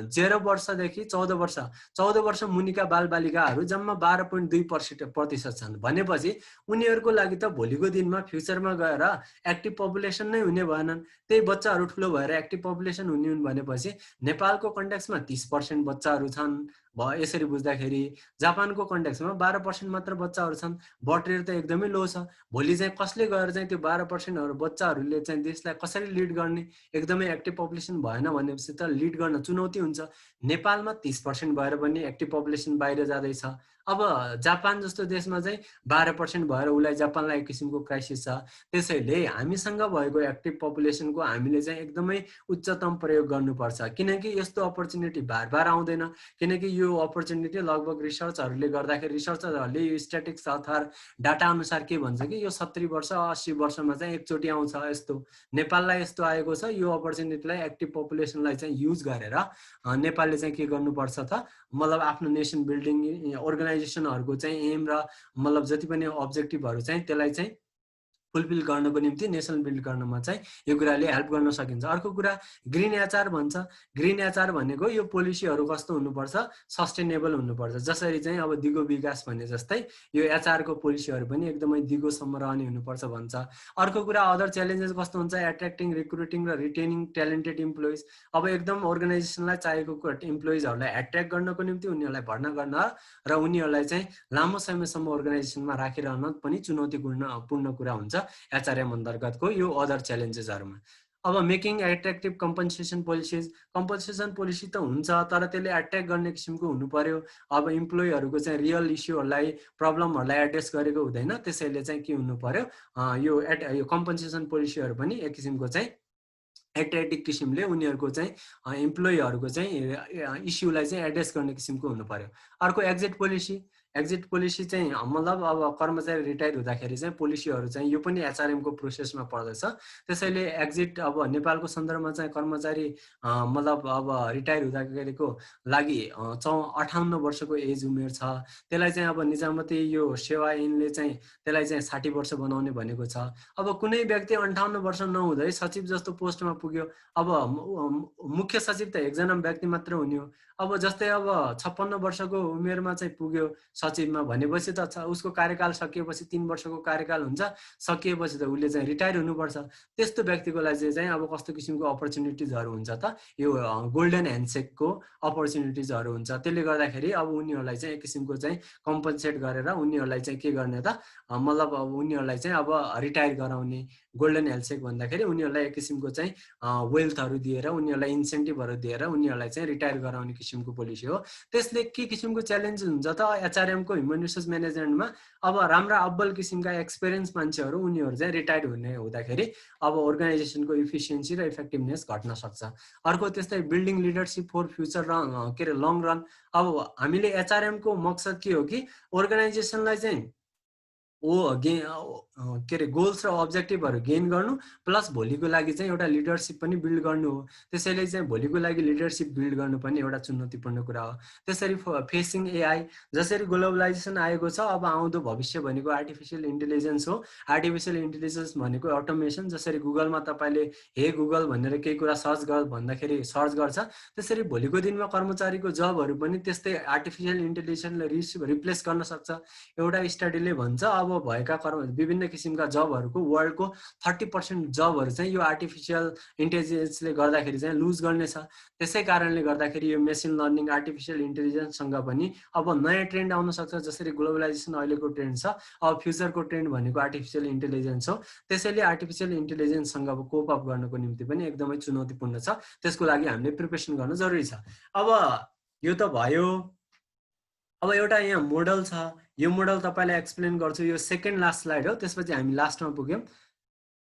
0 वर्षदेखि 14 वर्ष मुनिका बालबालिकाहरू जम्मा 12.2% छन् भनेपछि उनीहरूको लागि त भोलिको दिनमा फ्युचरमा गएर एक्टिभ पपुलेसन नै हुने भएनन्। त्यही बच्चाहरू ठुलो भएर एक्टिभ पपुलेसन हुने हुन् भनेपछि नेपालको कन्टेक्समा 30% बच्चाहरू छन् यसरी बुझ्दाखेरि, जापानको कन्टेक्समा 12% मात्र बच्चाहरू छन्। बर्थ रेट त एकदमै लो छ। भोलि चाहिँ कसले गएर चाहिँ त्यो 12% बच्चाहरूले चाहिँ देशलाई कसरी लिड गर्ने? एकदमै एक्टिभ पपुलेसन भएन भनेपछि त लिड गर्न चुनौती हुन्छ। नेपालमा 30% भएर पनि एक्टिभ पपुलेसन बाहिर जाँदैछ। अब जापान जस्तो देशमा चाहिँ 12% भएर उसलाई जापानलाई एक किसिमको क्राइसिस छ। त्यसैले हामीसँग भएको एक्टिभ पपुलेसनको हामीले चाहिँ एकदमै उच्चतम प्रयोग गर्नुपर्छ, किनकि यस्तो अपर्च्युनिटी बार आउँदैन। किनकि यो अपर्च्युनिटी लगभग रिसर्चहरूले गर्दाखेरि रिसर्चरहरूले यो स्ट्याटिक्स अथवा डाटा अनुसार के भन्छ कि यो 70 वर्ष 80 वर्षमा चाहिँ एकचोटि आउँछ। यस्तो नेपाललाई यस्तो आएको छ। यो अपर्च्युनिटीलाई एक्टिभ पपुलेसनलाई चाहिँ युज गरेर नेपालले चाहिँ के गर्नुपर्छ त, मतलब आफ्नो नेसन बिल्डिङ अर्गनाइजेसनहरूको चाहिँ एम र मतलब जति पनि अब्जेक्टिभहरू चाहिँ त्यसलाई चाहिँ फुलफिल गर्नको निम्ति नेसन बिल्ड गर्नमा चाहिँ यो कुराले हेल्प गर्न सकिन्छ। अर्को कुरा ग्रिन एचआर भन्छ। ग्रिन एचआर भनेको यो पोलिसीहरू कस्तो हुनुपर्छ, सस्टेनेबल हुनुपर्छ। जसरी चाहिँ अब दिगो विकास भने जस्तै यो एचआरको पोलिसीहरू पनि एकदमै दिगोसम्म रहने हुनुपर्छ भन्छ। अर्को कुरा अदर च्यालेन्जेस कस्तो हुन्छ, एट्र्याक्टिङ, रिक्रुटिङ र रिटेनिङ ट्यालेन्टेड इम्प्लोइज। अब एकदम अर्गनाइजेसनलाई चाहिएको इम्प्लोइजहरूलाई एट्र्याक्ट गर्नको निम्ति उनीहरूलाई भर्ना गर्न र उनीहरूलाई चाहिँ लामो समयसम्म अर्गनाइजेसनमा राखिरहन पनि चुनौतीपूर्ण कुरा हुन्छ एचआरएम अन्तर्गतको यो अदर च्यालेन्जेसहरूमा। अब making attractive compensation policies. Compensation policy त हुन्छ तर त्यसले एट्र्याक्ट गर्ने किसिमको हुनु पर्यो। अब इम्प्लोइहरूको चाहिँ रियल इस्युहरूलाई, प्रब्लमहरूलाई एड्रेस गरेको हुँदैन। त्यसैले चाहिँ के हुनु पर्यो, यो कम्पनसेसन पोलिसीहरू पनि एक किसिमको चाहिँ एट्र्याक्टिभ किसिमले उनीहरूको चाहिँ इम्प्लोइहरूको चाहिँ इस्युलाई चाहिँ एड्रेस गर्ने किसिमको हुनु पर्यो। अर्को एक्जिट पोलिसी। एक्जिट पोलिसी चाहिँ मतलब अब कर्मचारी रिटायर हुँदाखेरि चाहिँ पोलिसीहरू चाहिँ यो पनि एचआरएमको प्रोसेसमा पर्दछ। त्यसैले एक्जिट अब नेपालको सन्दर्भमा चाहिँ कर्मचारी मतलब अब रिटायर हुँदाखेरिको लागि 58 वर्षको एज उमेर छ। त्यसलाई चाहिँ अब निजामती यो सेवा ऐनले चाहिँ त्यसलाई चाहिँ 60 वर्ष बनाउने भनेको छ। अब कुनै व्यक्ति 58 वर्ष नहुँदै सचिव जस्तो पोस्टमा पुग्यो, अब मुख्य सचिव त एकजना व्यक्ति मात्र हुने हो। अब जस्तै अब 56 वर्षको उमेरमा चाहिँ पुग्यो सचिवमा भनेपछि त उसको कार्यकाल सकिएपछि 3 वर्षको कार्यकाल हुन्छ, सकिएपछि त उसले चाहिँ रिटायर हुनुपर्छ। त्यस्तो व्यक्तिको लागि चाहिँ अब कस्तो किसिमको अपर्च्युनिटिजहरू हुन्छ त, यो गोल्डन ह्यान्डसेकको अपर्च्युनिटिजहरू हुन्छ। त्यसले गर्दाखेरि अब उनीहरूलाई चाहिँ एक किसिमको चाहिँ कम्पनसेट गरेर उनीहरूलाई चाहिँ के गर्ने त, मतलब अब उनीहरूलाई चाहिँ अब रिटायर गराउने। गोल्डन ह्यान्डसेक भन्दाखेरि उनीहरूलाई एक किसिमको चाहिँ वेल्थहरू दिएर, उनीहरूलाई इन्सेन्टिभहरू दिएर उनीहरूलाई चाहिँ रिटायर गराउने किसिमको पोलिसी हो। त्यसले के किसिमको च्यालेन्ज हुन्छ त एचआरएमको ह्युमन रिसोर्स म्यानेजमेन्टमा, अब राम्रा अब्बल किसिमका एक्सपिरियन्स मान्छेहरू उनीहरू चाहिँ रिटायर हुँदाखेरि अब अर्गनाइजेसनको इफिसियन्सी र इफेक्टिभनेस घट्न सक्छ। अर्को त्यस्तै बिल्डिङ लिडरसिप फर फ्युचर र लङ रन। अब हामीले एचआरएमको मकसद के हो कि अर्गनाइजेसनलाई चाहिँ गोल्स र अब्जेक्टिभहरू गेन गर्नु प्लस भोलिको लागि चाहिँ एउटा लिडरसिप पनि बिल्ड गर्नु हो। त्यसैले चाहिँ भोलिको लागि लिडरसिप बिल्ड गर्नु पनि एउटा चुनौतीपूर्ण कुरा हो। त्यसरी फेसिङ एआई, जसरी ग्लोबलाइजेसन आएको छ अब आउँदो भविष्य भनेको आर्टिफिसियल इन्टेलिजेन्स हो। आर्टिफिसियल इन्टेलिजेन्स भनेको अटोमेसन। जसरी गुगलमा तपाईँले हे गुगल भनेर केही कुरा सर्च भन्दाखेरि सर्च गर्छ, त्यसरी भोलिको दिनमा कर्मचारीको जबहरू पनि त्यस्तै आर्टिफिसियल इन्टेलिजेन्सले रिप्लेस गर्न सक्छ। एउटा स्टडीले भन्छ अब भएका विभिन्न किसिमका जबहरूको वर्ल्डको 30% जबहरू चाहिँ यो आर्टिफिसियल इन्टेलिजेन्सले गर्दाखेरि चाहिँ लुज गर्नेछ। त्यसै कारणले गर्दाखेरि यो मेसिन लर्निङ, आर्टिफिसियल इन्टेलिजेन्ससँग पनि अब नयाँ ट्रेन्ड आउन सक्छ। जसरी ग्लोबलाइजेसन अहिलेको ट्रेन्ड छ, अब फ्युचरको ट्रेन्ड भनेको आर्टिफिसियल इन्टेलिजेन्स हो। त्यसैले आर्टिफिसियल इन्टेलिजेन्ससँग अब कोप अप गर्नको निम्ति पनि एकदमै चुनौतीपूर्ण छ। त्यसको लागि हामीले प्रिपरेसन गर्न जरुरी छ। अब यो त भयो। अब एउटा यहाँ मोडल छ, यो मोडल तपाईलाई एक्सप्लेन गर्छु। यो सेकेन्ड लास्ट स्लाइड हो, त्यसपछि हामी लास्टमा पुग्यौँ।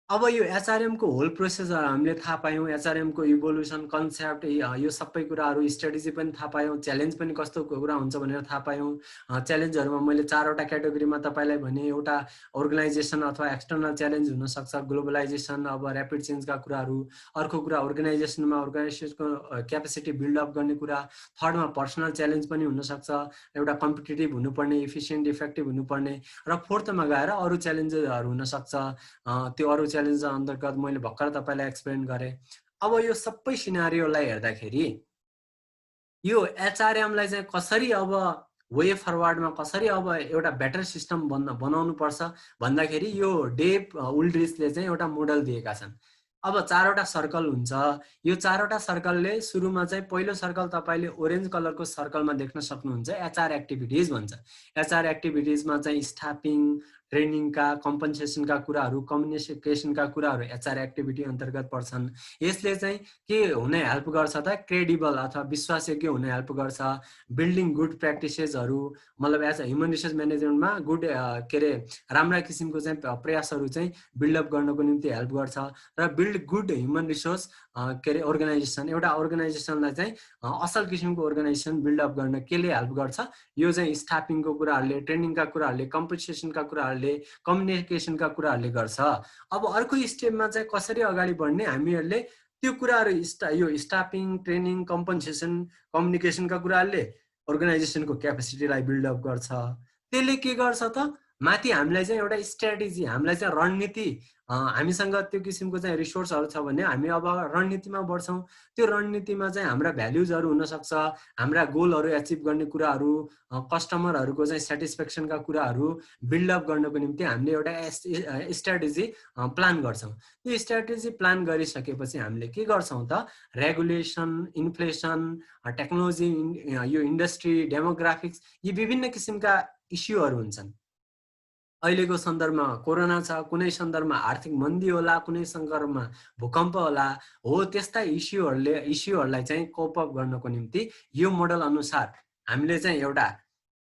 अब यो एचआरएम को होल प्रोसेस हामीले थाहा पायौँ, एचआरएम को इभोल्युसन कन्सेप्ट यो सबै कुराहरू, स्ट्रेटेजी पनि थाहा पायौँ, च्यालेन्ज पनि कस्तो कुरा हुन्छ भनेर थाहा पायौँ। च्यालेन्जहरुमा मैले 4 वटा क्याटेगोरीमा तपाईलाई भने, एउटा अर्गनाइजेसन अथवा एक्सटर्नल च्यालेन्ज हुन सक्छ, ग्लोबलाइजेसन, अब र्यापिड चेन्जका कुराहरू। अर्को कुरा अर्गनाइजेसनमा अर्गनाइजेसनको क्यापेसिटी बिल्ड अप गर्ने कुरा। थर्डमा पर्सनल च्यालेन्ज पनि हुन सक्छ, एउटा कम्पिटिटिभ हुनुपर्ने, इफिसिएन्ट इफेक्टिभ हुनुपर्ने। र फोर्थमा गएर अरु च्यालेन्जहरु हुन सक्छ, त्यो अरु च्यालेन्ज अन्तर्गत मैले भर्खर तपाईलाई एक्सप्लेन गरे। अब यो सबै सिनारियोलाई हेर्दाखेरि यो एचआरएमलाई चाहिँ कसरी अब वे फरवर्डमा कसरी अब एउटा बेटर सिस्टम बनाउनु पर्छ भन्दाखेरि यो डेभ उल्ड्रिचले चाहिँ एउटा मोडल दिएका छन्। अब 4 वटा सर्कल हुन्छ। यो 4 वटा सर्कलले सुरुमा चाहिँ पहिलो सर्कल तपाईले ओरेन्ज कलरको सर्कलमा देख्न सक्नुहुन्छ, एचआर एक्टिभिटीज भन्छ। एचआर एक्टिभिटीजमा चाहिँ स्टाफिङ, ट्रेनिङका, कम्पनसेसनका कुराहरू, कम्युनिकेसनका कुराहरू एचआर एक्टिभिटी अन्तर्गत पर्छन्। यसले चाहिँ के हुने हेल्प गर्छ त, क्रेडिबल अथवा विश्वासयोग्य हुने हेल्प गर्छ। बिल्डिङ गुड प्र्याक्टिसेसहरू, मतलब एज ह्युमन रिसोर्स म्यानेजमेन्टमा गुड के अरे राम्रा किसिमको चाहिँ प्रयासहरू चाहिँ बिल्डअप गर्नको निम्ति हेल्प गर्छ। र बिल्ड गुड ह्युमन रिसोर्स के अरे अर्गनाइजेसन, एउटा अर्गनाइजेसनलाई चाहिँ असल किसिमको अर्गनाइजेसन बिल्डअप गर्न केले हेल्प गर्छ, यो चाहिँ स्टाफिङको कुराहरूले, ट्रेनिङका कुराहरूले, कम्पनसेसनका कुराहरूले, कम्युनिकेसनका कुराहरूले गर्छ। अब अर्को स्टेपमा चाहिँ कसरी अगाडि बढ्ने, हामीहरूले त्यो कुराहरू यो स्टाफिङ, ट्रेनिङ, कम्पनसेसन, कम्युनिकेसनका कुराहरूले अर्गनाइजेसनको क्यापेसिटीलाई बिल्डअप गर्छ। त्यसले के गर्छ त, माथि हामीलाई चाहिँ एउटा स्ट्र्याटेजी, हामीलाई चाहिँ रणनीति, हामीसँग त्यो किसिमको चाहिँ रिसोर्सहरू छ भने हामी अब रणनीतिमा बढ्छौँ। त्यो रणनीतिमा चाहिँ हाम्रा भ्याल्युजहरू हुन सक्छ, हाम्रा गोलहरू एचिभ गर्ने कुराहरू, कस्टमरहरूको चाहिँ सेटिस्फ्याक्सनका कुराहरू बिल्डअप गर्नको निम्ति हामीले एउटा स्ट्र्याटेजी प्लान गर्छौँ। त्यो स्ट्र्याटेजी प्लान गरिसकेपछि हामीले के गर्छौँ त, रेगुलेसन, इन्फ्लेसन, टेक्नोलोजी, यो इन्डस्ट्री, डेमोग्राफिक्स, यी विभिन्न किसिमका इस्युहरू हुन्छन्। अहिलेको सन्दर्भमा कोरोना छ, कुनै सन्दर्भमा आर्थिक मन्दी होला, कुनै सन्दर्भमा भूकम्प होला, हो त्यस्ता इस्युहरूलाई चाहिँ कोप अप गर्नको निम्ति यो मोडल अनुसार हामीले चाहिँ एउटा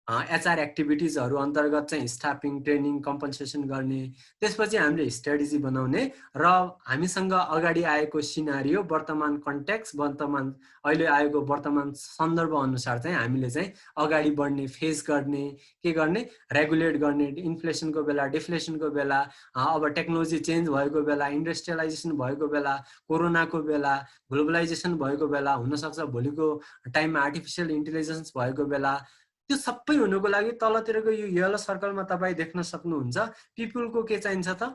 एचआर एक्टिभिटिजहरू अन्तर्गत चाहिँ स्टाफिङ, ट्रेनिङ, कम्पनसेसन गर्ने, त्यसपछि हामीले स्ट्र्याटेजी बनाउने र हामीसँग अगाडि आएको सिनारियो, वर्तमान कन्टेक्स्ट, वर्तमान अहिले आएको वर्तमान सन्दर्भ अनुसार चाहिँ हामीले चाहिँ अगाडि बढ्ने, फेस गर्ने, के गर्ने, रेगुलेट गर्ने, इन्फ्लेसनको बेला, डिफ्लेसनको बेला, अब टेक्नोलोजी चेन्ज भएको बेला, इन्डस्ट्रियलाइजेसन भएको बेला, कोरोनाको बेला, ग्लोबलाइजेसन भएको बेला, हुनसक्छ भोलिको टाइममा आर्टिफिसियल इन्टेलिजेन्स भएको बेला। त्यो सबै हुनुको लागि तलतिरको यो येलो सर्कलमा तपाईँ देख्न सक्नुहुन्छ, पिपुलको के चाहिन्छ त,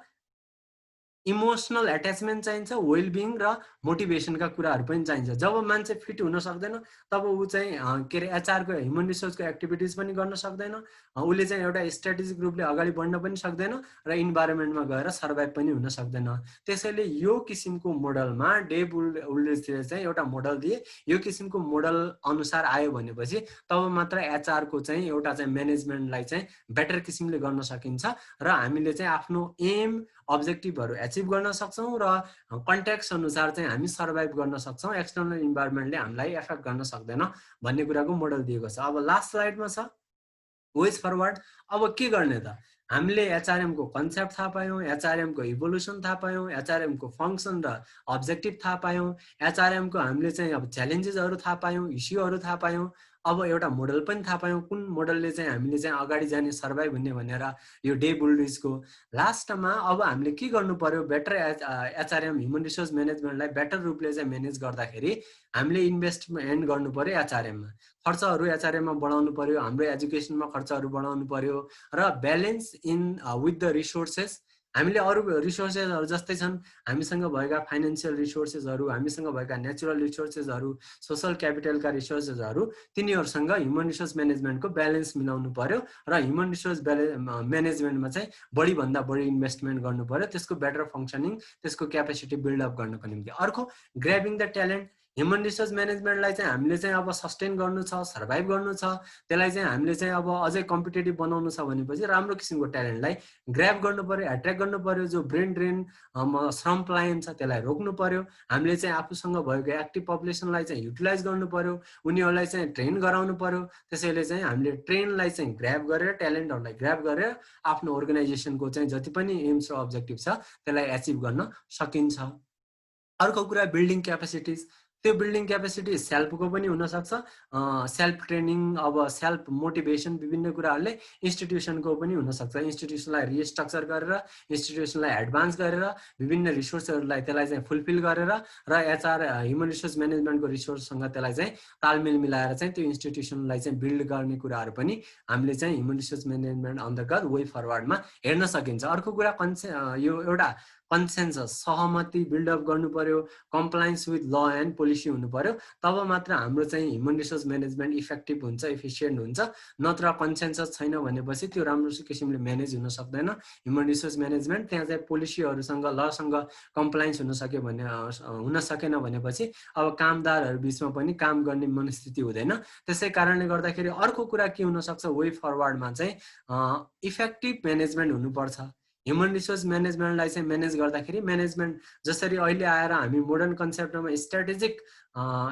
इमोसनल एट्याचमेन्ट चाहिन्छ, वेलबिङ र मोटिभेसनका कुराहरू पनि चाहिन्छ। जब मान्छे फिट हुन सक्दैन तब ऊ चाहिँ के अरे एचआरको, ह्युमन रिसोर्सको एक्टिभिटिज पनि गर्न सक्दैन, उसले चाहिँ एउटा स्ट्र्याटेजिक रूपले अगाडि बढ्न पनि सक्दैन र इन्भाइरोमेन्टमा गएर सर्भाइभ पनि हुन सक्दैन। त्यसैले यो किसिमको मोडलमा डेभ उल्ड्रिचले चाहिँ एउटा मोडल दिए। यो किसिमको मोडल अनुसार आयो भनेपछि तब मात्र एचआरको चाहिँ एउटा चाहिँ म्यानेजमेन्टलाई चाहिँ बेटर किसिमले गर्न सकिन्छ र हामीले चाहिँ आफ्नो एम, अब्जेक्टिभहरू एचिभ गर्न सक्छौँ र कन्टेक्स्ट अनुसार चाहिँ हामी सर्भाइभ गर्न सक्छौँ, एक्सटर्नल इन्भाइरोमेन्टले हामीलाई एफेक्ट गर्न सक्दैन भन्ने कुराको मोडल दिएको छ। अब लास्ट स्लाइडमा छ वेज फरवर्ड। अब के गर्ने त, हामीले एचआरएमको कन्सेप्ट थाहा पायौँ, एचआरएमको इभोल्युसन थाहा पायौँ, एचआरएमको फङ्सन र अब्जेक्टिभ थाहा पायौँ, एचआरएमको हामीले चाहिँ अब च्यालेन्जेसहरू थाहा पायौँ, इस्युहरू थाहा पायौँ, अब एउटा मोडल पनि थाहा पायौँ, कुन मोडलले चाहिँ हामीले चाहिँ अगाडि जाने, सर्भाइभ हुने भनेर, यो डेभ उल्ड्रिचको। लास्टमा अब हामीले के गर्नु पर्यो, बेटर एचआरएम, ह्युमन रिसोर्स म्यानेजमेन्टलाई बेटर रूपले चाहिँ म्यानेज गर्दाखेरि हामीले इन्भेस्टमेन्ट गर्नु पर्यो एचआरएममा, खर्चहरू एचआरएममा बढाउनु पर्यो, हाम्रो एजुकेसनमा खर्चहरू बढाउनु पर्यो र balance in with the resources. हामीले अरू रिसोर्सेसहरू जस्तै छन्, हामीसँग भएका फाइनेन्सियल रिसोर्सेसहरू, हामीसँग भएका नेचुरल रिसोर्सेसहरू, सोसल क्यापिटलका रिसोर्सेसहरू, तिनीहरूसँग ह्युमन रिसोर्स म्यानेजमेन्टको ब्यालेन्स मिलाउनु पर्यो र ह्युमन रिसोर्स म्यानेजमेन्टमा चाहिँ बढीभन्दा बढी इन्भेस्टमेन्ट गर्नु पर्यो, त्यसको बेटर फङ्सनिङ, त्यसको क्यापेसिटी बिल्डअप गर्नको निम्ति। अर्को, ग्र्याबिङ द ट्यालेन्ट, ह्युमन रिसोर्स म्यानेजमेन्टलाई चाहिँ हामीले चाहिँ अब सस्टेन गर्नु छ, सर्भाइभ गर्नु छ, त्यसलाई चाहिँ हामीले चाहिँ अब अझै कम्पिटेटिभ बनाउनु छ भनेपछि राम्रो किसिमको ट्यालेन्टलाई ग्र्याब गर्नु पर्यो, एट्र्याक्ट गर्नु पर्यो। जो ब्रेन ड्रेन श्रम पलायन छ त्यसलाई रोक्नु पर्यो। हामीले चाहिँ आफूसँग भएको एक्टिभ पपुलेसनलाई चाहिँ युटिलाइज गर्नु पर्यो, उनीहरूलाई चाहिँ ट्रेन गराउनु पर्यो। त्यसैले चाहिँ हामीले ट्रेनलाई चाहिँ ग्र्याब गरेर, ट्यालेन्टहरूलाई ग्र्याब गरेर आफ्नो अर्गनाइजेसनको चाहिँ जति पनि एम्स र अब्जेक्टिभ छ त्यसलाई एचिभ गर्न सकिन्छ। अर्को कुरा बिल्डिङ क्यापेसिटिज। त्यो बिल्डिङ क्यापेसिटी सेल्फको पनि हुनसक्छ, सेल्फ ट्रेनिङ, अब सेल्फ मोटिभेसन, विभिन्न कुराहरूले इन्स्टिट्युसनको पनि हुनसक्छ। इन्स्टिट्युसनलाई रिस्ट्रक्चर गरेर, इन्स्टिट्युसनलाई एडभान्स गरेर, विभिन्न रिसोर्सहरूलाई त्यसलाई चाहिँ फुलफिल गरेर र एचआर ह्युमन रिसोर्स म्यानेजमेन्टको रिसोर्ससँग त्यसलाई चाहिँ तालमेल मिलाएर चाहिँ त्यो इन्स्टिट्युसनलाई चाहिँ बिल्ड गर्ने कुराहरू पनि हामीले चाहिँ ह्युमन रिसोर्स म्यानेजमेन्ट अन्तर्गत वे फरवर्डमा हेर्न सकिन्छ। अर्को कुरा यो एउटा कन्सेन्सस, सहमति बिल्डअप गर्नु पर्यो, compliance with law and policy हुनु पर्यो। तब मात्र हाम्रो चाहिँ ह्युमन रिसोर्स म्यानेजमेन्ट इफेक्टिभ हुन्छ, इफिसियन्ट हुन्छ। नत्र कन्सेन्सस छैन भनेपछि त्यो राम्रो किसिमले म्यानेज हुन सक्दैन ह्युमन रिसोर्स म्यानेजमेन्ट। त्यहाँ चाहिँ पोलिसीहरूसँग, लसँग कम्प्लायन्स हुन सकेन भनेपछि अब कामदारहरू बिचमा पनि काम गर्ने मनस्थिति हुँदैन। त्यसै कारणले गर्दाखेरि अर्को कुरा के हुनसक्छ, वे फरवर्डमा चाहिँ इफेक्टिभ म्यानेजमेन्ट हुनुपर्छ। ह्युमन रिसोर्स म्यानेजमेन्टलाई चाहिँ म्यानेज गर्दाखेरि म्यानेजमेन्ट जसरी अहिले आएर हामी मोडर्न कन्सेप्टमा स्ट्राटेजिक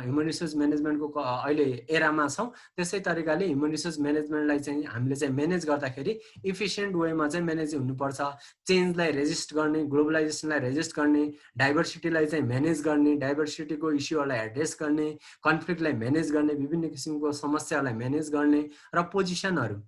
ह्युमन रिसोर्स म्यानेजमेन्टको अहिले एरामा छौँ, त्यसै तरिकाले ह्युमन रिसोर्स म्यानेजमेन्टलाई चाहिँ हामीले चाहिँ म्यानेज गर्दाखेरि इफिसियन्ट वेमा चाहिँ म्यानेज हुनुपर्छ। चेन्जलाई रेजिस्ट गर्ने, ग्लोबलाइजेसनलाई रेजिस्ट गर्ने, डाइभर्सिटीलाई चाहिँ म्यानेज गर्ने, डाइभर्सिटीको इस्युहरूलाई एड्रेस गर्ने, कन्फ्लिक्टलाई म्यानेज गर्ने, विभिन्न किसिमको समस्याहरूलाई म्यानेज गर्ने र पोजिसनहरू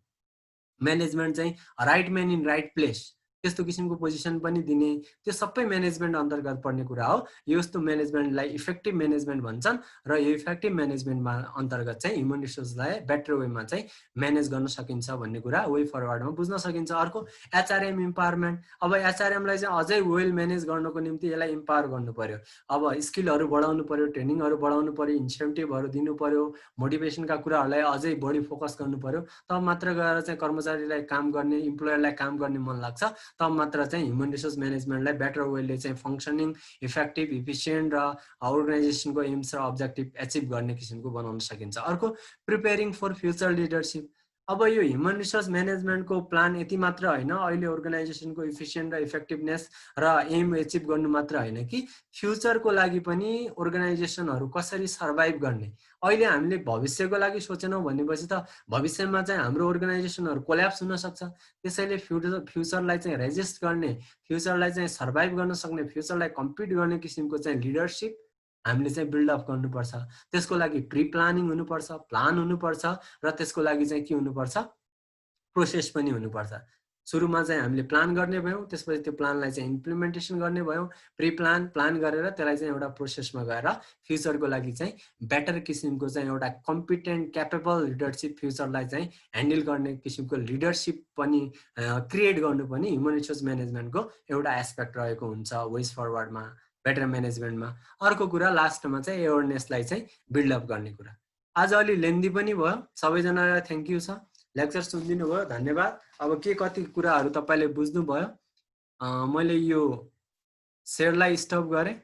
म्यानेजमेन्ट चाहिँ right man in right place, त्यस्तो किसिमको पोजिसन पनि दिने, त्यो सबै म्यानेजमेन्ट अन्तर्गत पर्ने कुरा हो। यस्तो म्यानेजमेन्टलाई इफेक्टिभ म्यानेजमेन्ट भन्छन् र यो इफेक्टिभ म्यानेजमेन्टमा अन्तर्गत चाहिँ ह्युमन रिसोर्सलाई बेटर वेमा चाहिँ म्यानेज गर्न सकिन्छ भन्ने कुरा वे फरवर्डमा बुझ्न सकिन्छ। अर्को एचआरएम इम्पावरमेन्ट। अब एचआरएमलाई चाहिँ अझै वेल म्यानेज गर्नको निम्ति यसलाई इम्पावर गर्नु पर्यो। अब स्किलहरू बढाउनु पर्यो, ट्रेनिङहरू बढाउनु पर्यो, इन्सेन्टिभहरू दिनु पर्यो, मोटिभेसनका कुराहरूलाई अझै बढी फोकस गर्नु पर्यो। तब मात्र गएर चाहिँ कर्मचारीलाई काम गर्ने, इम्प्लोयरलाई काम गर्ने मन लाग्छ। तब मात्र चाहिँ ह्युमन रिसोर्स म्यानेजमेन्टलाई बेटर वेले चाहिँ फङ्सनिङ, इफेक्टिभ, इफिसियन्ट र अर्गनाइजेसनको एम्स र अब्जेक्टिभ एचिभ गर्ने किसिमको बनाउन सकिन्छ। अर्को प्रिपेयरिङ फर फ्युचर लिडरसिप। अब यो ह्युमन रिसोर्स म्यानेजमेन्टको प्लान यति मात्र होइन, अहिले अर्गनाइजेसनको इफिसियन्ट र इफेक्टिभनेस र एम एचिभ गर्नु मात्र होइन कि फ्युचरको लागि पनि अर्गनाइजेसनहरू कसरी सर्भाइभ गर्ने। अहिले हामीले भविष्यको लागि सोचेनौँ भनेपछि त भविष्यमा चाहिँ हाम्रो अर्गनाइजेसनहरू कोल्याप्स हुनसक्छ। त्यसैले फ्युचरलाई चाहिँ रेजिस्ट गर्ने, फ्युचरलाई चाहिँ सर्भाइभ गर्न सक्ने, फ्युचरलाई कम्पिट गर्ने किसिमको चाहिँ लिडरसिप हामीले चाहिँ बिल्डअप गर्नुपर्छ। त्यसको लागि प्री प्लानिङ हुनुपर्छ, प्लान हुनुपर्छ र त्यसको लागि चाहिँ के हुनुपर्छ, प्रोसेस पनि हुनुपर्छ। सुरुमा चाहिँ हामीले प्लान गर्ने भयौँ, त्यसपछि त्यो प्लानलाई चाहिँ इम्प्लिमेन्टेसन गर्ने भयौँ, प्री प्लान गरेर त्यसलाई चाहिँ एउटा प्रोसेसमा गएर फ्युचरको लागि चाहिँ बेटर किसिमको चाहिँ एउटा कम्पिटेन्ट, क्यापेबल लिडरसिप, फ्युचरलाई चाहिँ ह्यान्डल गर्ने किसिमको लिडरसिप पनि क्रिएट गर्नु पनि ह्युमन रिसोर्स म्यानेजमेन्टको एउटा एस्पेक्ट रहेको हुन्छ वेज फरवर्डमा, बेटर म्यानेजमेन्टमा। अर्को कुरा लास्टमा चाहिँ एवेरनेसलाई चाहिँ बिल्डअप गर्ने कुरा। आज अलि लेन्दी पनि भयो, सबैजनालाई थ्याङ्क यू छ, लेक्चर सुनिदिनु भयो, धन्यवाद। अब के कति कुराहरू तपाईँले बुझ्नुभयो, मैले यो सेयरलाई स्टप गरेँ।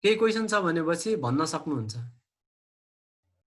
केही क्वेसन छ भनेपछि भन्न सक्नुहुन्छ।